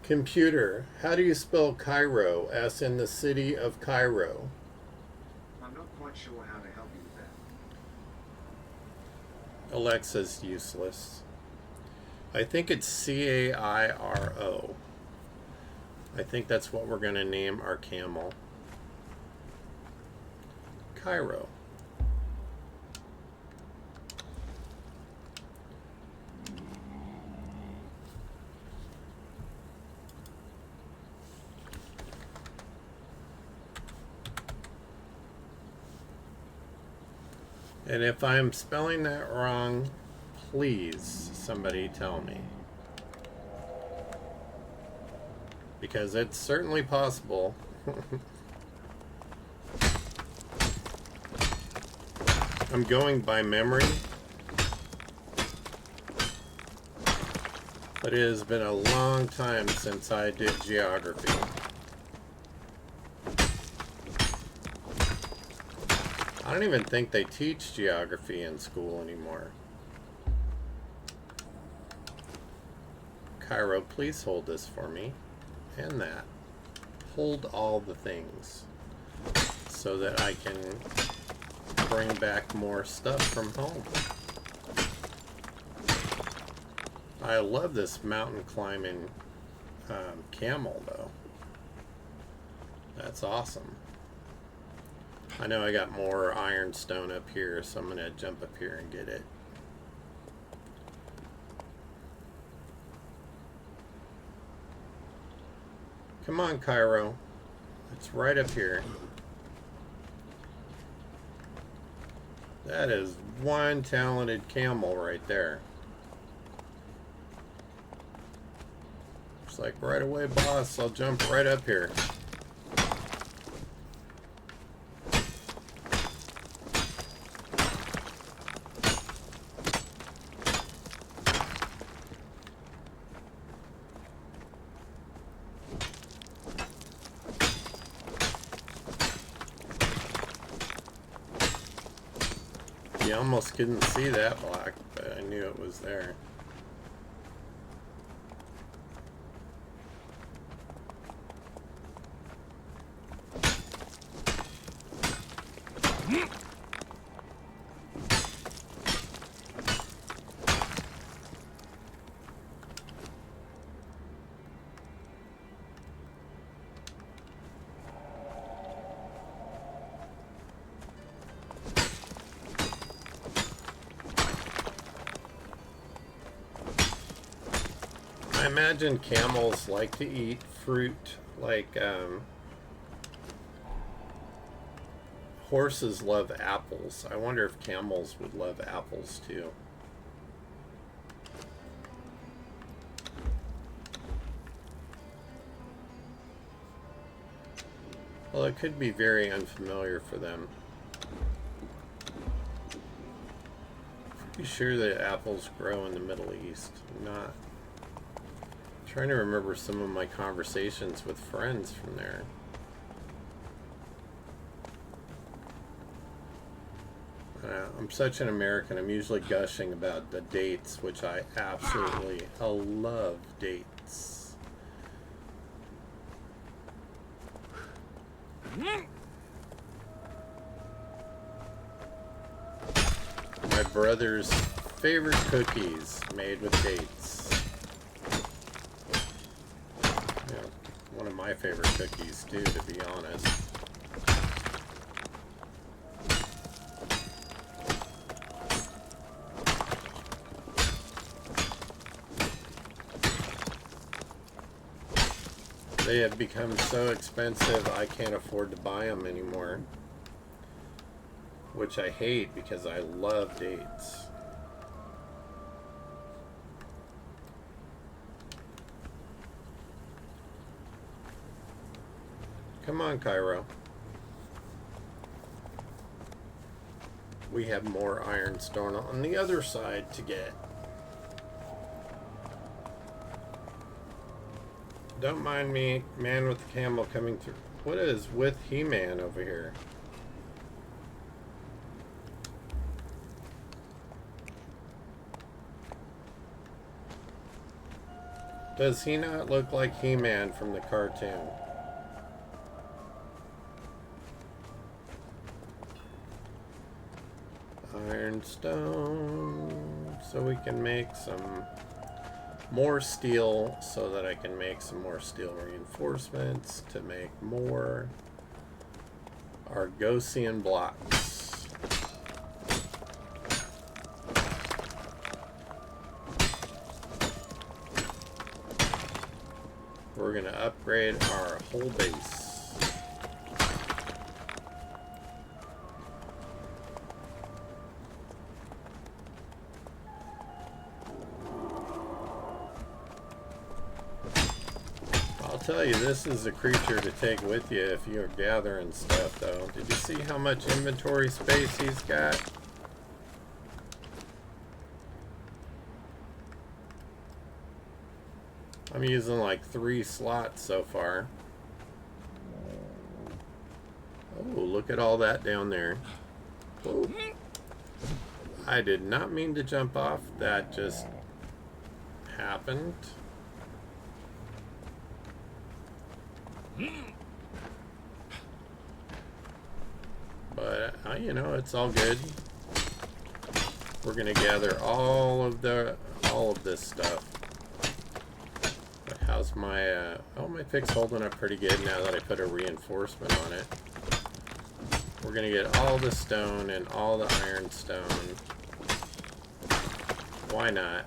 Computer, how do you spell Cairo, as in the city of Cairo?
I'm not quite sure how to help you with that.
Alexa's useless. I think it's C-A-I-R-O. I think that's what we're going to name our camel. Cairo. And if I'm spelling that wrong, please somebody tell me. Because it's certainly possible. I'm going by memory. But it has been a long time since I did geography. I don't even think they teach geography in school anymore. Cairo, please hold this for me. And that. Hold all the things. So that I can bring back more stuff from home. I love this mountain climbing camel, though. That's awesome. I know I got more ironstone up here, so I'm going to jump up here and get it. Come on, Cairo. It's right up here. That is one talented camel right there. It's like, right away, boss. I'll jump right up here. You almost couldn't see that block, but I knew it was there. I imagine camels like to eat fruit like horses love apples. I wonder if camels would love apples too. Well, it could be very unfamiliar for them. Pretty sure that apples grow in the Middle East. I'm not trying to remember some of my conversations with friends from there. I'm such an American. I'm usually gushing about the dates, which I absolutely love dates. My brother's favorite cookies made with dates. Yeah, one of my favorite cookies too, to be honest. They have become so expensive I can't afford to buy them anymore. Which I hate because I love dates. Come on, Cairo. We have more ironstone on the other side to get. Don't mind me, man with the camel coming through. What is with He-Man over here? Does he not look like He-Man from the cartoon? Ironstone, so we can make some more steel, so that I can make some more steel reinforcements to make more Argosian blocks. We're going to upgrade our whole base. I'll tell you, this is a creature to take with you if you're gathering stuff, though. Did you see how much inventory space he's got? I'm using like 3 slots so far. Oh, look at all that down there. Oh. I did not mean to jump off. That just happened. But you know, it's all good. We're gonna gather all of this stuff. But how's my oh, my pick's holding up pretty good now that I put a reinforcement on it. We're gonna get all the stone and all the ironstone. Why not?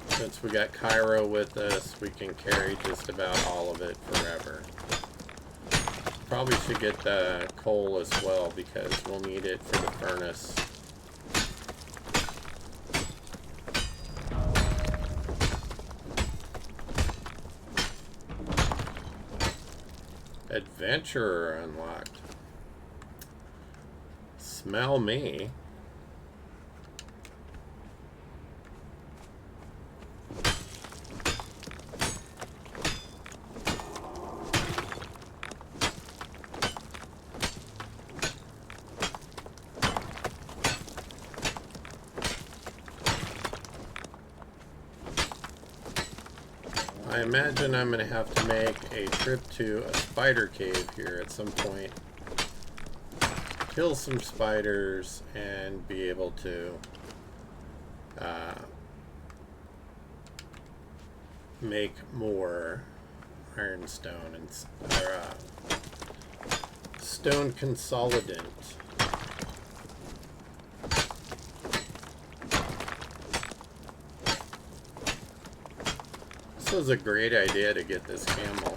Since we got Cairo with us, we can carry just about all of it forever. Probably should get the coal as well, because we'll need it for the furnace. Adventurer unlocked. Smell me. I imagine I'm going to have to make a trip to a spider cave here at some point. Kill some spiders and be able to make more ironstone and stone consolidant. This was a great idea to get this camel.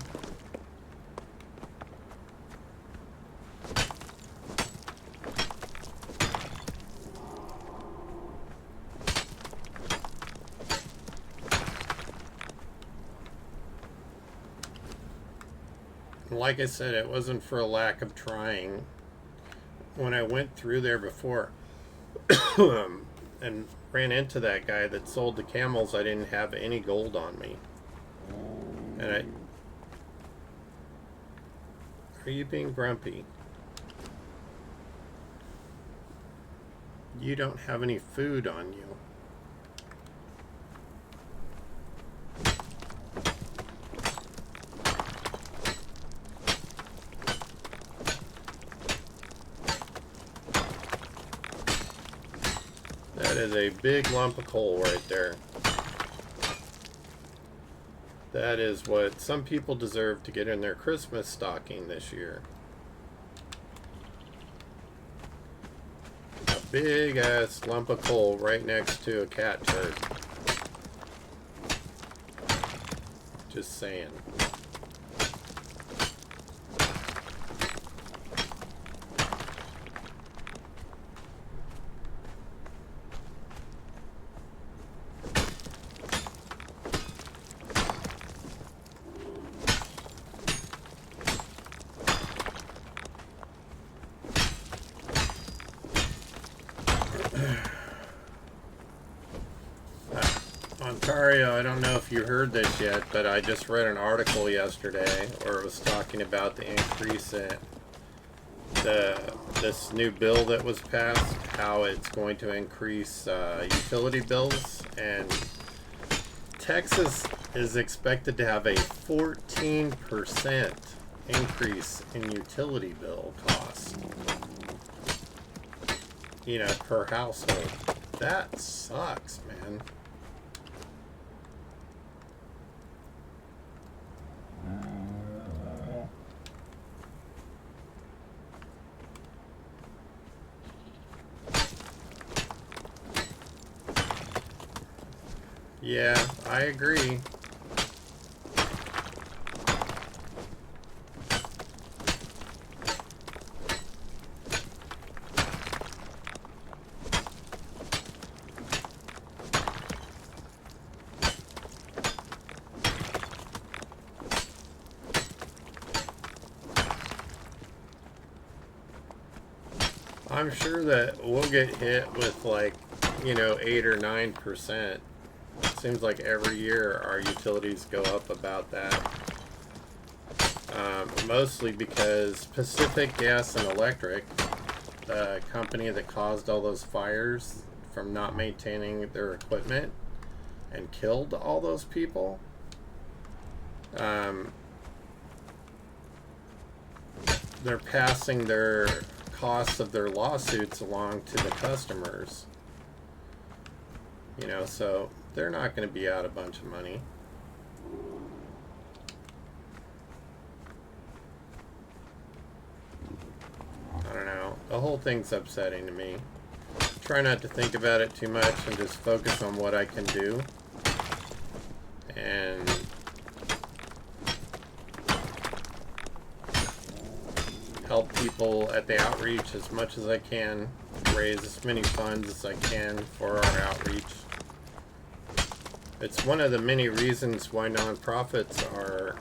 like I said, it wasn't for a lack of trying. When I went through there before and ran into that guy that sold the camels, I didn't have any gold on me. And are you being grumpy? You don't have any food on you. That is a big lump of coal right there. That is what some people deserve to get in their Christmas stocking this year. A big ass lump of coal right next to a cat turd. Just saying. Ontario, I don't know if you heard this yet, but I just read an article yesterday where it was talking about the increase in this new bill that was passed, how it's going to increase utility bills, and Texas is expected to have a 14% increase in utility bill costs, you know, per household. That sucks, man. Yeah, I agree. I'm sure that we'll get hit with like, you know, 8 or 9%. It seems like every year our utilities go up about that. Mostly because Pacific Gas and Electric, the company that caused all those fires from not maintaining their equipment and killed all those people, they're passing their costs of their lawsuits along to the customers. You know, so they're not going to be out a bunch of money. I don't know. The whole thing's upsetting to me. Try not to think about it too much and just focus on what I can do. And help people at the outreach as much as I can. Raise as many funds as I can for our outreach. It's one of the many reasons why nonprofits are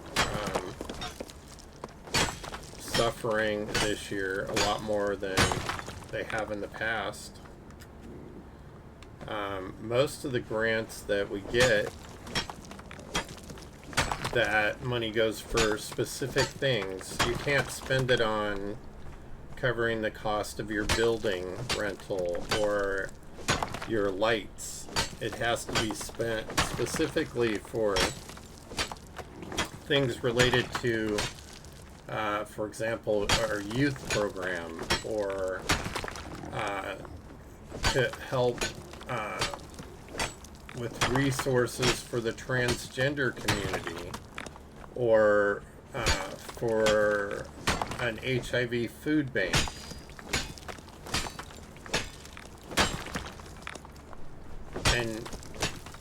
suffering this year a lot more than they have in the past. Most of the grants that we get, that money goes for specific things. You can't spend it on covering the cost of your building rental or your lights. It has to be spent specifically for things related to, for example, our youth program, or to help with resources for the transgender community, or for an HIV food bank. And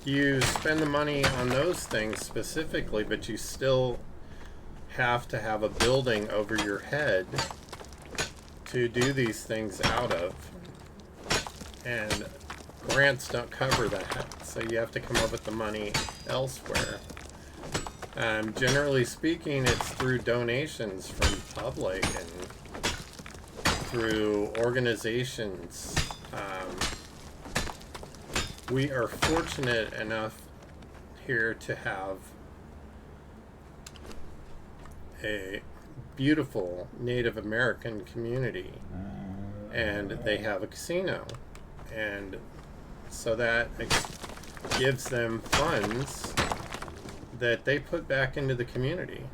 you spend the money on those things specifically, but you still have to have a building over your head to do these things out of. And grants don't cover that, so you have to come up with the money elsewhere. Generally speaking, it's through donations from public and through organizations. We are fortunate enough here to have a beautiful Native American community, and they have a casino, and so that gives them funds that they put back into the community.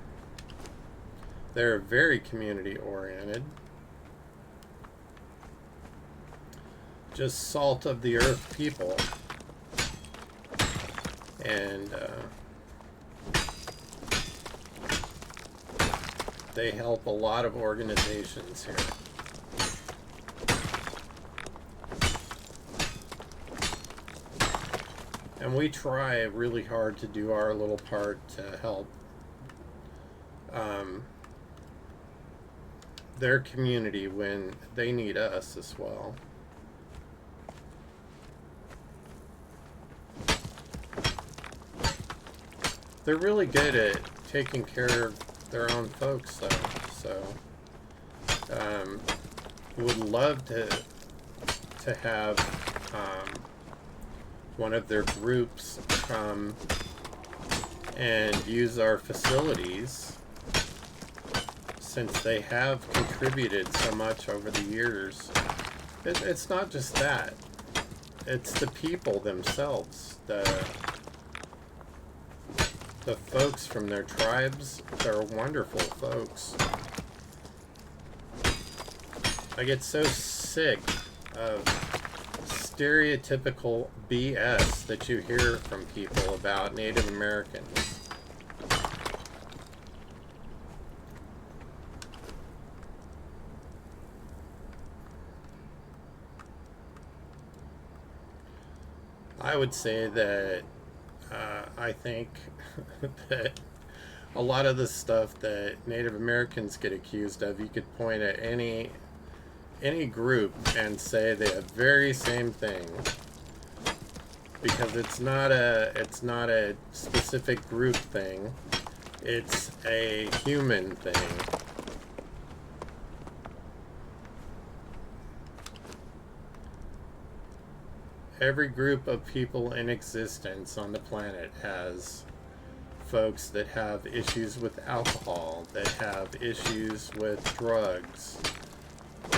They're very community oriented, just salt of the earth people, and they help a lot of organizations here. And we try really hard to do our little part to help their community when they need us as well. They're really good at taking care of their own folks, though. So, would love to have one of their groups come and use our facilities, since they have contributed so much over the years. It's not just that. It's the people themselves, the folks from their tribes. They're wonderful folks. I get so sick of stereotypical BS that you hear from people about Native Americans. I would say that I think that a lot of the stuff that Native Americans get accused of, you could point at any group and say the very same thing, because it's not a specific group thing, it's a human thing. Every group of people in existence on the planet has folks that have issues with alcohol, that have issues with drugs,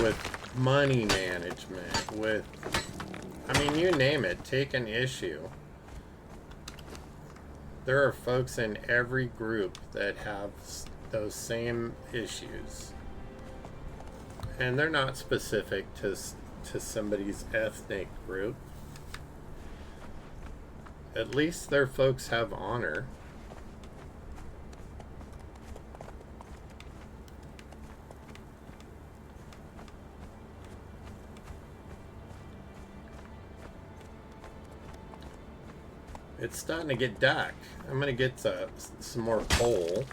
with money management, with, I mean, you name it, take an issue. There are folks in every group that have those same issues. And they're not specific to somebody's ethnic group. At least their folks have honor. It's starting to get dark. I'm gonna get some more coal.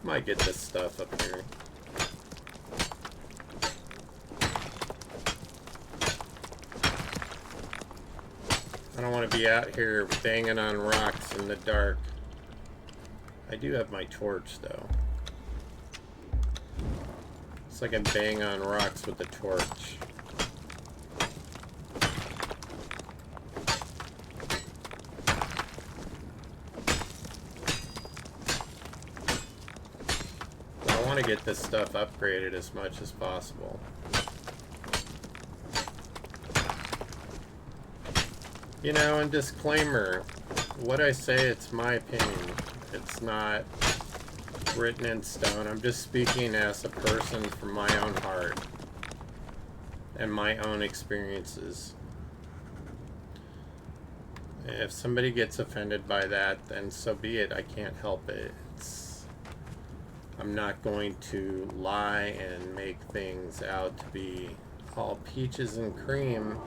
Might get this stuff up here. I don't want to be out here banging on rocks in the dark. I do have my torch, though. It's like I bang on rocks with the torch. I want to get this stuff upgraded as much as possible. You know, and disclaimer, what I say, it's my opinion. It's not written in stone. I'm just speaking as a person from my own heart and my own experiences. If somebody gets offended by that, then so be it. I can't help it. I'm not going to lie and make things out to be all peaches and cream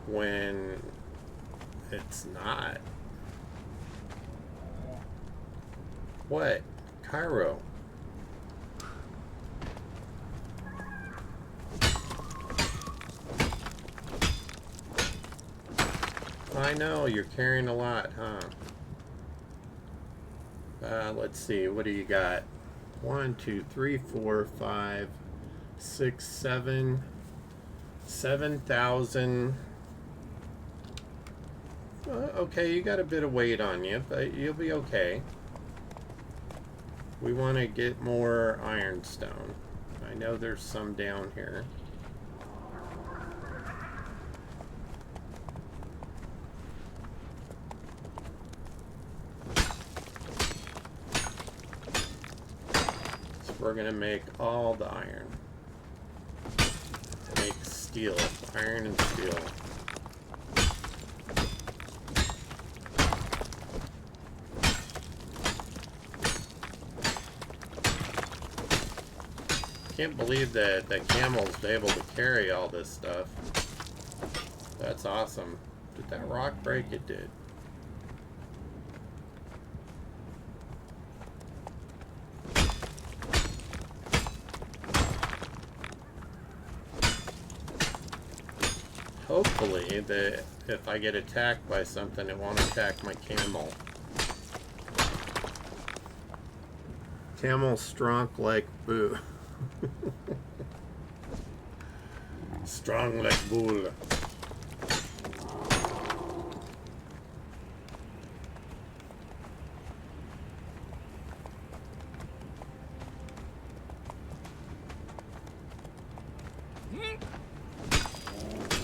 when it's not. What? Cairo. I know, you're carrying a lot, huh? Let's see, what do you got? 1, 2, 3, 4, 5, 6, 7, 7,000. Okay, you got a bit of weight on you, but you'll be okay. We want to get more ironstone. I know there's some down here. So we're going to make all the iron. Make steel, iron and steel. Can't believe that the camel's able to carry all this stuff. That's awesome. Did that rock break? It did. Hopefully that if I get attacked by something, it won't attack my camel. Camel strong like boo. Strong like bull.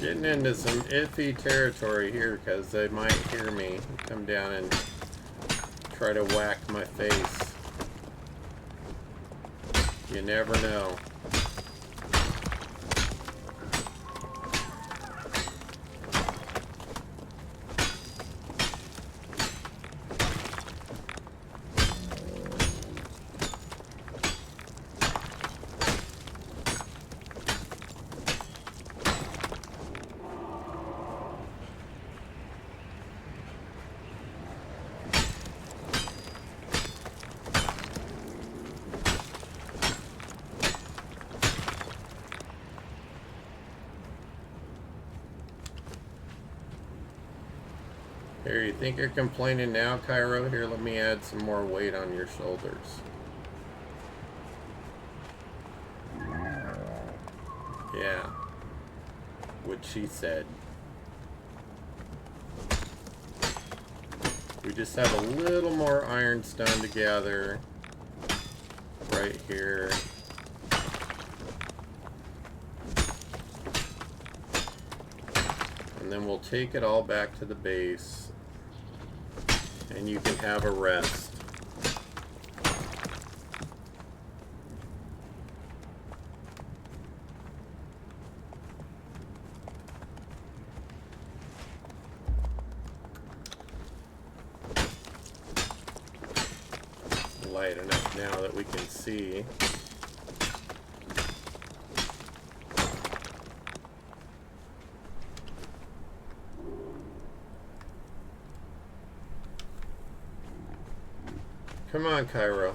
Getting into some iffy territory here because they might hear me come down and try to whack my face. You never know. Here, you think you're complaining now, Cairo? Here, let me add some more weight on your shoulders. Yeah. What she said. We just have a little more ironstone to gather. Right here. And then we'll take it all back to the base. And you can have a rest. Light enough now that we can see. Come on, Cairo.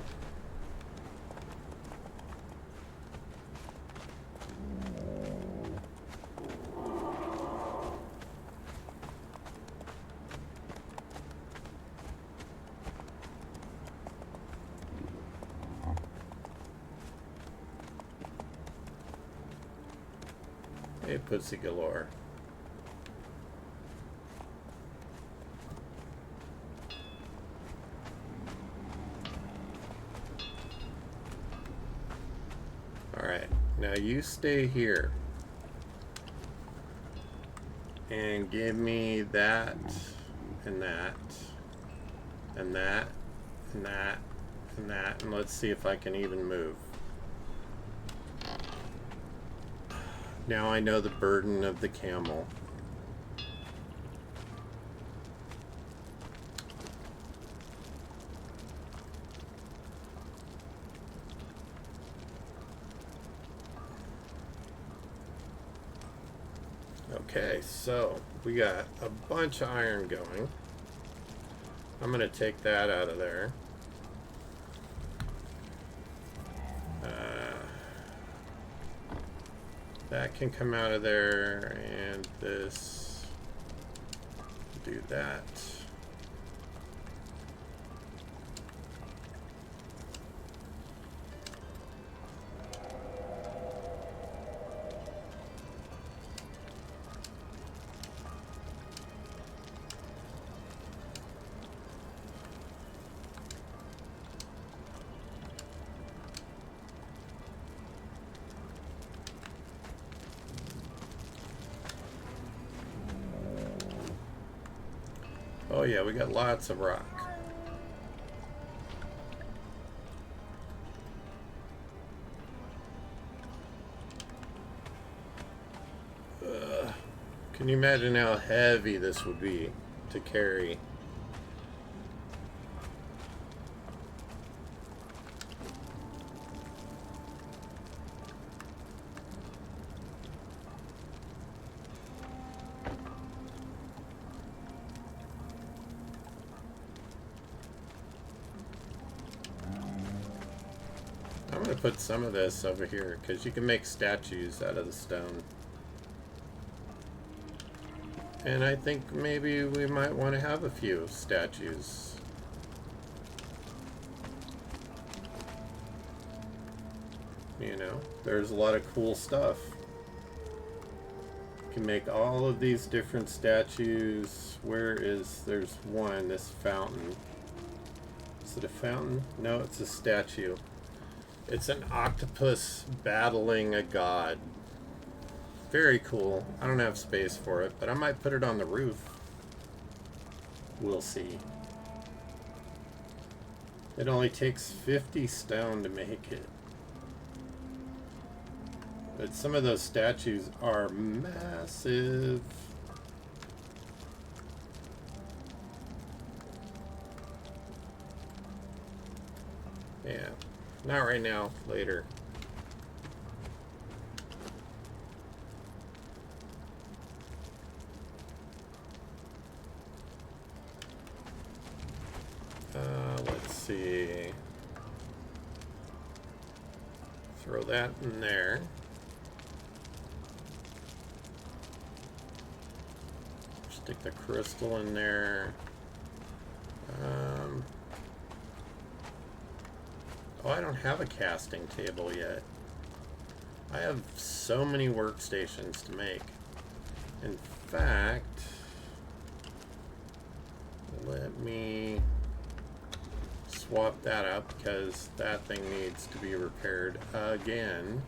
Hey, Pussy Galore. Alright, now you stay here. And give me that, and that, and that, and that, and that, and let's see if I can even move. Now I know the burden of the camel. Okay, so we got a bunch of iron going. I'm going to take that out of there. That can come out of there, and this do that. Oh yeah, we got lots of rock. Can you imagine how heavy this would be to carry? I'm going to put some of this over here because you can make statues out of the stone. And I think maybe we might want to have a few statues. You know, there's a lot of cool stuff. You can make all of these different statues. There's one, this fountain. Is it a fountain? No, it's a statue. It's an octopus battling a god. Very cool. I don't have space for it, but I might put it on the roof. We'll see. It only takes 50 stone to make it. But some of those statues are massive. Yeah. Not right now, later. Let's see. Throw that in there. Stick the crystal in there. Oh, I don't have a casting table yet. I have so many workstations to make. In fact, let me swap that up because that thing needs to be repaired again.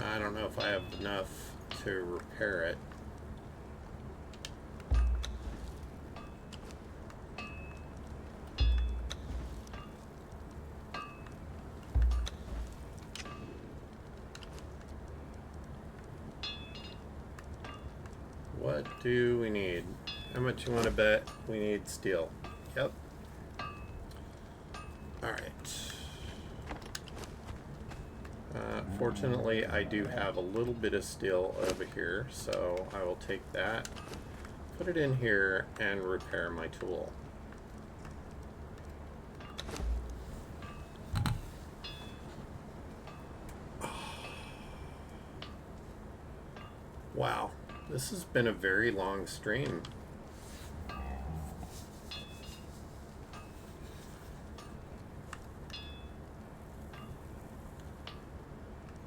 I don't know if I have enough to repair it. What do we need? How much you want to bet we need steel? Yep. Alright. Fortunately, I do have a little bit of steel over here, so I will take that, put it in here, and repair my tool. Wow, this has been a very long stream.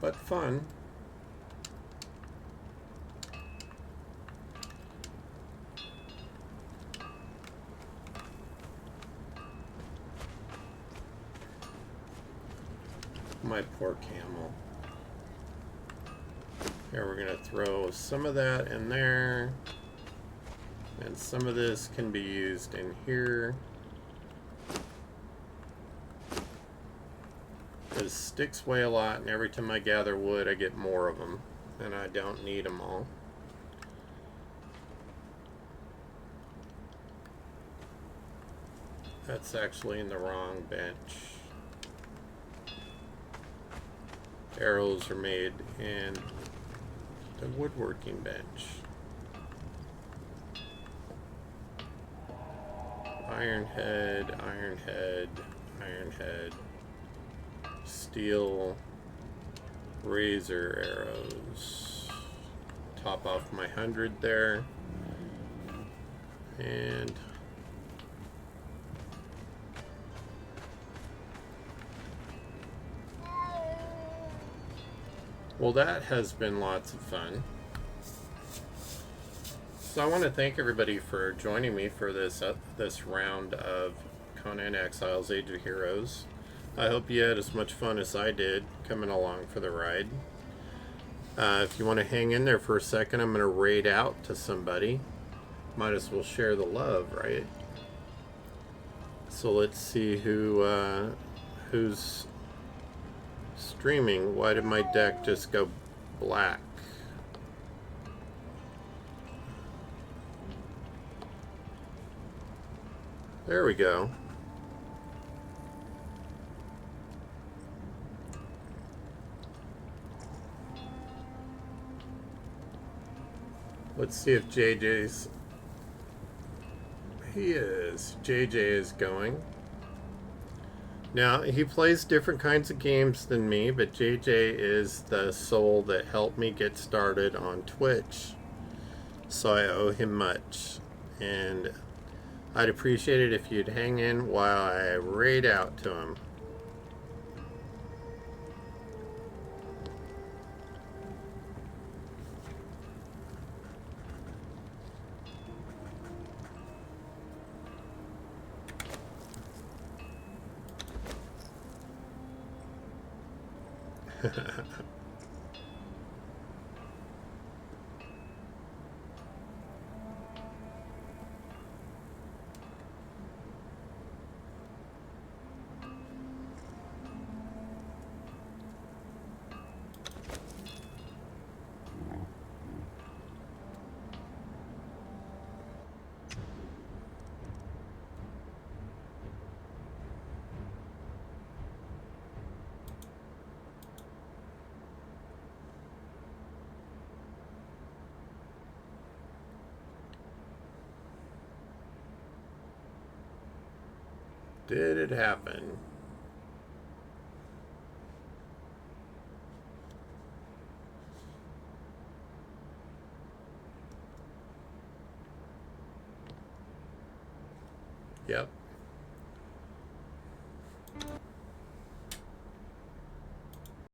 But fun. My poor camel. Here we're going to throw some of that in there. And some of this can be used in here. Because sticks weigh a lot, and every time I gather wood, I get more of them. And I don't need them all. That's actually in the wrong bench. Arrows are made in the woodworking bench. Iron head, iron head, iron head. Steel razor arrows. Top off my 100 there. And well, that has been lots of fun. So I want to thank everybody for joining me for this round of Conan Exiles: Age of Heroes. I hope you had as much fun as I did coming along for the ride. If you want to hang in there for a second, I'm going to raid out to somebody. Might as well share the love, right? So let's see who's streaming. Why did my deck just go black? There we go. Let's see if JJ's... He is. JJ is going. Now, he plays different kinds of games than me, but JJ is the soul that helped me get started on Twitch. So I owe him much. And I'd appreciate it if you'd hang in while I raid out to him. Did it happen? Yep.